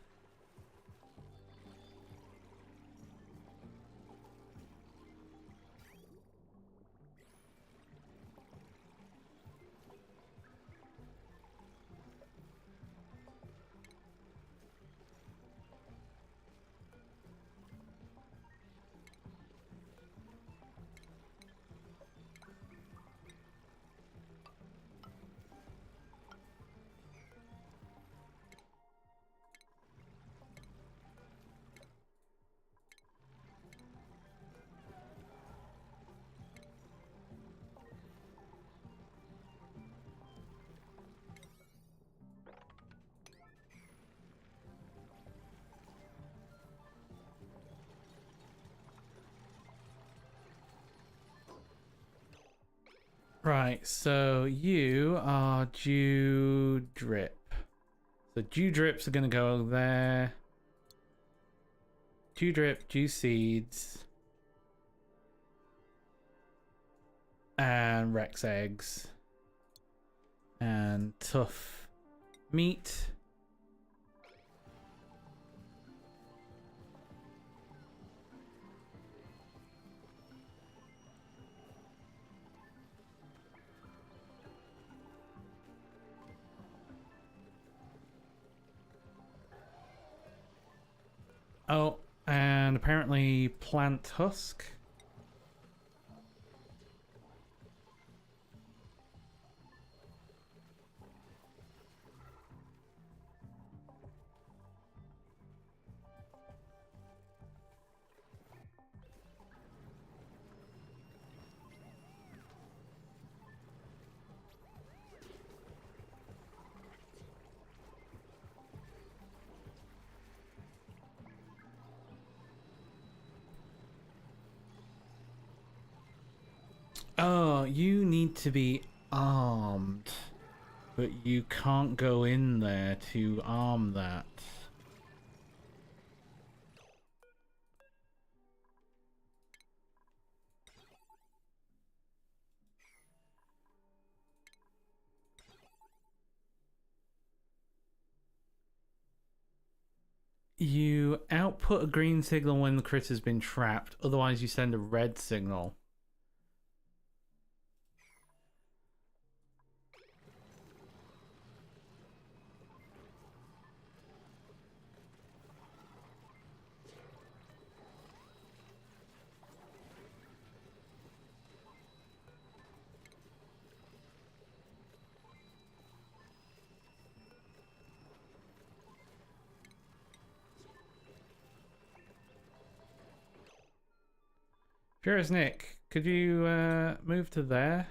Right, so you are Dew Drip. So Dew Drips are going to go there. Dew Drip, Dew Seeds. And Rhex Eggs. And Tough Meat. Oh, and apparently plant husk. Oh, you need to be armed, but you can't go in there to arm that. You output a green signal when the critter's been trapped, otherwise you send a red signal. Furious Nick, could you move to there?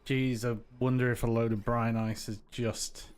Geez, I wonder if a load of brine ice is just...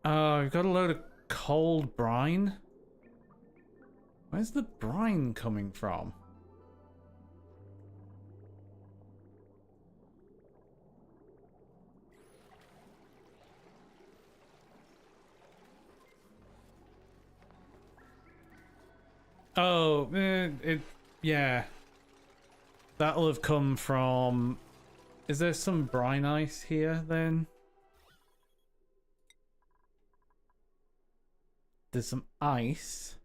Oh, I've got a load of cold brine. Where's the brine coming from? Oh, yeah. That'll have come from... Is there some brine ice here, then? There's some ice.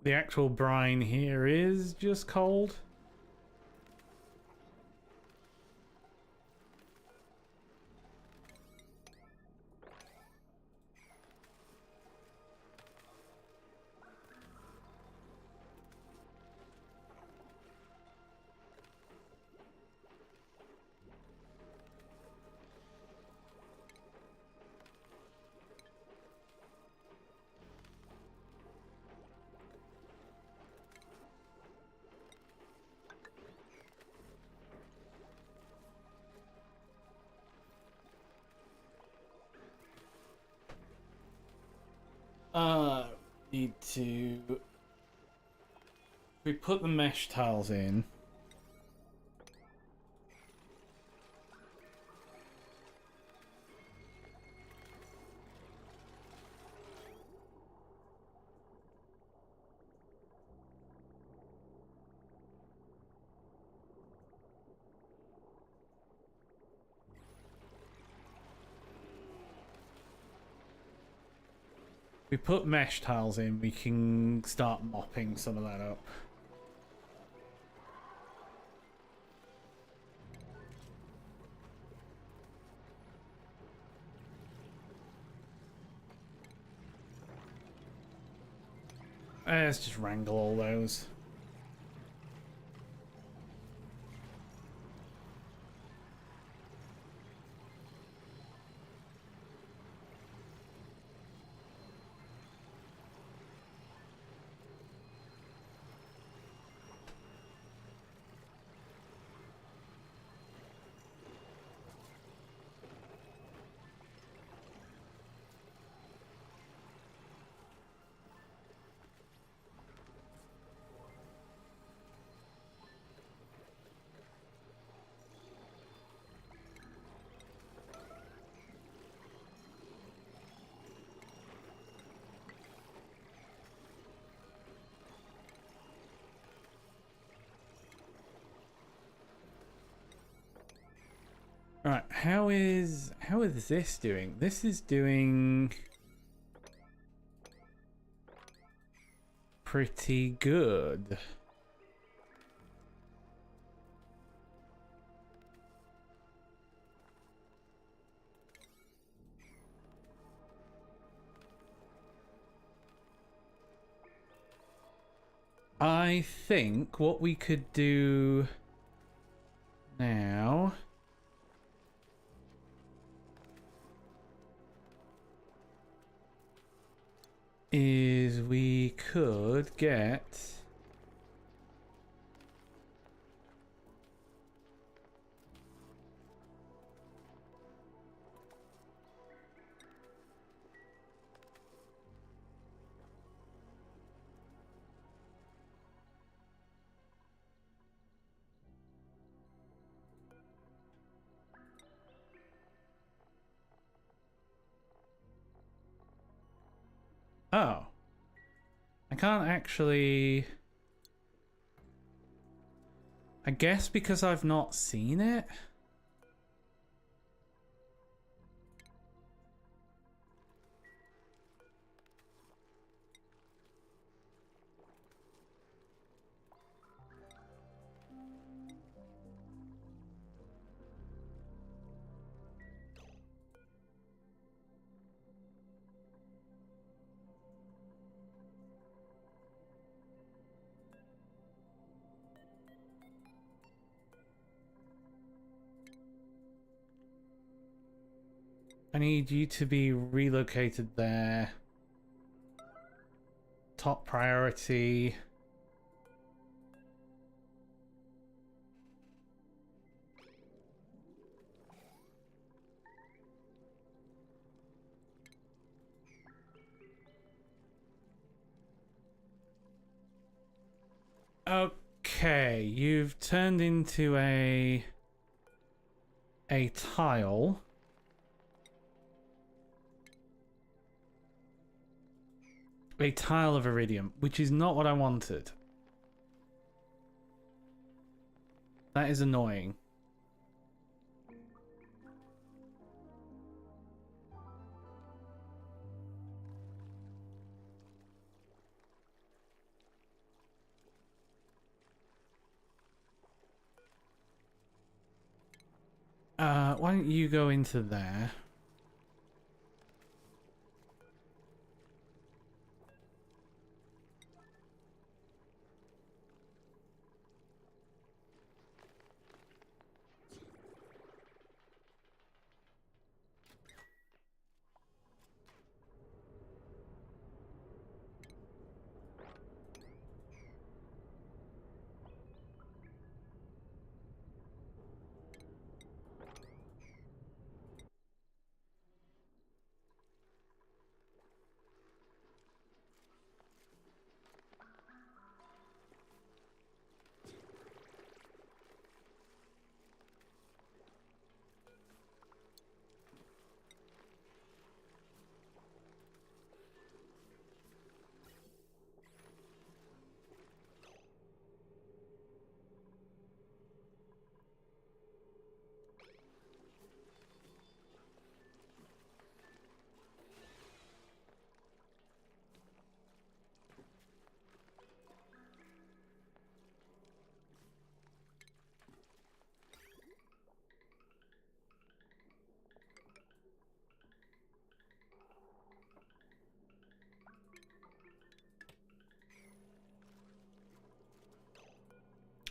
The actual brine here is just cold. Need to We put the mesh tiles in. We put mesh tiles in, we can start mopping some of that up. Let's just wrangle all those. Right, how is this doing? This is doing pretty good. I think what we could do now is we could get oh, I can't actually. I guess because I've not seen it. I need you to be relocated there. Top priority. Okay, you've turned into a tile. A tile of iridium, which is not what I wanted. That is annoying. Why don't you go into there?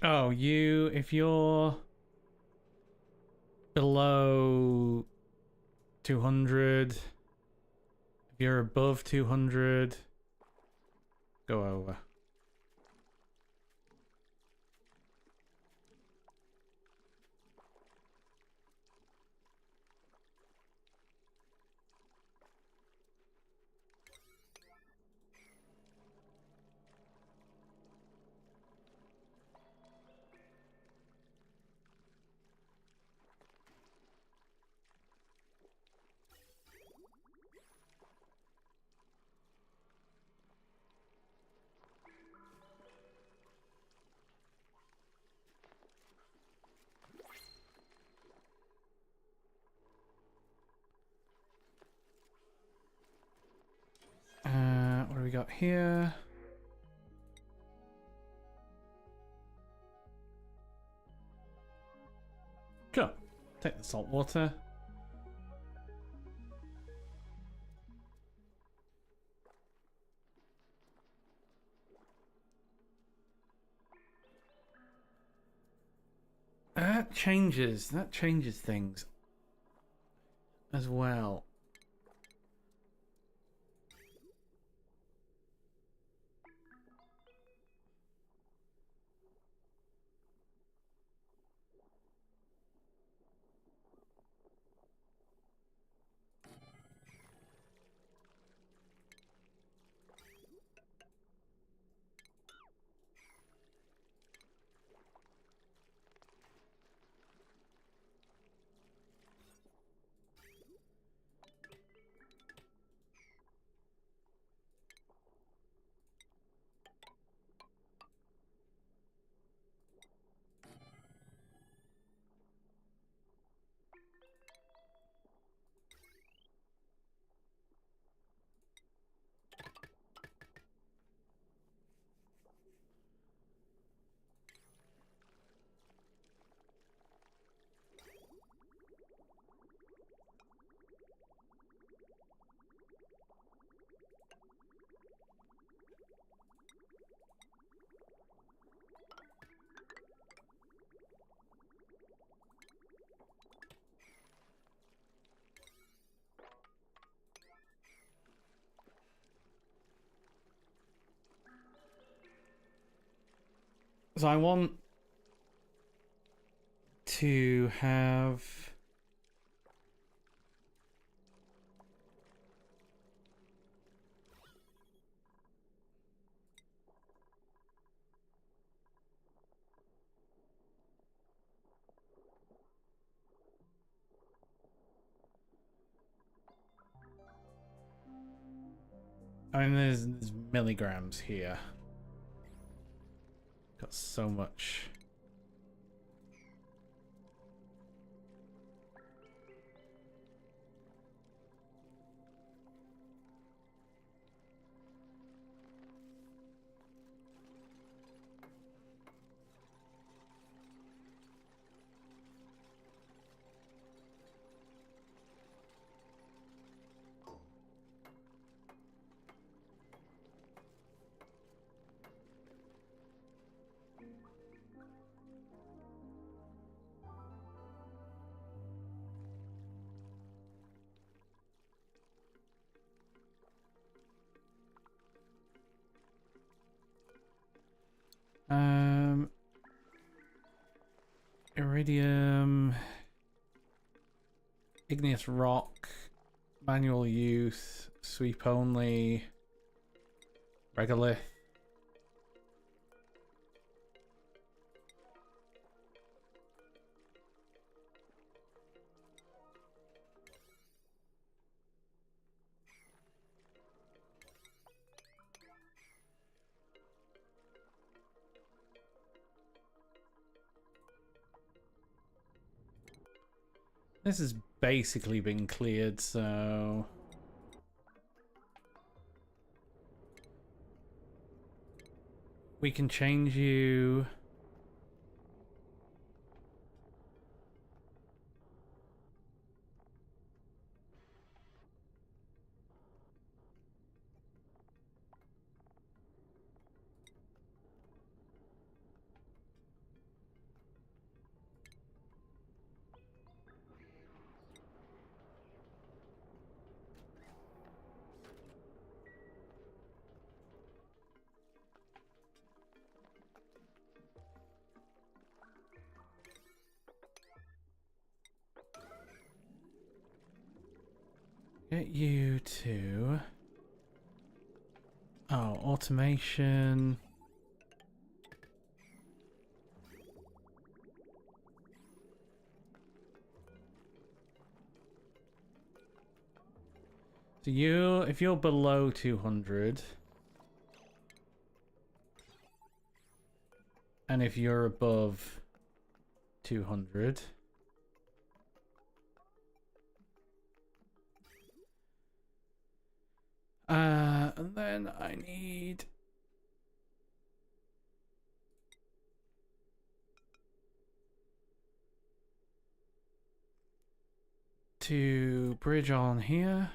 Oh, if you're below 200, if you're above 200, go over. What do we got here? Cool. Take the salt water. That changes things as well. So I want to have there's milligrams here. Got so much. Iridium, igneous rock, manual use, sweep only, regolith. This has basically been cleared, so we can change you. Get you to... Oh, automation. So you, if you're below 200, and if you're above 200, and then I need to bridge on here.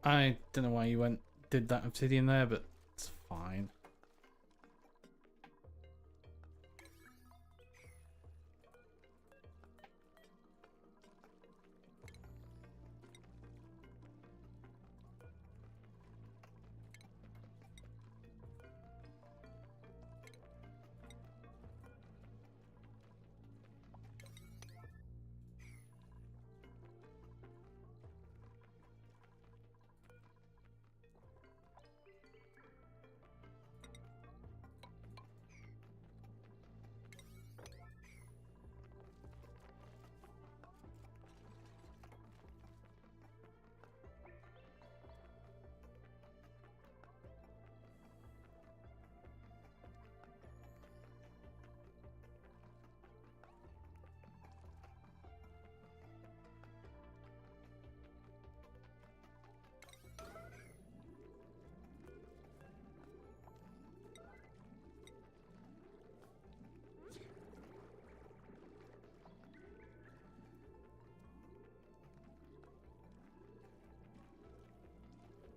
I don't know why you did that obsidian there, but it's fine.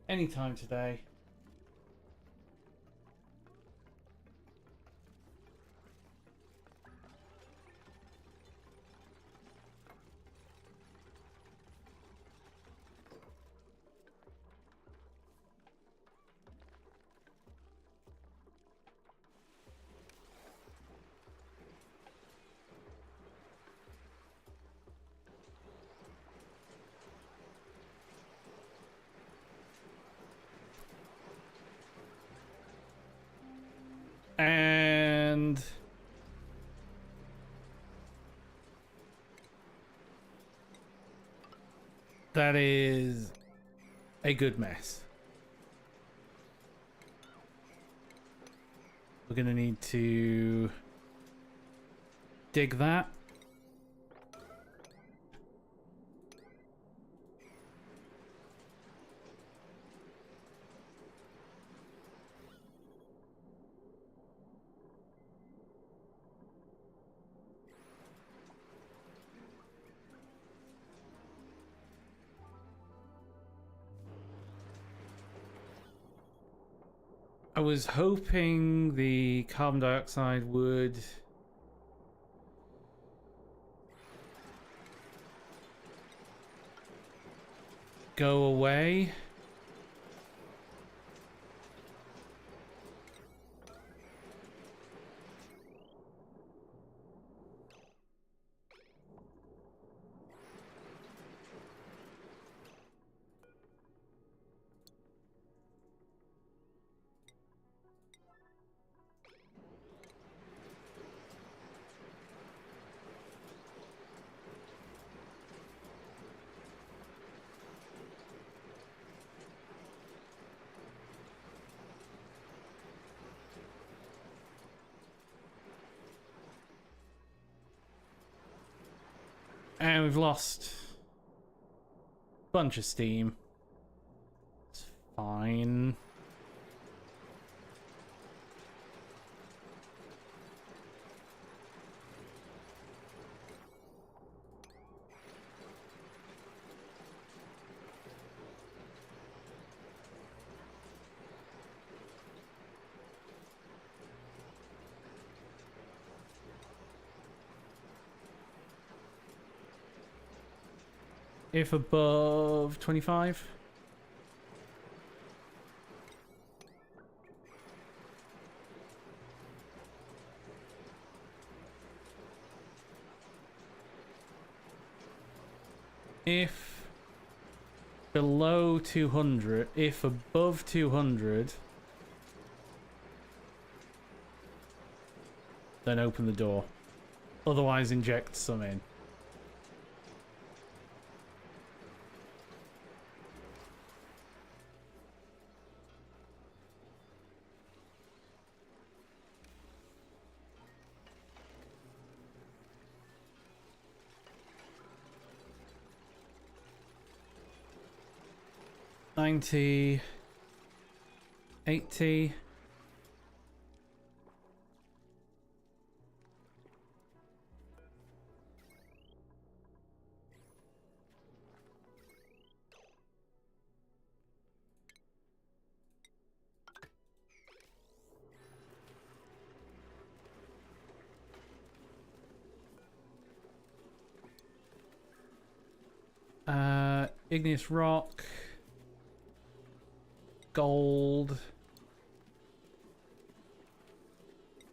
Anytime today. And that is a good mess. We're gonna need to dig that. I was hoping the carbon dioxide would go away. And we've lost a bunch of steam. It's fine. If above 25. If below 200, if above 200, then open the door. Otherwise, inject some in. $90, $80. Igneous rock, gold,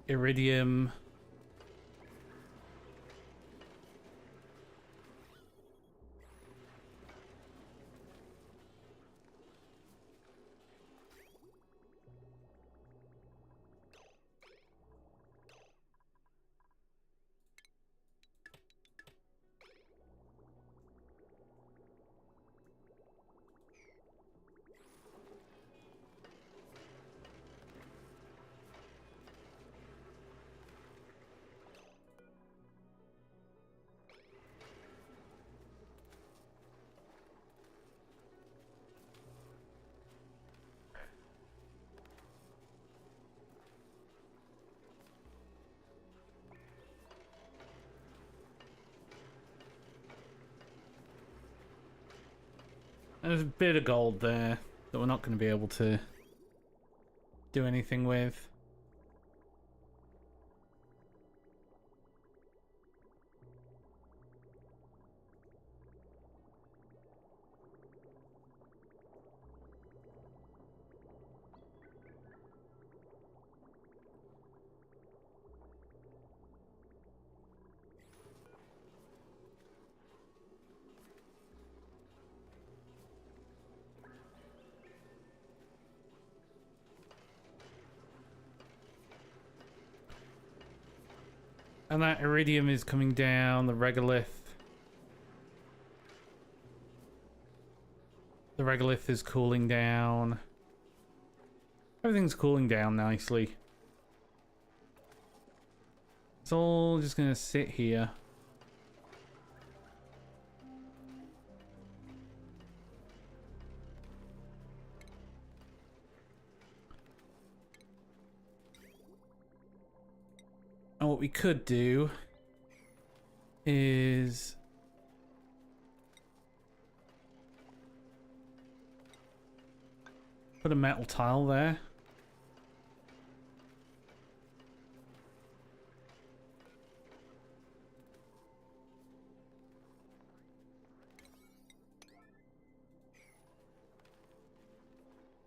iridium, there's a bit of gold there that we're not going to be able to do anything with. And that iridium is coming down, the regolith. The regolith is cooling down. Everything's cooling down nicely. It's all just gonna sit here. And what we could do is put a metal tile there.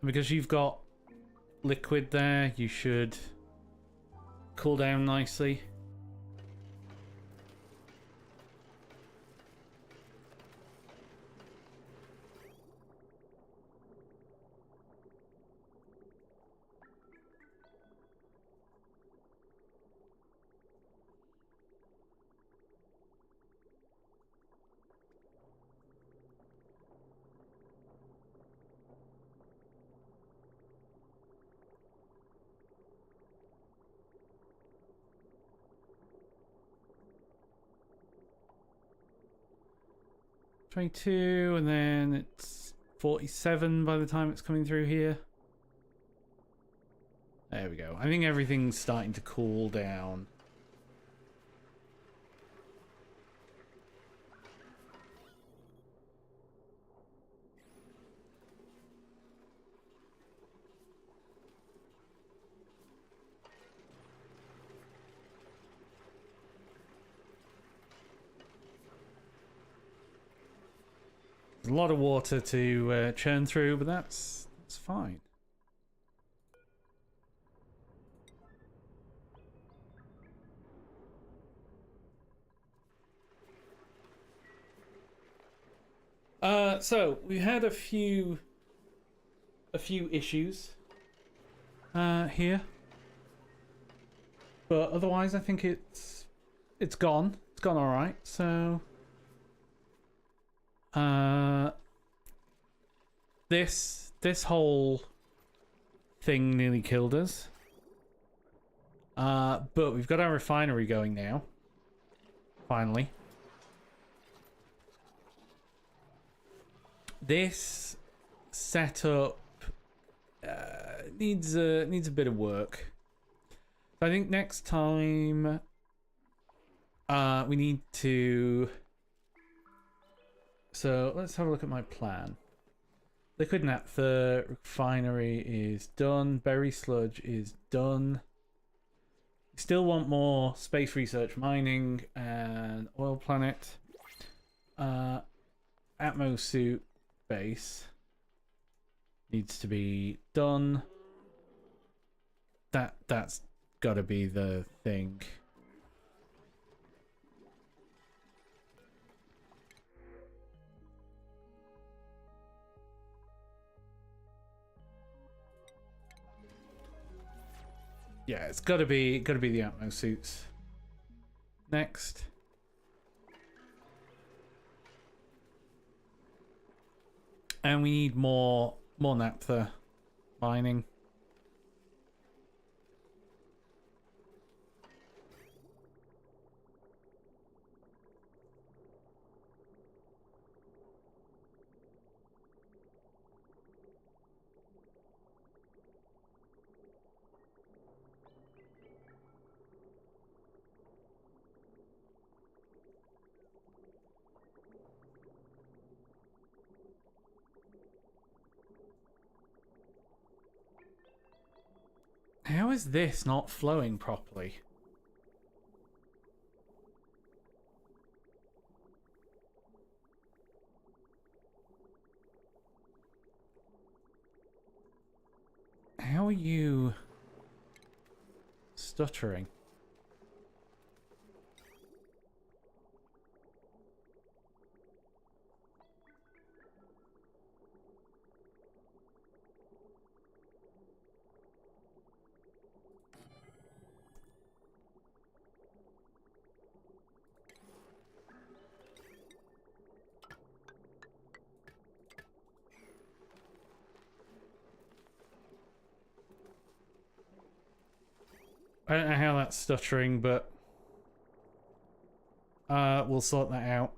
And because you've got liquid there, you should cool down nicely. 22, and then it's 47 by the time it's coming through here. There we go. I think everything's starting to cool down. There's a lot of water to churn through, but that's fine. So we had a few issues here, but otherwise I think it's gone. It's gone all right. So this whole thing nearly killed us. But we've got our refinery going now. Finally. This setup needs a bit of work. I think next time we need to. So let's have a look at my plan. Liquid Naptha refinery is done. Berry sludge is done. We still want more space research mining and oil planet. Atmo suit base needs to be done. That's got to be the thing. Yeah, it's got to be the Atmo suits. Next. And we need more naphtha mining. How is this not flowing properly? How are you stuttering? I don't know how that's stuttering, but we'll sort that out.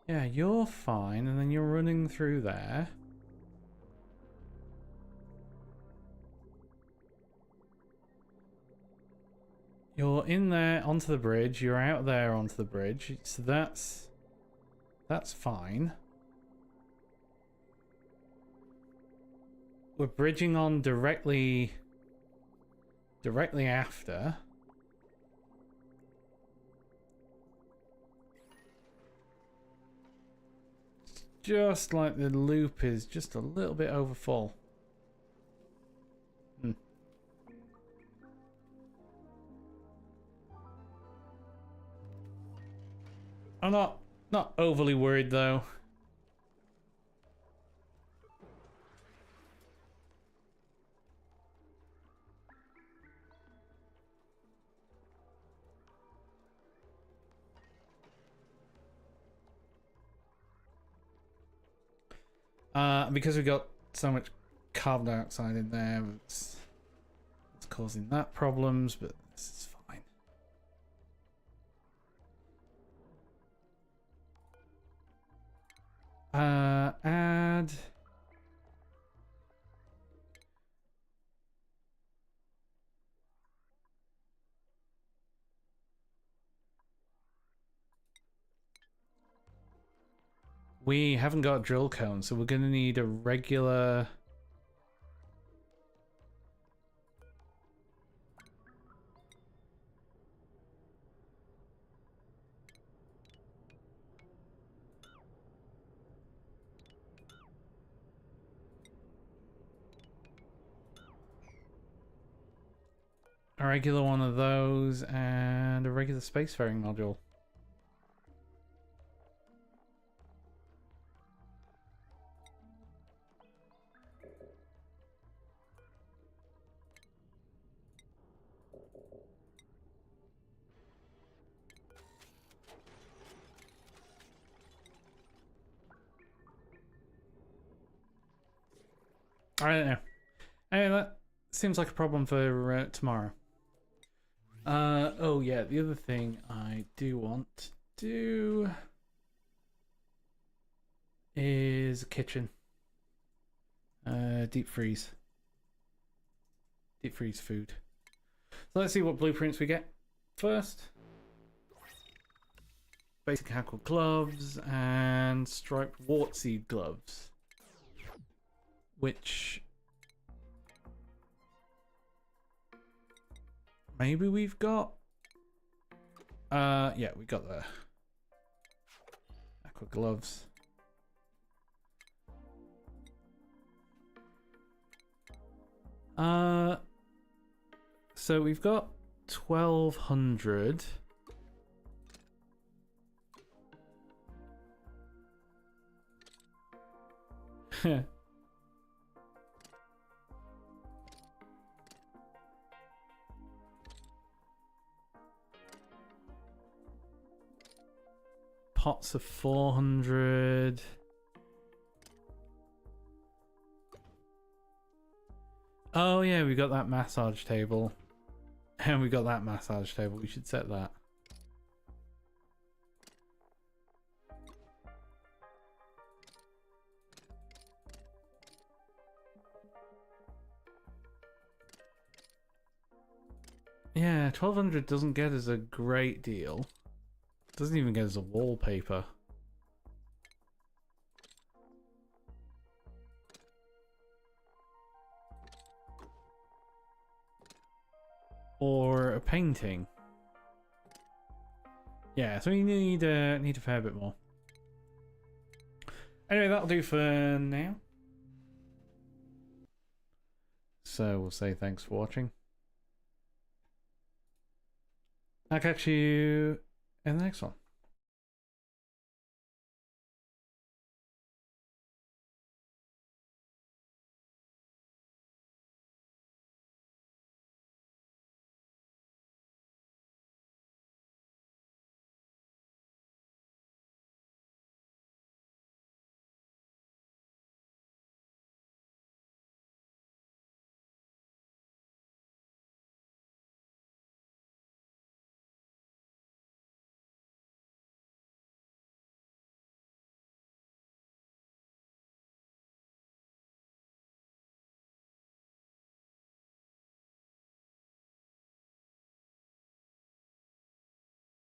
Yeah, you're fine, and then you're running through there. You're in there onto the bridge, you're out there onto the bridge, so that's fine. We're bridging on directly after. Just like the loop is just a little bit over full. I'm not overly worried though. Because we got so much carbon dioxide in there, causing that problems, but this is fine. Add. We haven't got a drill cone, so we're going to need a regular... a regular one of those and a regular spacefaring module. I don't know. Anyway, that seems like a problem for tomorrow. Oh yeah, the other thing I do want to do is a kitchen. Deep freeze. Deep freeze food. So let's see what blueprints we get first. Basic aqua gloves and striped wart seed gloves. Which maybe we've got. Yeah, we got the aqua gloves. So we've got 1200. Pots of 400. Oh yeah, we got that massage table. And we got that massage table. We should set that. Yeah, 1200 doesn't get us a great deal. Doesn't even get us a wallpaper. Or a painting. Yeah, so we need a fair bit more. Anyway, that'll do for now. So we'll say thanks for watching. I'll catch you in the next one.